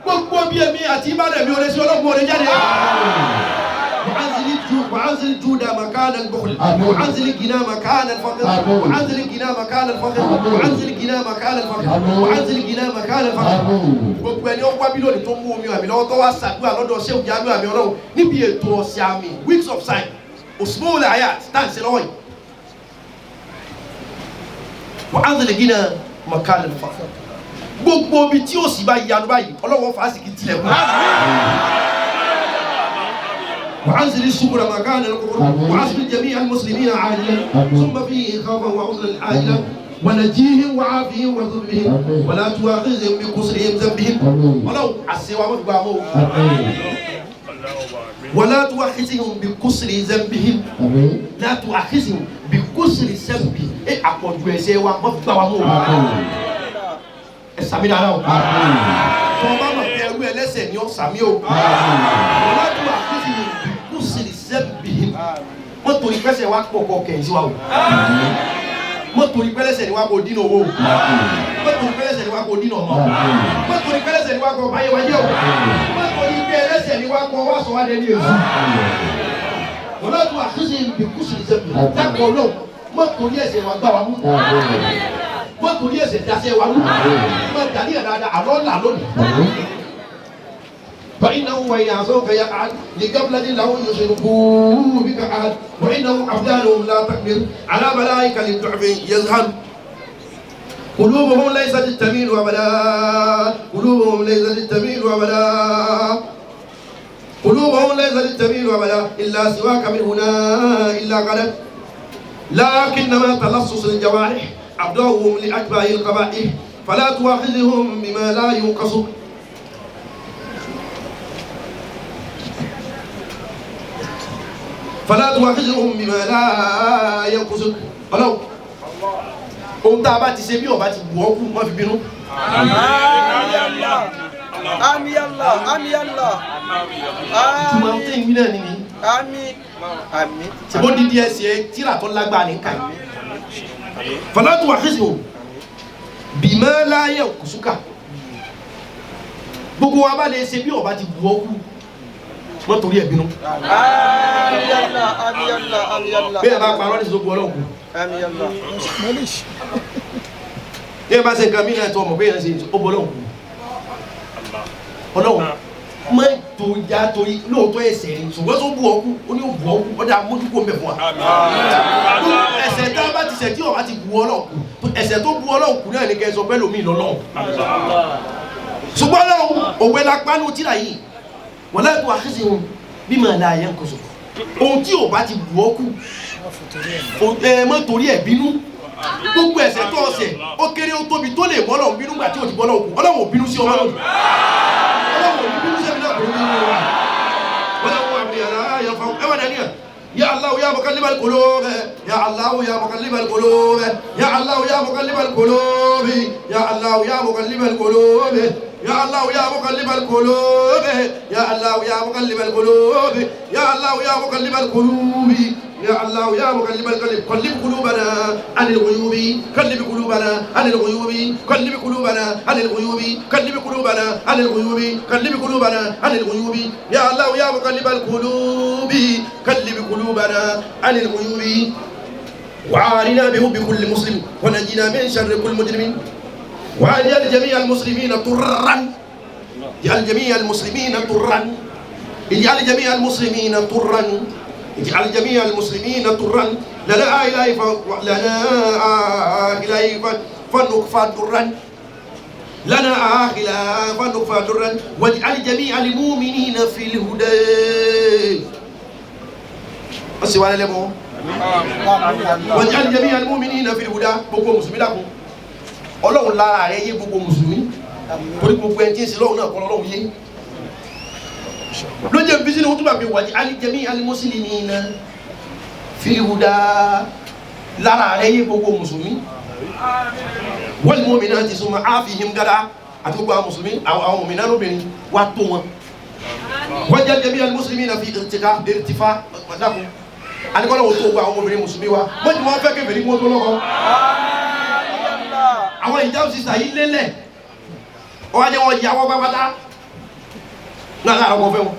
gbogbo bí èmi àti ìbálẹ̀ mi ò lè ṣe ọlọ́gbọ̀n rẹ̀ jáde. وعنزل الجود مكان البخل وعنزل الغنى مكان الفقر وعنزل الغنى مكان الفقر وعنزل الغنى مكان الفقر وعنزل الغنى مكان الفقر gbogbo ẹni ọgbà bílíọ̀nù tó mú omi àmì lọ́wọ́ tó wá ṣàdúrà lọ́dọ̀ ṣé òjá mi àmì Ọlọ́run níbi ètò ọ̀sẹ̀ àmì weeks of sign osmol ayat táǹsì lọ́wọ́ yìí وعنزل الغنى مكان الفقر gbogbo bi tí o sì bá yanu báyìí Ọlọ́wọ́ fàásìkì tilẹ̀ kù. وعنزل الشكر مكان الكفر وعصر جميع المسلمين عاجلا ثم فيه خوفا وحزنا عاجلا ونجيهم وعافيهم وارزقهم ولا تؤاخذهم بكسرهم ذنبهم ولو عسوا مفقامو ولا تؤاخذهم بكسر ذنبهم لا تؤاخذهم بكسر ذنبهم اي اقوى سوا مفقامو ẹ̀sàmì dára o. tó o bá mọ̀ pé ẹrú ẹlẹ́sẹ̀ ni ó sàmì o. ọ̀làdùn àkíyèsí kú sílì sẹ́bì wọ́n torí pẹ́sẹ̀ wá pọ̀ kọ́ kẹ̀yìn sí wa o. wọ́n torí pẹ́lẹ́sẹ̀ ni wá kó dínà owó o. wọ́n torí pẹ́lẹ́sẹ̀ ni wá kó dínà ọmọ. wọ́n torí pẹ́lẹ́sẹ̀ ni wá kó báyé wáyé o. wọ́n torí pẹ́lẹ́sẹ̀ ni wá kó wá sọ wá dé ní èso. ọ̀làdùn àkíyèsí kú sílì sẹ́bì dákọ̀ náà wọ́n torí ẹ̀sẹ̀ wá gbá wa mú wọ́n torí ẹ̀sẹ̀ dasẹ́ wa lónìí wọ́n dàní ẹ̀ dáadáa àlọ́ là lónìí. فإنه ويعصوك يقعد لقبلة لهم يشركوا بك أحد وإنهم أبدانهم لا تقدر على ملائكة للضعف يزهد قلوبهم ليست تميل أبدا قلوبهم ليست تميل أبدا قلوبهم ليست تميل أبدا إلا سواك من هنا إلا قلب لكنما تلصص الجوارح أبدوهم لأتباع القبائح فلا تؤاخذهم بما لا ينقص fala tu'akhidhhum bima la yanqusuk ọlọ́run ohun tá a bá ti ṣe bí ọba ti bù ọ́ kú má fi bínú. Ami Allah, ami Allah. ìtumọ̀ ohun tí ń wí náà nìyí. Ami, ami. ṣe bó dídí ẹsẹ̀ tíra tó lágbára ní ká fala tu'akhidhhum bima la yanqusuka gbogbo wa bá lè ṣe bí ọba ti bù ọ́ kú wọ́n torí ẹ̀ bínú. Ami Allah, ami Allah, ami Allah. bí ẹ bá parọ́ ní sọ́kù ọlọ́run kù. Ami Allah. bí ẹ bá ṣe nǹkan mí náà tó ọmọ bí ẹ ṣe ó bọ́ ọlọ́run kù. ọlọ́run má tó já torí lóòótọ́ ẹ̀ṣẹ̀ ni ṣùgbọ́n tó bù ọ́ kú ó ní ó bù ọ́ kú ọ̀dà mójúkó mẹ́ fún wa. ẹ̀ṣẹ̀ tá a bá ti ṣẹ̀ tí ọba ti bù ọlọ́run kù ẹ̀ṣẹ̀ tó bù ọlọ́run kù náà ní kẹ́ ẹ sọ pé lómi lọ́lọ́run. ṣùgbọ́n ọlọ́run òwe la pánú tíra yìí wọ́n láì tó àkíyèsí wọn bí màá la àyẹ̀ ń kọ̀sọ̀ ohun tí ò bá ti bù ọ́ kù mọ́ torí ẹ̀ bínú gbogbo ẹ̀ṣẹ̀ tó ọ̀sẹ̀ ó kéré ó tóbi tó lè bọ́lọ̀ bínú gbà tí ò ti bọ́lọ̀ kù ọlọ́run ò bínú sí ọmọ lọ́dún ọlọ́run ò ní bínú sí ẹ̀mí náà kò ní bínú wa ọlọ́run àmì àrà ayọ̀ fún ẹ wà dání à ya Allah ya muqallibal qulub ya Allah ya muqallibal qulub ya Allah ya muqallibal qulub ya Allah ya muqallibal qulub ya Allah ya muqallibal qulub ya Allah ya muqallibal qulub ya Allah ya muqallibal qulub يا الله يا مقلب القلب قلب قلوبنا عن الغيوب قلب قلوبنا عن الغيوب قلب قلوبنا عن الغيوب قلب قلوبنا عن الغيوب قلب قلوبنا عن الغيوب يا الله يا مقلب القلوب قلب قلوبنا عن الغيوب وعارنا بحب كل مسلم ونجينا من شر كل مجرم واجعل جميع المسلمين طرا اجعل جميع المسلمين طرا اجعل جميع المسلمين طرا اجعل جميع المسلمين طرا لنا إلهي فنكفى درا لنا آخلا فنكفى درا واجعل جميع المؤمنين في الهدى السؤال لكم واجعل جميع المؤمنين في الهدى gbogbo mùsùlùmí dàkún Ọlọ́run lára rẹ̀ yé gbogbo mùsùlùmí torí gbogbo ẹni tí ń ṣe lọ́run náà kọ́ lọ́run yé lóye bisi ni wutuba bi waji alijami alimusilimina filihuda lára rẹ̀ yé gbogbo mùsùlùmí wal mu'minati suma afihim gada àti gbogbo àwọn mùsùlùmí àwọn mùmínà lóbìnrin wá tó wọn waji alijami alimusilimina fi irtifa madaku anikọlọ wo tó gbogbo àwọn obìnrin mùsùlùmí wa wọn ti wọn fẹ́ kébìrì wọn tó lọ́kọ àwọn ìjáwó sísà yìí lélẹ̀ ọwájẹ wọn yà wọ́n pápátá náà lára wọn fẹ́ wọn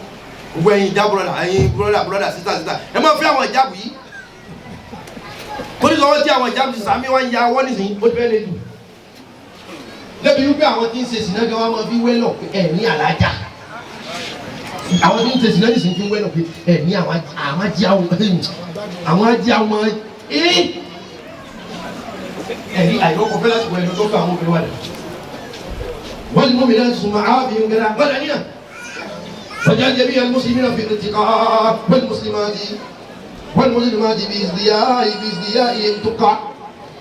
gbogbo ẹ̀yin ìjà broda ẹ̀yin broda sista ẹ máa fẹ́ àwọn ìjábù yìí torí lọ́wọ́ tí àwọn ìjábù sísà mi wá ń ya wọ́n nísìnyí ó ti fẹ́ lé jù lẹ́bi wípé àwọn tí ń ṣe sìnà gan wa máa fi wẹ́lọ̀ pé ẹ̀ ní àlájà àwọn tí ń ṣe sìnà nísìnyí fi wẹ́lọ̀ pé ẹ̀ ní àwọn ajé àwọn ẹ̀rí àìlọ́kọ̀ fẹ́ láti wọ ẹ̀lọ́ tó fẹ́ àwọn obìnrin wà dẹ̀ wọ́n ni mọ́mí láti súnmọ́ ààbìn gẹ́gẹ́ wọ́n dẹ̀ níyà وجعل جميع المسلمين في الاتقاء والمسلمات بازديائهم تقع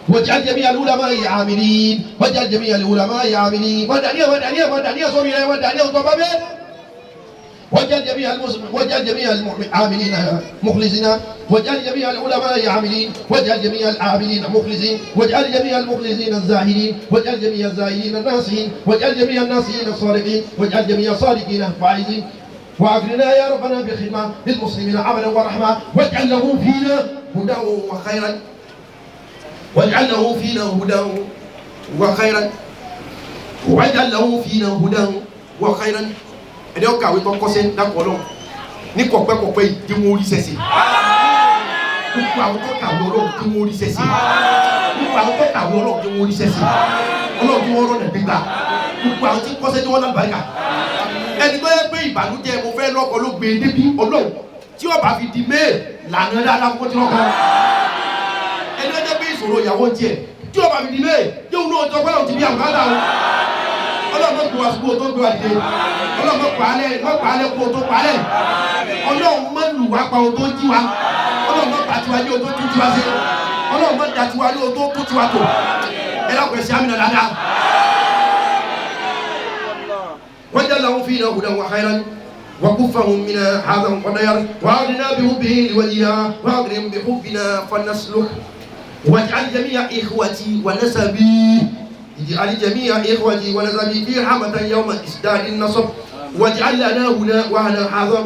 واجعل جميع العلماء عاملين واجعل جميع العلماء عاملين ودانيا صومي ودانيا وطبابين واجعل جميع العاملين مخلصين واجعل جميع العلماء عاملين واجعل جميع العاملين مخلصين واجعل جميع المخلصين الزاهدين واجعل جميع الزاهدين الناصحين واجعل جميع الناصحين الصالحين واجعل جميع الصادقين الفائزين واغفرنا يا ربنا بخدمة للمسلمين عملا ورحمة واجعل له فينا هدى وخيرا واجعل له فينا هدى وخيرا واجعل له فينا هدى وخيرا ẹni ọkà àwọn ìtọ́ kọ́sẹ́ dákọ̀ ọlọ́run ní kọ̀pẹ́kọ̀pẹ́ yìí kí wọ́n rí sẹ́sẹ́ gbogbo àwọn tó kàwé ọlọ́run kí wọ́n rí sẹ́sẹ́ gbogbo àwọn tó kàwé ọlọ́run kí wọ́n rí sẹ́sẹ́ ọlọ́run kí wọ́n rọ̀nà gbígbà gbogbo àwọn tí kọ́sẹ́ tí wọ́n lábàáyà ẹni tó yẹ pé ìbànújẹ́ mo fẹ́ lọ́kọ̀ ló gbé débi ọlọ́run tí ọba fi di méè lànà dáadáa fún tí lọ́kọ̀ ẹni tó yẹ pé ìṣòro ìyàwó tiẹ̀ tí ọba fi di méè yóò ní ọjọ́ pẹ́lú ti bí àgbàdà ọlọ́run kò wá sùkúrò tó gbé wa dìde ọlọ́run kò pàálẹ̀ kó tó pàálẹ̀ ọlọ́run má lù wá pa o tó jí wa ọlọ́run má bàtí wa ní o tó tú tiwa sí ọlọ́run má dàtí wa ní o tó tó tiwa tó ẹ lọ́kùnrin sí àmì nàdàdà. wọ́n jẹ́ làwọn fi iná hùdà wà khairan وكفهم من هذا القدر وأغننا بحبه لوجهها وأغنم بحبنا فنسلك واجعل جميع إخوتي ونسبي اجعل جميع إخوتي ونسبي في رحمة يوم إسداد النصب واجعل لنا هنا وهنا هذا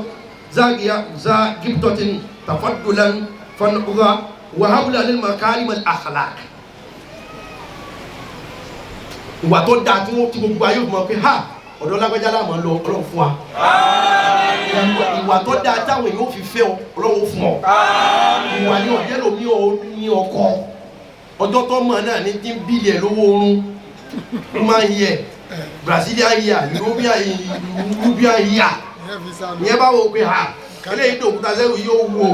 ذا جبتة تفضلا فنقضى وهب لنا المكارم الأخلاق ìwà tó dáa tí gbogbo ayé mọ̀ pé ha ọ̀dọ̀ lágbájá la máa lọ Ọlọ́run fún wa ìwà tó dáa táwọn èèyàn fi fẹ́ ọ Ọlọ́run fún ọ ìwà ní ọ̀jẹ́ lómi ní ọkọ ọjọ́ tó mọ̀ náà ní tí ń bílẹ̀ lówó oorun ó máa ń yẹ Brazilian yà European yà ìyẹn bá wò pé ha eléyìí dòkúta sẹ́rù yóò wò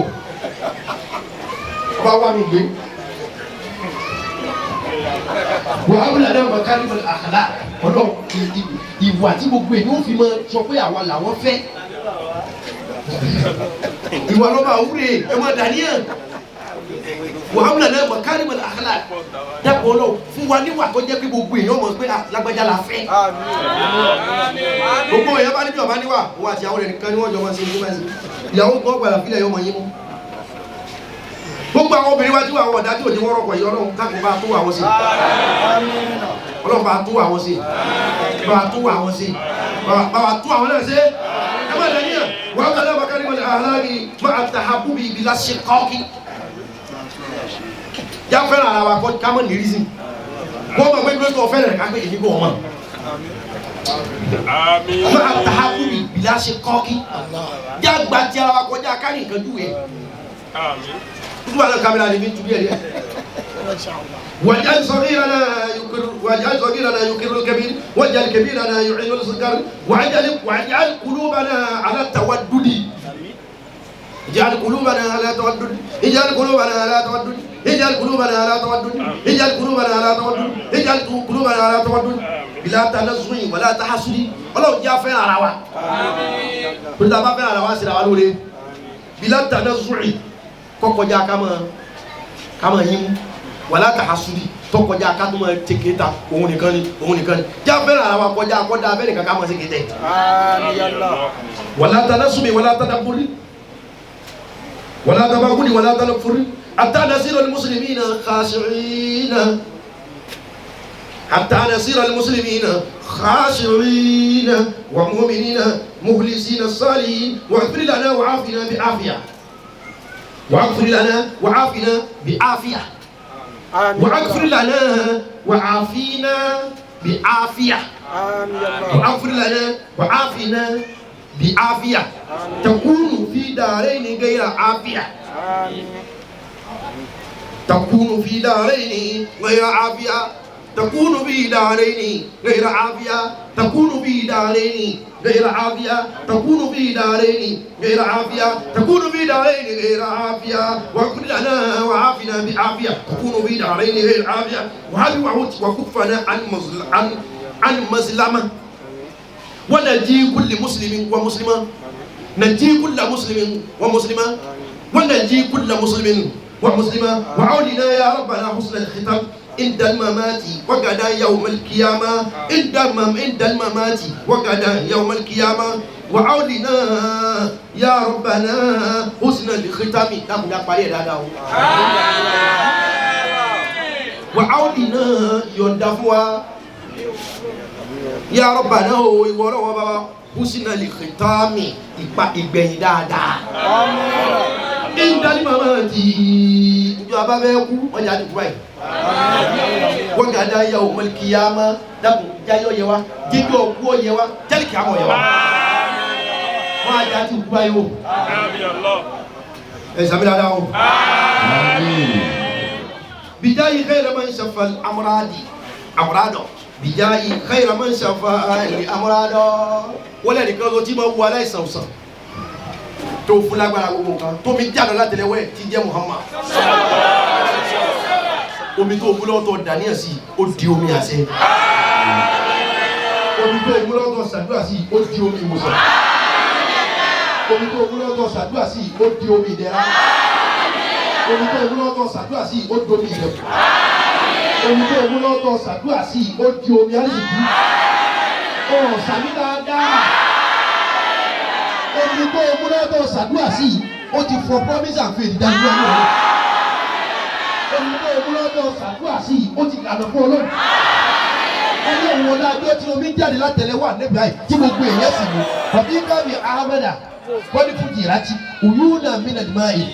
ọba wà mí gbé. wàhálà náà lẹ́nu makarim al-akhlaq ọ̀dọ́ ìwà tí gbogbo èyí ó fi máa sọ pé àwa làwọn fẹ́ ìwà lọ́ba àwúrẹ́ ẹ̀ máa dàníyàn wàhálà náà makarim al-akhlaq dàpọ̀ lọ fún wa níwà tó jẹ́ pé gbogbo èyí ó mọ̀ pé lágbájá la fẹ́ gbogbo èyí bá níbi ọ̀bá níwà wọn àti àwọn ẹnìkan ni wọ́n jọ máa ṣe ní mẹ́sì ìyàwó gbọ́ gbàlà fílẹ̀ yọmọ yín mú gbogbo àwọn obìnrin wájú àwọn ọ̀dá tí ò ní wọ́n rọ̀pọ̀ yìí Ọlọ́run káàkiri bá tó àwọn sí Ọlọ́run bá tó àwọn sí bá tó àwọn sí bá tó àwọn náà sí ẹ má dẹ̀ níyàn wọ́n bá lọ́wọ́ kárí wọn àlárí máa tàhábù bí ibi láṣẹ kọ́ọ̀kì já fẹ́ràn ara wa kọ́ ká mọ̀ ní rízìn wọ́n mọ̀ pé bí lóṣù ọ̀fẹ́ rẹ̀ ká pé èmi kò wọ́n mọ̀ máa tàhábù bí ibi láṣẹ kọ́ọ̀kì já gba ti ara wa kọjá kárí nǹkan júwe tutu ala kamera ni bintu biya wajal saghirana yukirru kabir wajal kabirana yu'inu al-saghir wajal qulubana ala tawaddudi اجعل قلوبنا على تودد اجعل قلوبنا على تودد اجعل قلوبنا على تودد اجعل قلوبنا على تودد اجعل قلوبنا على تودد بلا تنزع ولا تحسد Ọlọ́run jẹ́ afẹ́ ara wa àmín bí ta bá fẹ́ ara wa sí ra wa lóore bila tanazu kọkọjá kama yín wàlá tahasudi tọkọjá ká tó máa tẹkẹ ta òun nìkan ni jáfẹ́rẹ́ ara wa kọjá kọjá abẹ́ nìkan ká máa ṣe kété. wàlá tanasumi wàlá tanaburi wàlá tabagudi wàlá tanafuri hatta nasira al-muslimina khashi'ina hatta nasira al-muslimina khashi'ina wa mu'minina mukhlisina salihin waghfir lana wa'afina bi'afiyah واغفر لنا وعافنا بعافية واغفر لنا وعافينا بعافية واغفر لنا وعافنا بعافية تكون في دارين غير عافية تكون في دارين غير عافية تكون في دارين غير عافية تكون في دارين غير عافية تكون في دارين غير عافية تكون في دارين غير عافية واغفر لنا وعافنا بعافية تكون في دارين غير عافية وكفنا عن مظلمة ونجي كل مسلم ومسلمة نجي كل مسلم ومسلمة ونجي كل مسلم ومسلمة وعودنا يا ربنا حسن الختام عند الممات وغدا يوم القيامة عند الممات وغدا يوم القيامة وعودنا يا ربنا حسن الختام نعم يا قارئ دادا وعودنا يندفوا يا ربنا ويوروا حسن الختام ìgbẹ̀yìn dáadáa عند الممات ìjọ abáfẹ́ kú wọ́n yà á dùkú báyìí wọ́n gà dá yà òmùl kìyàmá dàkún jáyọ̀ yẹ wa jíjọ kú yẹ wa jẹ́lì kìyàmọ̀ yẹ wa wọ́n á yà á dùkú báyìí o ẹ̀ sàmì dáadáa o. bijayi khayra man shafa amurado bijayi khayra man shafa amurado wọ́n lẹ́nu kan tó tí ma wú aláìsàn sàn tó fún lágbára gbogbo nǹkan tó mi jáde látẹlẹwẹ tí jẹ́ Muhammad omi tó múlọ́ tó dàníyàn sí ó di omi àṣẹ omi tó múlọ́ tó ṣàdúrà sí ó di omi ìwòsàn omi tó múlọ́ tó ṣàdúrà sí ó di omi ìdẹ̀ra omi tó múlọ́ tó ṣàdúrà sí ó di omi ìdẹ̀kù omi tó múlọ́ tó ṣàdúrà sí ó di omi àlejò ó sàmì dáadáa omi tó o mú lọ́wọ́ tó o ṣàdúrà sí yìí ó ti fọ promise and faith ìdánilẹ́ ọ̀hún rẹ̀. omi tó o mú lọ́wọ́ tó o ṣàdúrà sí yìí ó ti lànà fún Ọlọ́run. ẹni òun ọ̀la bí ó ti omi jáde látẹ̀lẹ́wà níbi àyè tí gbogbo èèyàn sì mú ọ̀bí kábí ahmeda wọ́n ní fún jìrátì òyìnbó náà mí nàdí máa yìí.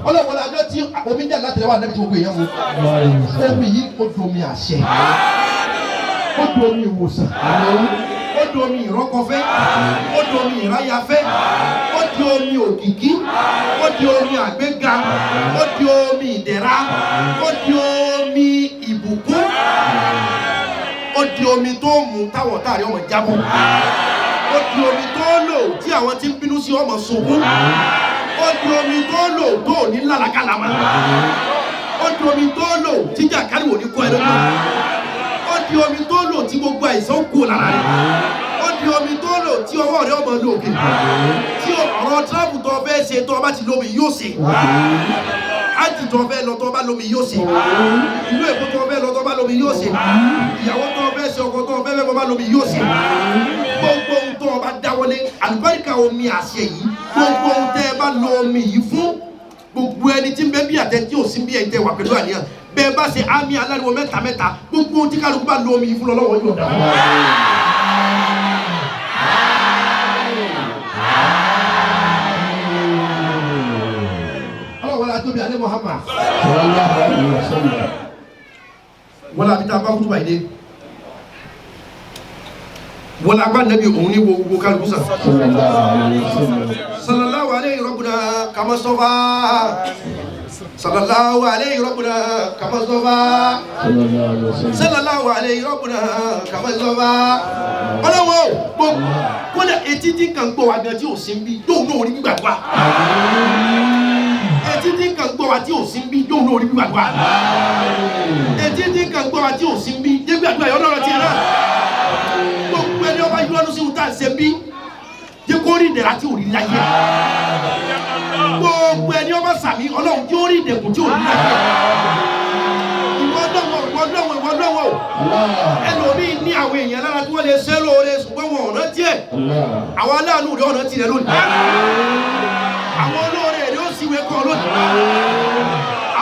ọlọ́wọ́n la gbé tí omi jáde látẹ̀lẹ́wà níbi tí gbogbo èèyàn mú. omi yìí ó di omi àṣẹ ó di omi ìwòsàn ó di omi ìrọ́kọfẹ́ ó di omi ìráyafẹ́ ó di omi òkìkí ó di omi àgbéga ó di omi ìdẹ̀ra ó di omi ìbùkún ó di omi tó mú táwọn táàrí ọmọ jábọ̀ ó di omi tó lò tí àwọn tí ń bínú sí ọmọ sunkún ó di omi tó lò tó ní làlákàlà mọ́ ó di omi tó lò tí jàkárìwò ní kọ́ ẹ lójú ó di omi tó lò tí gbogbo àìsàn kú lára rẹ̀ ó di omi tó lò tí ọwọ́ rẹ̀ ọmọ lò òkè tí ọ̀rọ̀ tíráàbù tó fẹ́ ṣe tó bá ti lómi yóò ṣe ájì tó fẹ́ lọ tó bá lómi yóò ṣe ìlú èkó tó fẹ́ lọ tó bá lómi yóò ṣe ìyàwó tó fẹ́ ṣe ọkọ tó fẹ́ fẹ́ bá lómi yóò ṣe gbogbo ohun tó bá dáwọ́lé àlùbáríkà omi àṣẹ yìí gbogbo ohun tẹ́ bá lo omi yìí fún gbogbo ẹni tí ń bẹ bí àtẹ tí ò sí bí ẹ̀ ń tẹ wà pẹ̀lú àníyàn bẹ́ẹ̀ bá ṣe àmì aláriwo mẹ́ta gbogbo ohun tí kálukú bá lo omi yìí fún lọ́wọ́ yóò dá. ọlọ́wọ́ la tóbi alẹ́ Muhammad. wọ́n la bí tá a bá kútu báyìí dé wọ́n la bá nàbí òun ní gbogbo kálukú sàn. sallallahu alayhi rabbuna kama sofa. sallallahu alayhi rabbuna kama sofa. sallallahu alayhi rabbuna kama sofa. ọlọ́wọ́ gbogbo kódà etí tí kan gbọ́ wa gan tí ò sí ń bí yóò náà rí gbígbàdúrà. etí tí kan gbọ́ wa tí ò sí ń bí yóò náà rí gbígbàdúrà. etí tí kan gbọ́ wa tí ò sí ń bí yé gbàdúrà yọ lọ́rọ̀ tiẹ̀ náà. gbogbo ẹni ọba yọ ọdún sí ohun tá à ń ṣe bí yé kó rí ìdẹ̀ra tí ò rí láyé. gbogbo ẹni ọba sàmì ọlọ́run tí ó rí ìdẹ̀kùn tí ò rí láyé. ìwọ dọ́wọ́ ẹlòmíì ní àwọn èèyàn lára tí wọ́n lè ṣe lóore ṣùgbọ́n wọn ọ̀nà tiẹ̀ àwọn aláàánú rẹ̀ ọ̀nà tirẹ̀ lónìí àwọn olóore rẹ̀ ó sì wé kọ́ lónìí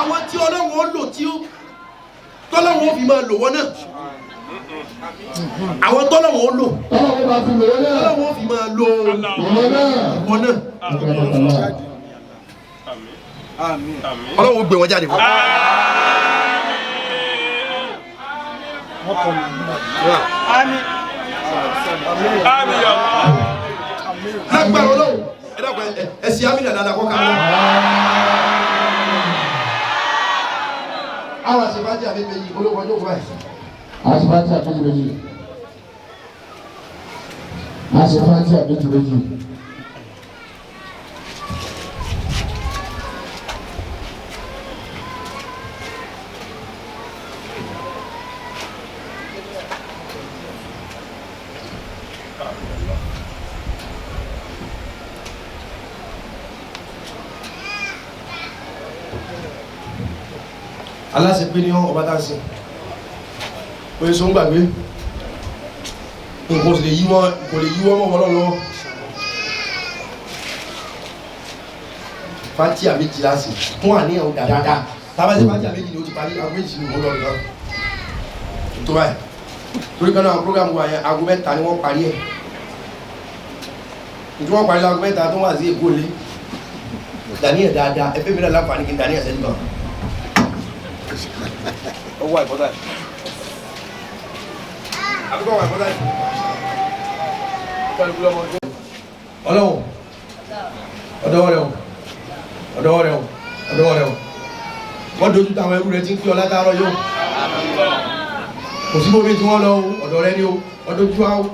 àwọn tí ọlọ́run ó lò tí tọ́lọ́run ó fi máa lò wọ́n náà àwọn tọ́lọ́run ó lò tọ́lọ́run ó fi máa lò wọ́n náà ọlọ́run ó gbé wọn jáde fún. Àmín. Àmín ya Allah. Lágbára Ọlọ́run ẹ dákun ẹ sí àmì dáadáa kọ́ kàmú. àwọn àṣebájì àbẹ̀bẹ̀ yìí olóko ọjọ́ kúrẹ́. àṣebájì àbẹ̀bẹ̀ yìí. àṣebájì àbẹ̀bẹ̀ yìí. aláṣepé ní ọba tá a sìn oye sọ ń gbàgbé nǹkan kò lè yíwọ́ mọ́ wọn lọ́wọ́ fàtíà méjì láti fún àníyàn dáadáa tábàtí fàtíà méjì ni ó ti parí aago méjì ni ó lọ nìkan tó báyìí torí kan náà àwọn program wa yẹn aago mẹ́ta ni wọ́n parí ẹ̀ nítorí wọ́n parí aago mẹ́ta tó wà sí èkó lé dàníyàn dáadáa ẹgbẹ́ mi náà láǹfààní kí n dàníyàn sẹ́yìn kan. Owó àìbọ́dá ẹ̀. Àbúkọ́ wà àìbọ́dá ẹ̀. Ọlọ́run. Ọ̀dọ́wọ́ rẹ̀ o. Ọ̀dọ́wọ́ rẹ̀ o. Ọ̀dọ́wọ́ rẹ̀ o. Wọ́n dojú táwọn ẹrú rẹ̀ ti ń pín ọ látàárọ̀ yóò. Kò sí bóbi tí wọ́n lọ o. Ọ̀dọ̀ rẹ̀ ni o. Ọdójú wa o.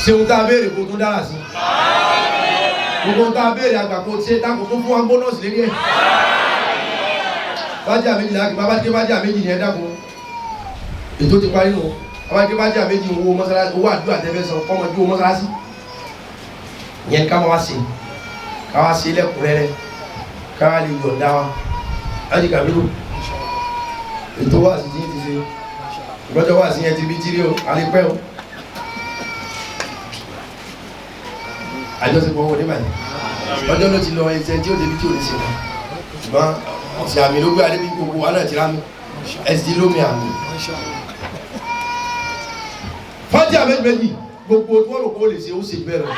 Ṣéun tá a béèrè kó tó dára sí. Gbogbo tá a béèrè àgbà kó ṣe dákò tó fún wa bónọ́ọ̀sì lérí ẹ̀. Bájà méjì láti bá dé bájà méjì ní ẹ̀dá kun ètò ti parí nù bá dé bájà méjì owó mọ́sálásí owó àdúrà tẹ́fẹ́ san fọ́mọ ju owó mọ́sálásí yẹn ká wá sí lẹ́kùnrẹ́rẹ́ ká wá lè yọ̀ǹda wa láti kàmílò ètò wá sí ti ṣe ìgbọ́jọ́ wá sí yẹn ti bí jírí o alẹ́pẹ́ o àjọṣepọ̀ wọn ní báyìí ọjọ́ ló ti lọ ẹsẹ̀ tí ó débi tí ò ní ṣe náà ṣùgbọ́n ọ̀sẹ̀ àmì ló gbé adébí gbogbo wa náà ti rá mi ẹsẹ̀ lómi àmì. fọ́tí àmẹ́gbẹ́jì gbogbo bọ́ọ̀lù kó lè ṣe ó ṣe bẹ̀rẹ̀.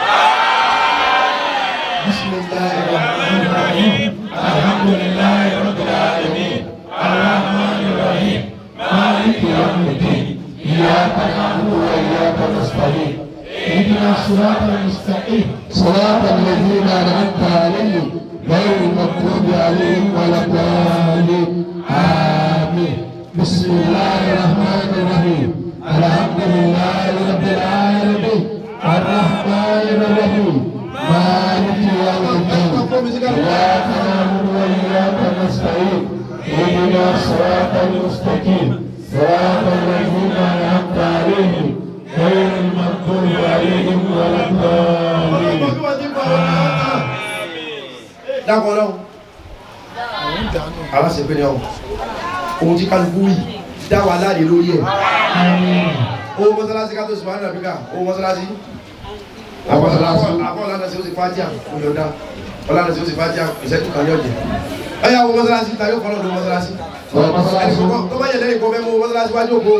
Bismillahirrahmanirrahim. Alhamdulillahi rabbil alamin. Arrahmanirrahim. Maliki yawmiddin. Iyyaka na'budu wa iyyaka nasta'in. اهدنا الصراط المستقيم صراط الذين انعمت عليهم غير المغضوب عليهم ولا الضالين امين بسم الله الرحمن الرحيم الحمد لله رب العالمين الرحمن الرحيم مالك يوم الدين اياك نعبد واياك نستعين اهدنا الصراط المستقيم صراط الذين انعمت عليهم غير المغضوب عليهم ولا الضالين. dákọ̀ ọlọ́run àwọn ṣèpé ni ọ̀hún ohun tí kálukú yìí dá wa láàyè lórí ẹ̀ owó mọ́sálásí ká tó sì wà ní àbíká owó mọ́sálásí àkọ́ ọ̀lànà sí ó sì fájíà olùdá ọ̀lànà sí ó sì fájíà ìṣẹ́jú kan yọ̀jẹ̀ ẹ̀yà owó mọ́sálásí ta yóò fọ́nà lówó mọ́sálásí tó bá yẹ lẹ́yìn kọ́ fẹ́ mú owó mọ́sálásí wájú òkú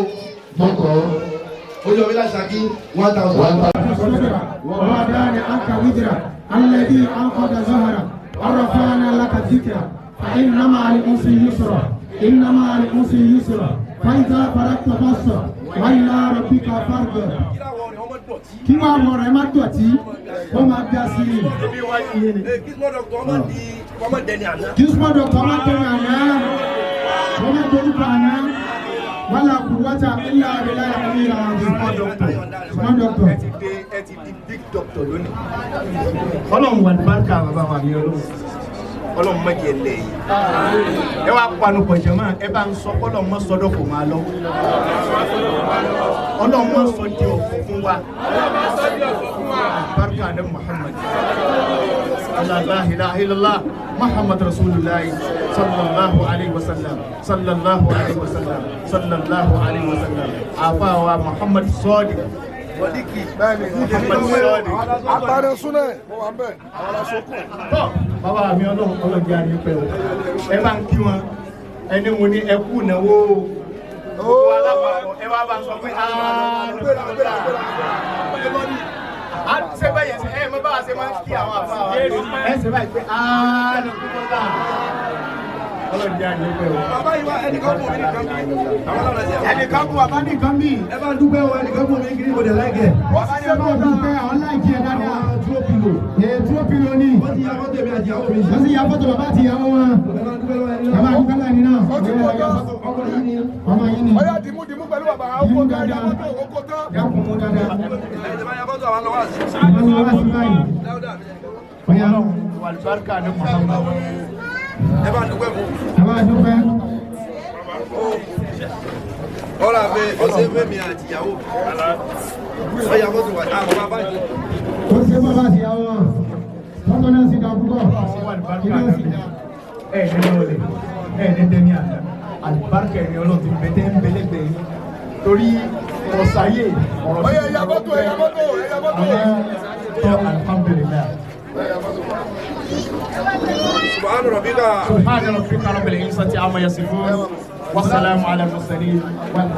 ojú ọmọ ilá ìsàkí 1000. ووضعنا عنك وزرك الذي أنقض ظهرك ورفعنا لك ذكرك فإن مع العسر يسرا إن مع العسر يسرا فإذا فرغت فانصب وإلى ربك فارغب. kí wọ́n àwọn ọ̀rẹ́ má dọ̀tí wọ́n máa bí a sí i. Gizmo doctor ọmọ dẹni àná. Gizmo doctor ọmọ dẹni àná wọ́n máa dorúkọ àná wàlá kùwàtà ilà àbílà àbílà Gizmo doctor. ẹ ti di big doctor lónìí. ọlọ́run wà ní bárkà bàbá wa mi ọlọ́run má jẹ́ lẹ́yìn. ẹ wá panu pọ̀ jẹ́mọ́ ẹ bá ń sọ ọlọ́run mọ́ sọ́dọ̀ kò máa lọ. ọlọ́run mọ́ sọ di ọ̀fọ̀ fún wa. bárkà ní Muhammad. la ilaha illallah Muhammad rasulullah sallallahu alayhi wa sallam sallallahu alayhi wa sallam sallallahu alayhi wa sallam. àfa wa Muhammad Sadiq. Wadiki Muhammad Sadiq. àtàrẹ súnẹ̀ mo wà ń bẹ̀ àwọn aṣọ́kù. bàbá mi ọlọ́run jẹ́ àyípẹ́ o ẹ bá ń kí wọn ẹni mo ní ẹkú ìnáwó ẹ wá bá sọ pé ṣe báyìí ẹ mọ bá a ṣe máa ń kí àwọn àfa wa ẹ ṣe báyìí pé ọlọ́run jẹ́ àyípẹ́ o. bàbá yìí wá ẹnìkan bò mí nìkan bí ẹnìkan bú bàbá nìkan bí. ẹ bá ń dúpẹ́ o ẹnìkan bò mí kiri mo dẹ̀ láìkẹ́. bàbá yẹn bá dúpẹ́ àwọn láìkí ẹ̀ dáadáa. dúró pìlò. dúró pìlò ni. wọ́n ti ya fọ́tò mi àti ìyàwó mi. wọ́n sì ya fọ́tò bàbá àti ìyàwó wọn. ẹ bá ń dúpẹ́ lọ́wọ́ ẹni ẹ bá náà. dúpẹ́ láì ní náà. ọmọ yìí ni. ọmọ yìí ni. ọyá dìmú pẹ̀lú bàbá Dìmú àwọn dáadáa. oko tán. yà kún mú dáadáa. ẹ bá ya fọ́tò àwọn lọ́wọ́ àti. àwọn ọmọ wa sí báyìí. ọ̀yà wàlúbáríkà ní Muhammad. ẹ bá ń dúpẹ́ fún. ẹ bá dúpẹ́. ọ̀rọ̀ àfẹ́ ọ̀sẹ̀ fẹ́mi àti ìyàwó. wọ́n ya fọ́tò wà àwọn bàbá yìí. ó ṣe bàbá àti ìyàwó wọn. tọ́tọ́ náà sì dá púpọ̀. wàlúbáríkà ní ẹ̀ẹ́dẹ́ lọ́lẹ̀ ẹ̀ẹ́dẹ́ ní àná àlùbáríkà ẹ̀rí ọlọ́run ti bẹ̀tẹ̀ ń bẹ̀lẹ́gbẹ̀ yìí torí ọ̀sáyé ọ̀rọ̀ ọyá ẹ̀yà fọ́tò ẹ̀yà fọ́tò ẹ̀yà fọ́tò. tó alhamdulillah. subhana rabbika. subhana rabbika rabbil izzati amma yasifun wassalamu ala al-mursalin.